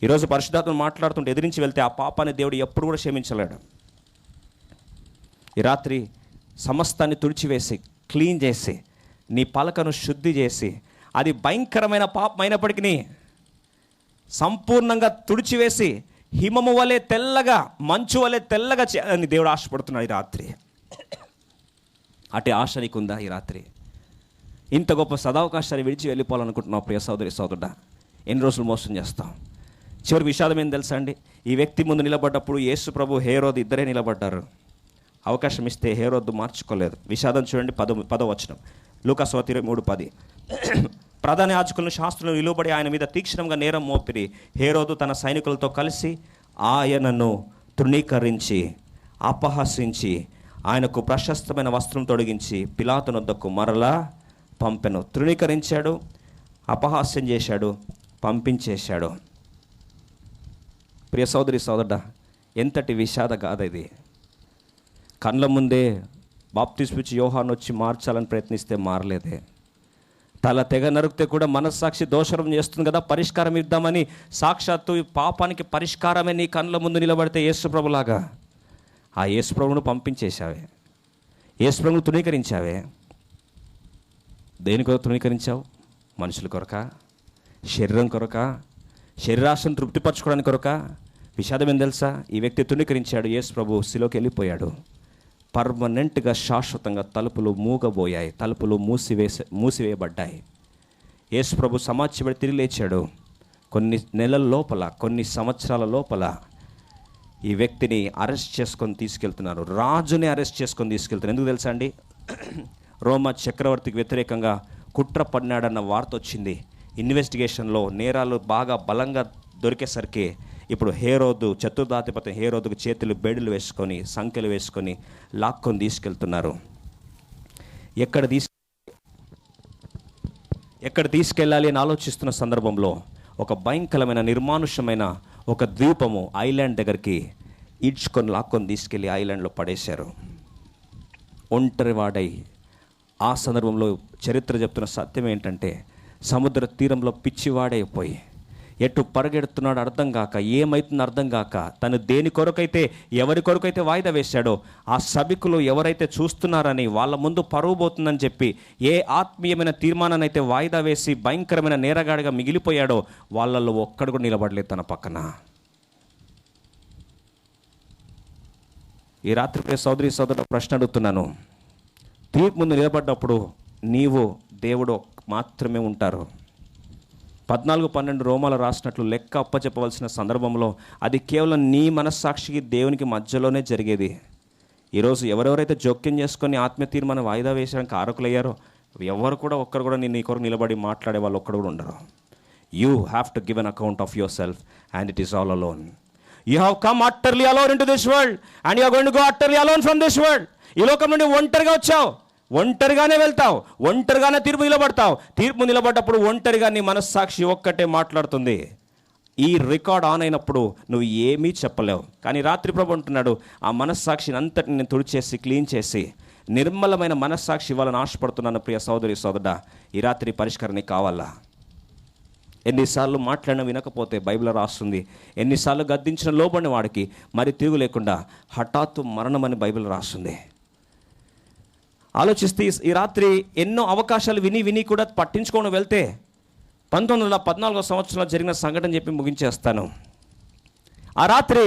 C: ఈరోజు పరిశుద్ధాత్మ మాట్లాడుతుంటే ఎదిరించి వెళ్తే ఆ పాపాన్ని దేవుడు ఎప్పుడు కూడా క్షమించలేడు. ఈ రాత్రి సమస్తాన్ని తుడిచివేసి క్లీన్ చేసి నీ పలకను శుద్ధి చేసి, అది భయంకరమైన పాపం అయినప్పటికీ సంపూర్ణంగా తుడిచివేసి హిమము వలె తెల్లగా, మంచు వలె తెల్లగా చేయాలని దేవుడు ఆశపడుతున్నాడు ఈ రాత్రి. అటే ఆశ నీకుందా? ఈ రాత్రి ఇంత గొప్ప సదావకాశాన్ని విడిచి వెళ్ళిపోవాలనుకుంటున్నావు ప్రియ సోదరి సోదరుడా? ఎన్ని రోజులు మోసం చేస్తాం? చివరి విషాదం ఏం తెలుసా అండి, ఈ వ్యక్తి ముందు నిలబడ్డప్పుడు యేసు ప్రభు, హేరోదు ఇద్దరే నిలబడ్డారు. అవకాశం ఇస్తే హేరోదు మార్చుకోలేదు. విషాదం చూడండి, 10వ వచనం, లూకాసు వార్త 23:10. ప్రధాన యాజకులను శాస్త్రులను నిలువబడి ఆయన మీద తీక్షణంగా నేరం మోపిరి. హేరోదు తన సైనికులతో కలిసి ఆయనను తృణీకరించి అపహసించి ఆయనకు ప్రశస్తమైన వస్త్రం తొడిగించి పిలాతు వద్దకు మరలా పంపెను. తృణీకరించాడు, అపహాస్యం చేశాడు, పంపించేశాడు. ప్రియ సోదరి సోదరుడా, ఎంతటి విషాద గాథ ఇది. కళ్ళ ముందే బాప్తిస్మం ఇచ్చి యోహాను వచ్చి మార్చాలని ప్రయత్నిస్తే మారలేదే. తల తెగ నరికితే కూడా మనస్సాక్షి దోషరం చేస్తుంది కదా, పరిష్కారం ఇద్దామని సాక్షాత్తు పాపానికి పరిష్కారమే నీ కళ్ళ ముందు నిలబడితే యేసుప్రభులాగా ఆ యేసుప్రభును పంపించేశావే, యేసుప్రభును తృణీకరించావే. దేని కొరకు తృణీకరించావు? మనుషుల కొరక, శరీరం కొరక, శరీరాశను తృప్తిపరచుకోవడానికి కొరక? విషాదం ఏం తెలుసా? ఈ వ్యక్తి తృణీకరించాడు, యేసుప్రభు శిలోకి వెళ్ళిపోయాడు. పర్మనెంట్గా శాశ్వతంగా తలుపులు మూగబోయాయి, తలుపులు మూసివేయబడ్డాయి. యేసుప్రభు సమాధించబడి తిరిగి లేచాడు. కొన్ని నెలల లోపల, కొన్ని సంవత్సరాల లోపల ఈ వ్యక్తిని అరెస్ట్ చేసుకొని తీసుకెళ్తున్నారు. రాజుని అరెస్ట్ చేసుకొని తీసుకెళ్తున్నారు. ఎందుకు తెలుసా అండి? రోమా చక్రవర్తికి వ్యతిరేకంగా కుట్ర పడినాడన్న వార్త వచ్చింది. ఇన్వెస్టిగేషన్లో నేరాలు బాగా బలంగా దొరికేసరికి ఇప్పుడు హేరోదు, చతుర్థాధిపతి హేరోదుకు చేతులు బేడులు వేసుకొని సంఖ్యలు వేసుకొని లాక్కొని తీసుకెళ్తున్నారు. ఎక్కడ తీసుకెళ్ళాలి అని ఆలోచిస్తున్న సందర్భంలో ఒక భయంకరమైన నిర్మానుష్యమైన ఒక ద్వీపము, ఐలాండ్ దగ్గరికి ఈడ్చుకొని లాక్కొని తీసుకెళ్ళి ఐలాండ్లో పడేశారు. ఒంటరివాడై ఆ సందర్భంలో చరిత్ర చెప్తున్న సత్యం ఏంటంటే, సముద్ర తీరంలో పిచ్చివాడైపోయి ఎటు పరిగెడుతున్నాడు అర్థం కాక, ఏమవుతుందో అర్థం కాక, తను దేని కొరకైతే ఎవరి కొరకైతే వాయిదా వేశాడో ఆ సభికులు ఎవరైతే చూస్తున్నారని వాళ్ళ ముందు పరువు పోతుందని చెప్పి ఏ ఆత్మీయమైన తీర్మానాన్ని అయితే వాయిదా వేసి భయంకరమైన నేరగాడిగా మిగిలిపోయాడో వాళ్ళల్లో ఒక్కడు కూడా నిలబడలేదు తన పక్కన. ఈ రాత్రి సోదరి సోదరుడు ప్రశ్న అడుగుతున్నాను, తీర్పు ముందు నిలబడ్డప్పుడు నీవు దేవుడు మాత్రమే ఉంటారు. 14:12 రోమాలో రాసినట్లు లెక్క అప్పచెప్పవలసిన సందర్భంలో అది కేవలం నీ మనస్సాక్షికి దేవునికి మధ్యలోనే జరిగేది. ఈరోజు ఎవరెవరైతే జోక్యం చేసుకొని ఆత్మీయ తీర్మానం వాయిదా వేసడానికి కారకులయ్యారో ఎవరు కూడా ఒక్కరు కూడా నీ కొరకు నిలబడి మాట్లాడే వాళ్ళు ఒక్కడు కూడా ఉండరు. You have to give an account of yourself and it is all alone. You have come utterly alone into this world and you are going to go utterly alone from this world. ఈ లోకం నుండి ఒంటరిగా వచ్చావు, ఒంటరిగానే వెళ్తావు, ఒంటరిగానే తీర్పు నిలబడతావు. తీర్పు నిలబడ్డప్పుడు ఒంటరిగా నీ మనస్సాక్షి ఒక్కటే మాట్లాడుతుంది. ఈ రికార్డ్ ఆన్ అయినప్పుడు నువ్వు ఏమీ చెప్పలేవు. కానీ రాత్రి ప్రభు అంటున్నాడు, ఆ మనస్సాక్షిని అంతటిని నేను తుడిచేసి క్లీన్ చేసి నిర్మలమైన మనస్సాక్షి ఇవ్వాలని ఆశపడుతున్నాను. ప్రియ సోదరి సోదరుడా, ఈ రాత్రి పరిష్కరణ కావాలా? ఎన్నిసార్లు మాట్లాడిన వినకపోతే బైబిల్ రాస్తుంది, ఎన్నిసార్లు గద్దించిన లోబడిన వాడికి మరి తిరుగు లేకుండా హఠాత్తు మరణమని బైబిల్ రాస్తుంది. ఆలోచిస్తే ఈ రాత్రి ఎన్నో అవకాశాలు విని కూడా పట్టించుకొని వెళ్తే 1914 సంవత్సరంలో జరిగిన సంఘటన చెప్పి ముగించేస్తాను. ఆ రాత్రి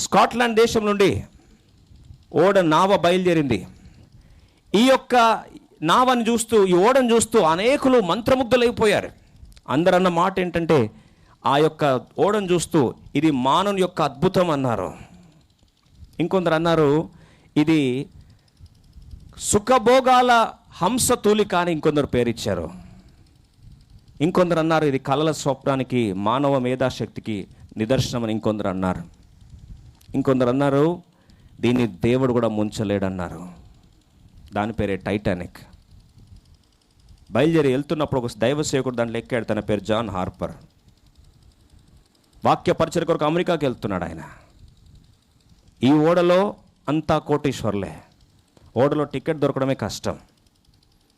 C: స్కాట్లాండ్ దేశం నుండి నావ బయలుదేరింది. ఈ యొక్క నావని చూస్తూ, ఈ ఓడను చూస్తూ అనేకులు మంత్రముగ్ధులైపోయారు. అందరన్న మాట ఏంటంటే, ఆ యొక్క ఓడను చూస్తూ ఇది మానవుని యొక్క అద్భుతం అన్నారు. ఇంకొందరు అన్నారు ఇది సుఖభోగాల హంస తూలిక అని ఇంకొందరు పేరిచ్చారు. ఇంకొందరు అన్నారు ఇది కలల స్వప్నానికి మానవ మేధాశక్తికి నిదర్శనం అని ఇంకొందరు అన్నారు. ఇంకొందరు అన్నారు దీన్ని దేవుడు కూడా ముంచలేడన్నారు. దాని పేరే టైటానిక్. బయలుదేరి వెళ్తున్నప్పుడు ఒక దైవ సేవకుడు దాంట్లో ఎక్కాడు. తన పేరు జాన్ హార్పర్. వాక్య పరిచయ కొరకు అమెరికాకి వెళ్తున్నాడు ఆయన. ఈ ఓడలో అంతా కోటీశ్వర్లే. ఓడలో టికెట్ దొరకడమే కష్టం.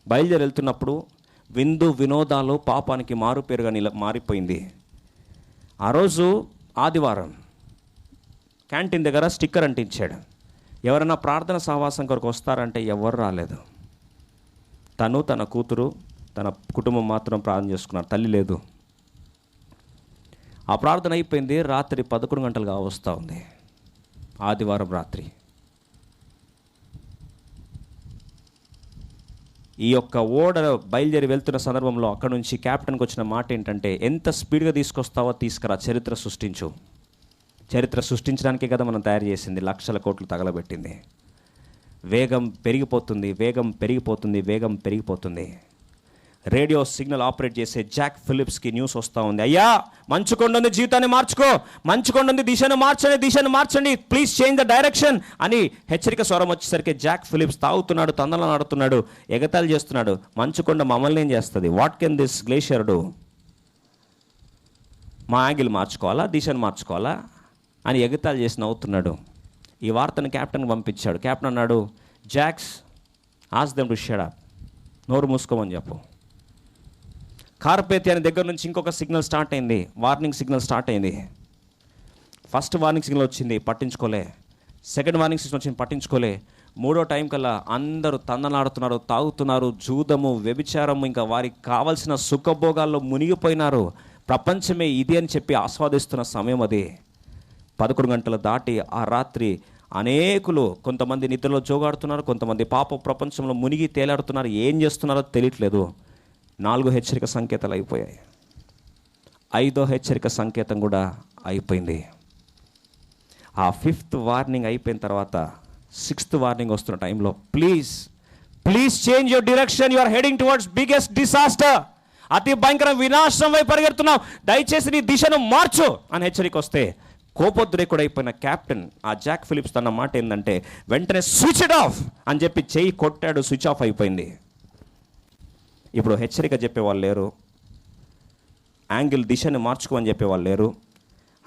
C: బయలుదేరి వెళ్తున్నప్పుడు విందు వినోదాలు పాపానికి మారుపేరుగా మారిపోయింది. ఆ రోజు ఆదివారం క్యాంటీన్ దగ్గర స్టిక్కర్ అంటించాడు. ఎవరైనా ప్రార్థన సహవాసం కొరకు వస్తారంటే ఎవరు రాలేదు. తను, తన కూతురు, తన కుటుంబం మాత్రం ప్రార్థన చేసుకున్నారు. తల్లి లేదు. ఆ ప్రార్థన అయిపోయింది. రాత్రి 11 గంటలుగా వస్తూ ఉంది. ఆదివారం రాత్రి. ఈ యొక్క ఓడ బయలుదేరి వెళ్తున్న సందర్భంలో అక్కడ నుంచి క్యాప్టెన్కి వచ్చిన మాట ఏంటంటే, ఎంత స్పీడ్గా తీసుకొస్తావో తీసుకురా, చరిత్ర సృష్టించు. చరిత్ర సృష్టించడానికే కదా మనం తయారు చేసింది, లక్షల కోట్లు తగలబెట్టింది. వేగం పెరిగిపోతుంది, వేగం పెరిగిపోతుంది, వేగం పెరిగిపోతుంది. రేడియో సిగ్నల్ ఆపరేట్ చేసే జాక్ ఫిలిప్స్కి న్యూస్ వస్తూ ఉంది, అయ్యా మంచుకొండ జీవితాన్ని మార్చుకో, మంచుకొండ దిశను మార్చండి, ప్లీజ్ చేంజ్ ద డైరెక్షన్ అని హెచ్చరిక స్వరం వచ్చేసరికి జాక్ ఫిలిప్స్ తాగుతున్నాడు, తందనలు ఆడుతున్నాడు, ఎగతాళి చేస్తున్నాడు. మంచుకొండ మమ్మల్ని ఏం చేస్తుంది? What can this glacier do? మా యాంగిల్ మార్చుకోవాలా, దిశను మార్చుకోవాలా అని ఎగతాళి చేసి నవ్వుతున్నాడు. ఈ వార్తను క్యాప్టెన్కి పంపించాడు. కెప్టెన్ అన్నాడు, Jacks ask them to shut up, నోరు మూసుకోమని చెప్పు. కార్పేతి అనే దగ్గర నుంచి ఇంకొక సిగ్నల్ స్టార్ట్ అయింది, వార్నింగ్ సిగ్నల్ స్టార్ట్ అయింది. ఫస్ట్ వార్నింగ్ సిగ్నల్ వచ్చింది, పట్టించుకోలే. సెకండ్ వార్నింగ్ సిగ్నల్ వచ్చింది, పట్టించుకోలే. మూడో టైం కల్లా అందరూ తందనాడుతున్నారు, తాగుతున్నారు, జూదము, వ్యభిచారము, ఇంకా వారికి కావలసిన సుఖభోగాల్లో మునిగిపోయినారు. ప్రపంచమే ఇది అని చెప్పి ఆస్వాదిస్తున్న సమయం అది. 11 గంటలు దాటి ఆ రాత్రి అనేకులు, కొంతమంది నిద్రలో జోగాడుతున్నారు, కొంతమంది పాప ప్రపంచంలో మునిగి తేలాడుతున్నారు. ఏం చేస్తున్నారో తెలియట్లేదు. 4 హెచ్చరిక సంకేతాలు అయిపోయాయి. 5వ హెచ్చరిక సంకేతం కూడా అయిపోయింది. ఆ 5th వార్నింగ్ అయిపోయిన తర్వాత 6th వార్నింగ్ వస్తున్న టైంలో, please change your direction, you are heading towards biggest disaster. అతి భయంకర వినాశనం వైపు పరిగెడుతున్నావు, దయచేసి నీ దిశను మార్చు అని హెచ్చరిక వస్తే, కోపోద్రేకుడైపోయిన క్యాప్టెన్ ఆ జాక్ ఫిలిప్స్ తన మాట ఏంటంటే, వెంటనే స్విచ్ ఇట్ ఆఫ్ అని చెప్పి చెయ్యి కొట్టాడు. స్విచ్ ఆఫ్ అయిపోయింది. ఇప్పుడు హెచ్చరిక చెప్పేవాళ్ళు లేరు, యాంగిల్ దిశని మార్చుకోమని చెప్పేవాళ్ళు లేరు.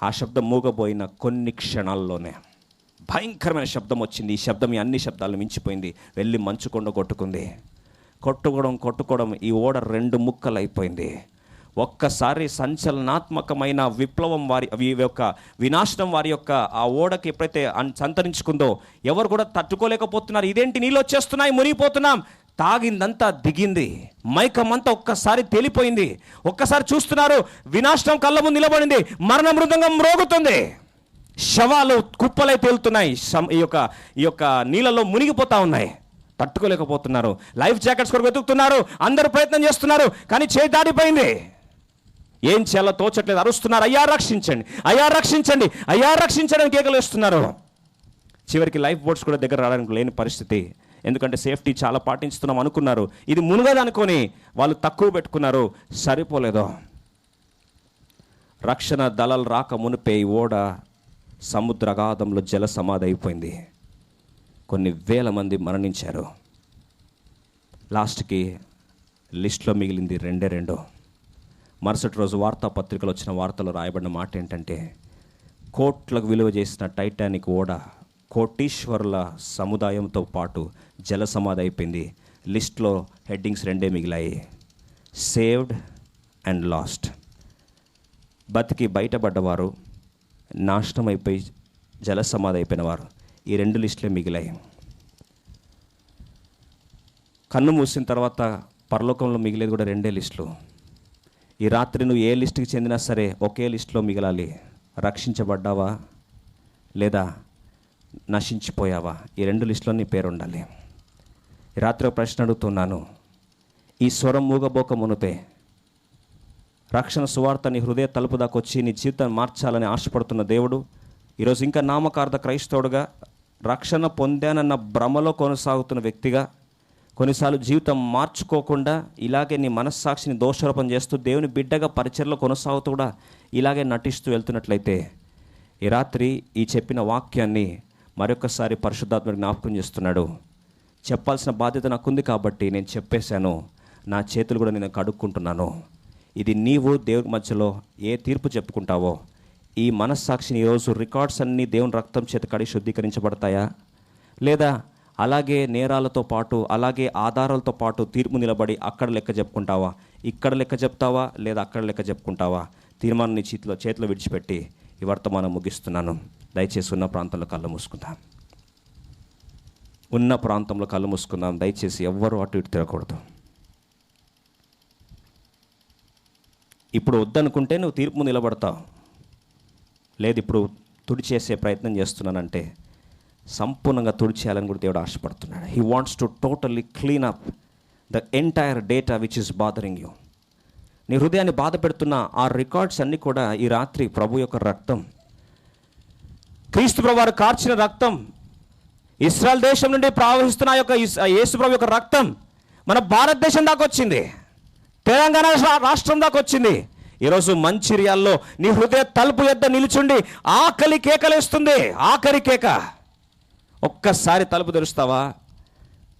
C: ఆ శబ్దం మూగబోయిన కొన్ని క్షణాల్లోనే భయంకరమైన శబ్దం వచ్చింది. ఈ శబ్దం ఈ అన్ని శబ్దాలు మించిపోయింది. వెళ్ళి మంచుకొండ కొట్టుకుంది. కొట్టుకోవడం ఈ ఓడ 2 ముక్కలు అయిపోయింది. ఒక్కసారి సంచలనాత్మకమైన విప్లవం వారి యొక్క వినాశనం వారి యొక్క ఆ ఓడకి ఎప్పుడైతే సంతరించుకుందో, ఎవరు కూడా తట్టుకోలేకపోతున్నారు. ఇదేంటి నీళ్ళు వచ్చేస్తున్నాయి, మునిగిపోతున్నాం. తాగిందంతా దిగింది, మైకమంతా ఒక్కసారి తేలిపోయింది. ఒక్కసారి చూస్తున్నారు, వినాశనం కళ్ళ ముందు నిలబడింది, మరణ మృదంగం మ్రోగుతుంది, శవాలు కుప్పలై తేలుతున్నాయి, ఈ యొక్క నీళ్ళలో మునిగిపోతా ఉన్నాయి. తట్టుకోలేకపోతున్నారు. లైఫ్ జాకెట్స్ కొరకు వెతుకుతున్నారు, అందరూ ప్రయత్నం చేస్తున్నారు, కానీ చేయి దాటిపోయింది. ఏం చేయాలో తోచట్లేదు. అరుస్తున్నారు, అయ్యా రక్షించండి, అయ్యా రక్షించండి, అయ్యా రక్షించండి అని కేకలు వేస్తున్నారు. చివరికి లైఫ్ బోట్స్ కూడా దగ్గర రావడానికి లేని పరిస్థితి. ఎందుకంటే సేఫ్టీ చాలా పాటించుతున్నాం అనుకున్నారు, ఇది మునుగదనుకొని వాళ్ళు తక్కువ పెట్టుకున్నారు, సరిపోలేదో. రక్షణ దళాలు రాక మునిపే ఈ ఓడ సముద్ర అగాధంలో జల సమాధి అయిపోయింది. కొన్ని వేల మంది మరణించారు. లాస్ట్కి లిస్ట్లో మిగిలింది 2. మరుసటి రోజు వార్తాపత్రికలు వచ్చిన వార్తలు రాయబడిన మాట ఏంటంటే, కోట్లకు విలువ చేసిన టైటానిక్ ఓడ కోటీశ్వరుల సముదాయంతో పాటు జల సమాధి అయిపోయింది. లిస్ట్లో హెడ్డింగ్స్ 2 మిగిలాయి, సేవ్డ్ అండ్ లాస్ట్. బతికి బయటపడ్డవారు, నాశనం అయిపోయి జల సమాధి అయిపోయిన వారు, ఈ 2 లిస్టులే మిగిలాయి. కన్ను మూసిన తర్వాత పరలోకంలో మిగిలేది కూడా 2 లిస్టులు. ఈ రాత్రి నువ్వు ఏ లిస్టుకి చెందినా సరే ఒకే లిస్టులో మిగలాలి. రక్షించబడ్డావా లేదా నశించిపోయావా, ఈ 2 లిస్టులో నీ పేరు ఉండాలి. ఈ రాత్రి ఒక ప్రశ్న అడుగుతున్నాను. ఈ స్వరం మూగబోక మునుపే రక్షణ సువార్త నీ హృదయ తలుపు దాకా వచ్చి నీ జీవితాన్ని మార్చాలని ఆశపడుతున్న దేవుడు ఈరోజు ఇంకా నామకార్థ క్రైస్తవుడుగా రక్షణ పొందానన్న భ్రమలో కొనసాగుతున్న వ్యక్తిగా, కొన్నిసార్లు జీవితం మార్చుకోకుండా ఇలాగే నీ మనస్సాక్షిని దోషారోపణ చేస్తూ దేవుని బిడ్డగా పరిచర్లో కొనసాగుతూ కూడా ఇలాగే నటిస్తూ వెళ్తున్నట్లయితే, ఈ రాత్రి ఈ చెప్పిన వాక్యాన్ని మరొకసారి పరిశుద్ధాత్మకు జ్ఞాపకం చేస్తున్నాడు. చెప్పాల్సిన బాధ్యత నాకుంది కాబట్టి నేను చెప్పేశాను. నా చేతులు కూడా నేను కడుక్కుంటున్నాను. ఇది నీవు దేవుని మధ్యలో ఏ తీర్పు చెప్పుకుంటావో, ఈ మనస్సాక్షిని ఈరోజు రికార్డ్స్ అన్నీ దేవుని రక్తం చేత కడిగి శుద్ధీకరించబడతాయా, లేదా అలాగే నేరాలతో పాటు అలాగే ఆధారాలతో పాటు తీర్పు నిలబడి అక్కడ లెక్క చెప్పుకుంటావా, ఇక్కడ లెక్క చెప్తావా, లేదా అక్కడ లెక్క చెప్పుకుంటావా? తీర్మానం నీ చేతిలో విడిచిపెట్టి ఈ వర్తమానం ముగిస్తున్నాను. దయచేసి ఉన్న ప్రాంతంలో కళ్ళు మూసుకుందాం. ఉన్న ప్రాంతంలో కళ్ళు మూసుకుందాం. దయచేసి ఎవ్వరూ అటు ఇటు తిరగకూడదు. ఇప్పుడు వద్దనుకుంటే నువ్వు తీర్పు నిలబడతావు. లేదు ఇప్పుడు తుడిచేసే ప్రయత్నం చేస్తున్నానంటే సంపూర్ణంగా తుడిచేయాలని కూడా దేవుడు ఆశపడుతున్నాడు. He wants to totally clean up the entire data which is bothering you. నీ హృదయాన్ని బాధ పెడుతున్న ఆ రికార్డ్స్ అన్నీ కూడా ఈ రాత్రి ప్రభు యొక్క రక్తం, క్రీస్తు ప్రభు వారు కార్చిన రక్తం, ఇశ్రాయేల్ దేశం నుండి ప్రవహిస్తున్న యొక్క యేసు ప్రభు యొక్క రక్తం మన భారతదేశం దాకా వచ్చింది, తెలంగాణ రాష్ట్రం దాకా వచ్చింది. ఈరోజు మంచిర్యాల్లో నీ హృదయ తలుపు యొద్ద నిలుచుండి ఆకలి కేకలేస్తుంది. ఆఖరి కేక. ఒక్కసారి తలుపు తెరుస్తావా?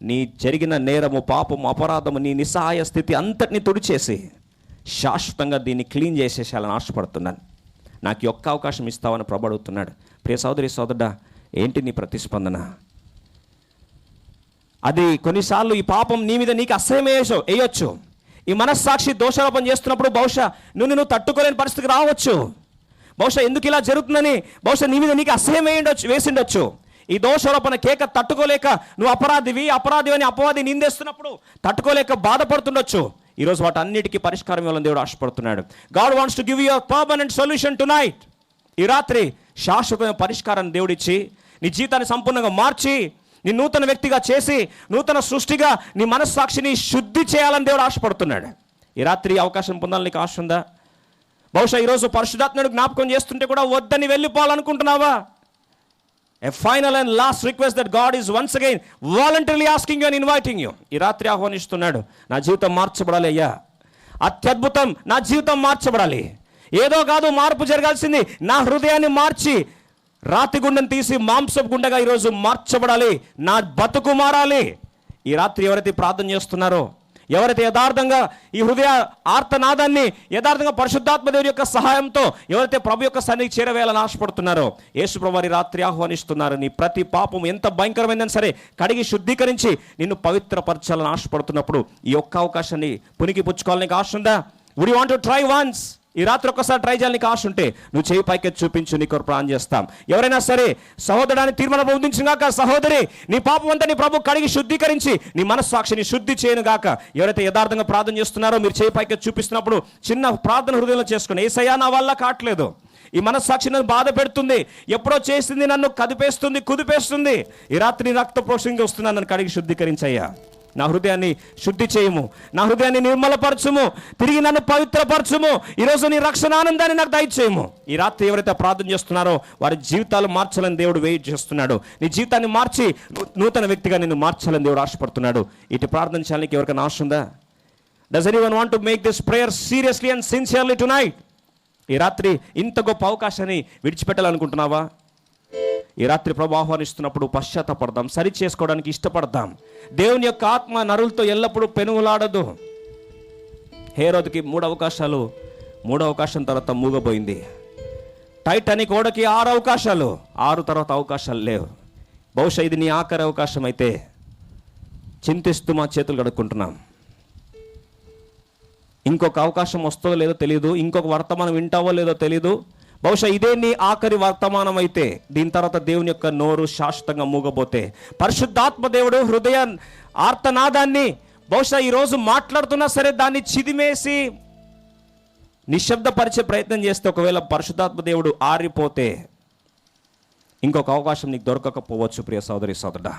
C: నీ జరిగిన నేరము, పాపము, అపరాధము, నీ నిస్సహాయ స్థితి అంతటిని తుడిచేసి శాశ్వతంగా దీన్ని క్లీన్ చేసేసాలని ఆశపడుతున్నాను. నాకు ఈ ఒక్క అవకాశం ఇస్తావని ప్రభు అడుగుతున్నాడు. ప్రియ సోదరి సోదరుడా, ఏంటి నీ ప్రతిస్పందన? అది కొన్నిసార్లు ఈ పాపం నీ మీద నీకు అసహ్యం వేయొచ్చు. ఈ మనస్సాక్షి దోషారోపణ చేస్తున్నప్పుడు బహుశా నువ్వు తట్టుకోలేని పరిస్థితికి రావచ్చు. బహుశా ఎందుకు ఇలా జరుగుతుందని బహుశా నీ మీద నీకు అసహ్యం వేసిండొచ్చు. ఈ దోషారోపణ కేక తట్టుకోలేక నువ్వు అపరాధి అని అపవాది నిందేస్తున్నప్పుడు తట్టుకోలేక బాధపడుతుండొచ్చు. ఈరోజు వాటన్నిటికీ పరిష్కారం ఇవ్వాలని దేవుడు ఆశపడుతున్నాడు. God wants to give you a permanent solution tonight. ఈ రాత్రి శాశ్వతమైన పరిష్కారాన్ని దేవుడిచ్చి నీ జీవితాన్ని సంపూర్ణంగా మార్చి నీ నూతన వ్యక్తిగా చేసి నూతన సృష్టిగా నీ మనస్సాక్షిని శుద్ధి చేయాలని దేవుడు ఆశపడుతున్నాడు. ఈ రాత్రి అవకాశం పొందాలని నీకు ఆశ ఉందా? బహుశా ఈరోజు పరిశుద్ధాత్మను జ్ఞాపకం చేస్తుంటే కూడా వద్దని వెళ్ళిపోవాలనుకుంటున్నావా? A final and last request that God is once again voluntarily asking you and inviting you. ఈ రాత్రి ఆహ్వానిస్తున్నాడు. నా జీవితం మార్చబడాలి అయ్యా, అత్యద్భుతం, నా జీవితం మార్చబడాలి. ఏదో కాదు మార్పు జరగాల్సింది. నా హృదయాన్ని మార్చి రాతి గుండెను తీసి మాంసపు గుండెగా ఈరోజు మార్చబడాలి. నా బతుకు మారాలి. ఈ రాత్రి ఎవరైతే ప్రార్థన చేస్తున్నారో, ఎవరైతే యథార్థంగా ఈ హృదయ ఆర్తనాదాన్ని యథార్థంగా పరిశుద్ధాత్మ దేవుని యొక్క సహాయంతో ఎవరైతే ప్రభు యొక్క సన్నిధికి చేరవేయాలని ఆశపడుతున్నారో, యేసు ప్రభు వారి రాత్రి ఆహ్వానిస్తున్నారు. నీ ప్రతి పాపం ఎంత భయంకరమైందని సరే కడిగి శుద్ధీకరించి నిన్ను పవిత్రపరచాలని ఆశపడుతున్నప్పుడు ఈ ఒక్క అవకాశాన్ని పునికి పుచ్చుకోవాలని నీకు ఆశ ఉందా? Would you want to try once? ఈ రాత్రి ఒక్కసారి ట్రై చేయాలని నీకు ఆశ ఉంటే నువ్వు చేయి పైకి చూపించు, నీకు ప్రాణం చేస్తాం. ఎవరైనా సరే సహోదరాన్ని తీర్మానం పొందించుగాక, సహోదరి నీ పాపం అంతా నీ ప్రభు కడిగి శుద్ధీకరించి నీ మనస్సాక్షిని శుద్ధి చేయను గాక. ఎవరైతే యథార్థంగా ప్రార్థన చేస్తున్నారో మీరు చేయి పైకి చూపిస్తున్నప్పుడు చిన్న ప్రార్థన హృదయంలో చేసుకుని, యేసయ్యా నా వల్ల కావట్లేదు, ఈ మనస్సాక్షి నన్ను బాధ పెడుతుంది, ఎప్పుడో చేసింది నన్ను కదిపేస్తుంది, కుదిపేస్తుంది. ఈ రాత్రి రక్త ప్రోక్షణకి వస్తున్నాను, నన్ను కడిగి శుద్ధీకరించయ్యా. నా హృదయాన్ని శుద్ధి చేయము, నా హృదయాన్ని నిర్మలపరచుము, తిరిగి నన్ను పవిత్రపరచుము, ఈరోజు నీ రక్షణ ఆనందాన్ని నాకు దయచేయము. ఈ రాత్రి ఎవరైతే ప్రార్థన చేస్తున్నారో వారి జీవితాలు మార్చాలని దేవుడు వెయిట్ చేస్తున్నాడు. నీ జీవితాన్ని మార్చి నూతన వ్యక్తిగా నిన్ను మార్చాలని దేవుడు ఆశపడుతున్నాడు. ఇటు ప్రార్థన చేయడానికి ఎవరికైనా ఆశ ఉందా? Does anyone want to make this prayer seriously and sincerely tonight? ఈ రాత్రి ఇంత గొప్ప అవకాశాన్ని విడిచిపెట్టాలనుకుంటున్నావా? ఈ రాత్రి ప్రభు ఆహ్వానిస్తున్నప్పుడు పశ్చాత్తాపడదాం, సరి చేసుకోవడానికి ఇష్టపడదాం. దేవుని యొక్క ఆత్మ నరులతో ఎల్లప్పుడూ పెనుగులాడదు. హేరోదుకి 3 అవకాశాలు, 3వ అవకాశం తర్వాత మూగబోయింది. టైటానిక్ ఓడకి 6 అవకాశాలు, 6 తర్వాత అవకాశాలు లేవు. బహుశా ఇది నీ ఆఖరి అవకాశం అయితే చింతిస్తూ మా చేతులు కడుక్కుంటున్నాం. ఇంకొక అవకాశం వస్తుందో లేదో తెలియదు, ఇంకొక వర్తమానం వింటావో లేదో తెలియదు. బహుశా ఇదే నీ ఆఖరి వర్తమానం అయితే దీని తర్వాత దేవుని యొక్క నోరు శాశ్వతంగా మూగబోతే పరిశుద్ధాత్మ దేవుడు హృదయ ఆర్తనాదాన్ని బహుశా ఈరోజు మాట్లాడుతున్నా సరే దాన్ని చిదిమేసి నిశ్శబ్దపరిచే ప్రయత్నం చేస్తే, ఒకవేళ పరిశుద్ధాత్మ దేవుడు ఆరిపోతే ఇంకొక అవకాశం నీకు దొరకకపోవచ్చు. ప్రియ సోదరి సోదరుడా,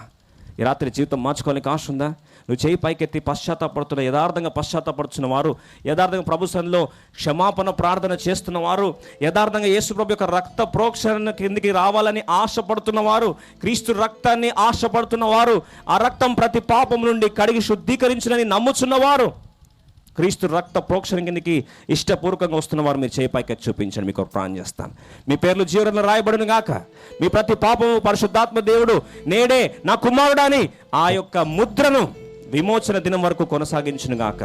C: ఈ రాత్రి జీవితం మార్చుకోవాలని ఆశ ఉందా? నువ్వు చేయి పైకెత్తి పశ్చాత్తాపడుతున్న, యథార్థంగా పశ్చాత్తాపడుతున్న వారు, యథార్థంగా ప్రభు సన్నిధిలో క్షమాపణ ప్రార్థన చేస్తున్న వారు, యథార్థంగా యేసు ప్రభు యొక్క రక్త ప్రోక్షణ కిందికి రావాలని ఆశపడుతున్న వారు, క్రీస్తు రక్తాన్ని ఆశపడుతున్న వారు, ఆ రక్తం ప్రతి పాపం నుండి కడిగి శుద్ధీకరించునని నమ్ముచున్నవారు, క్రీస్తు రక్త ప్రోక్షణ కిందకి ఇష్టపూర్వకంగా వస్తున్నవారు మీరు చేయి పైకి చూపించండి. మీకు ప్రార్థన చేస్తాను. మీ పేర్లు జీవనంలో రాయబడును గాక. మీ ప్రతి పాపము పరిశుద్ధాత్మ దేవుడు నేడే నా కుమారుడని ఆ యొక్క ముద్రను విమోచన దినం వరకు కొనసాగించును గాక.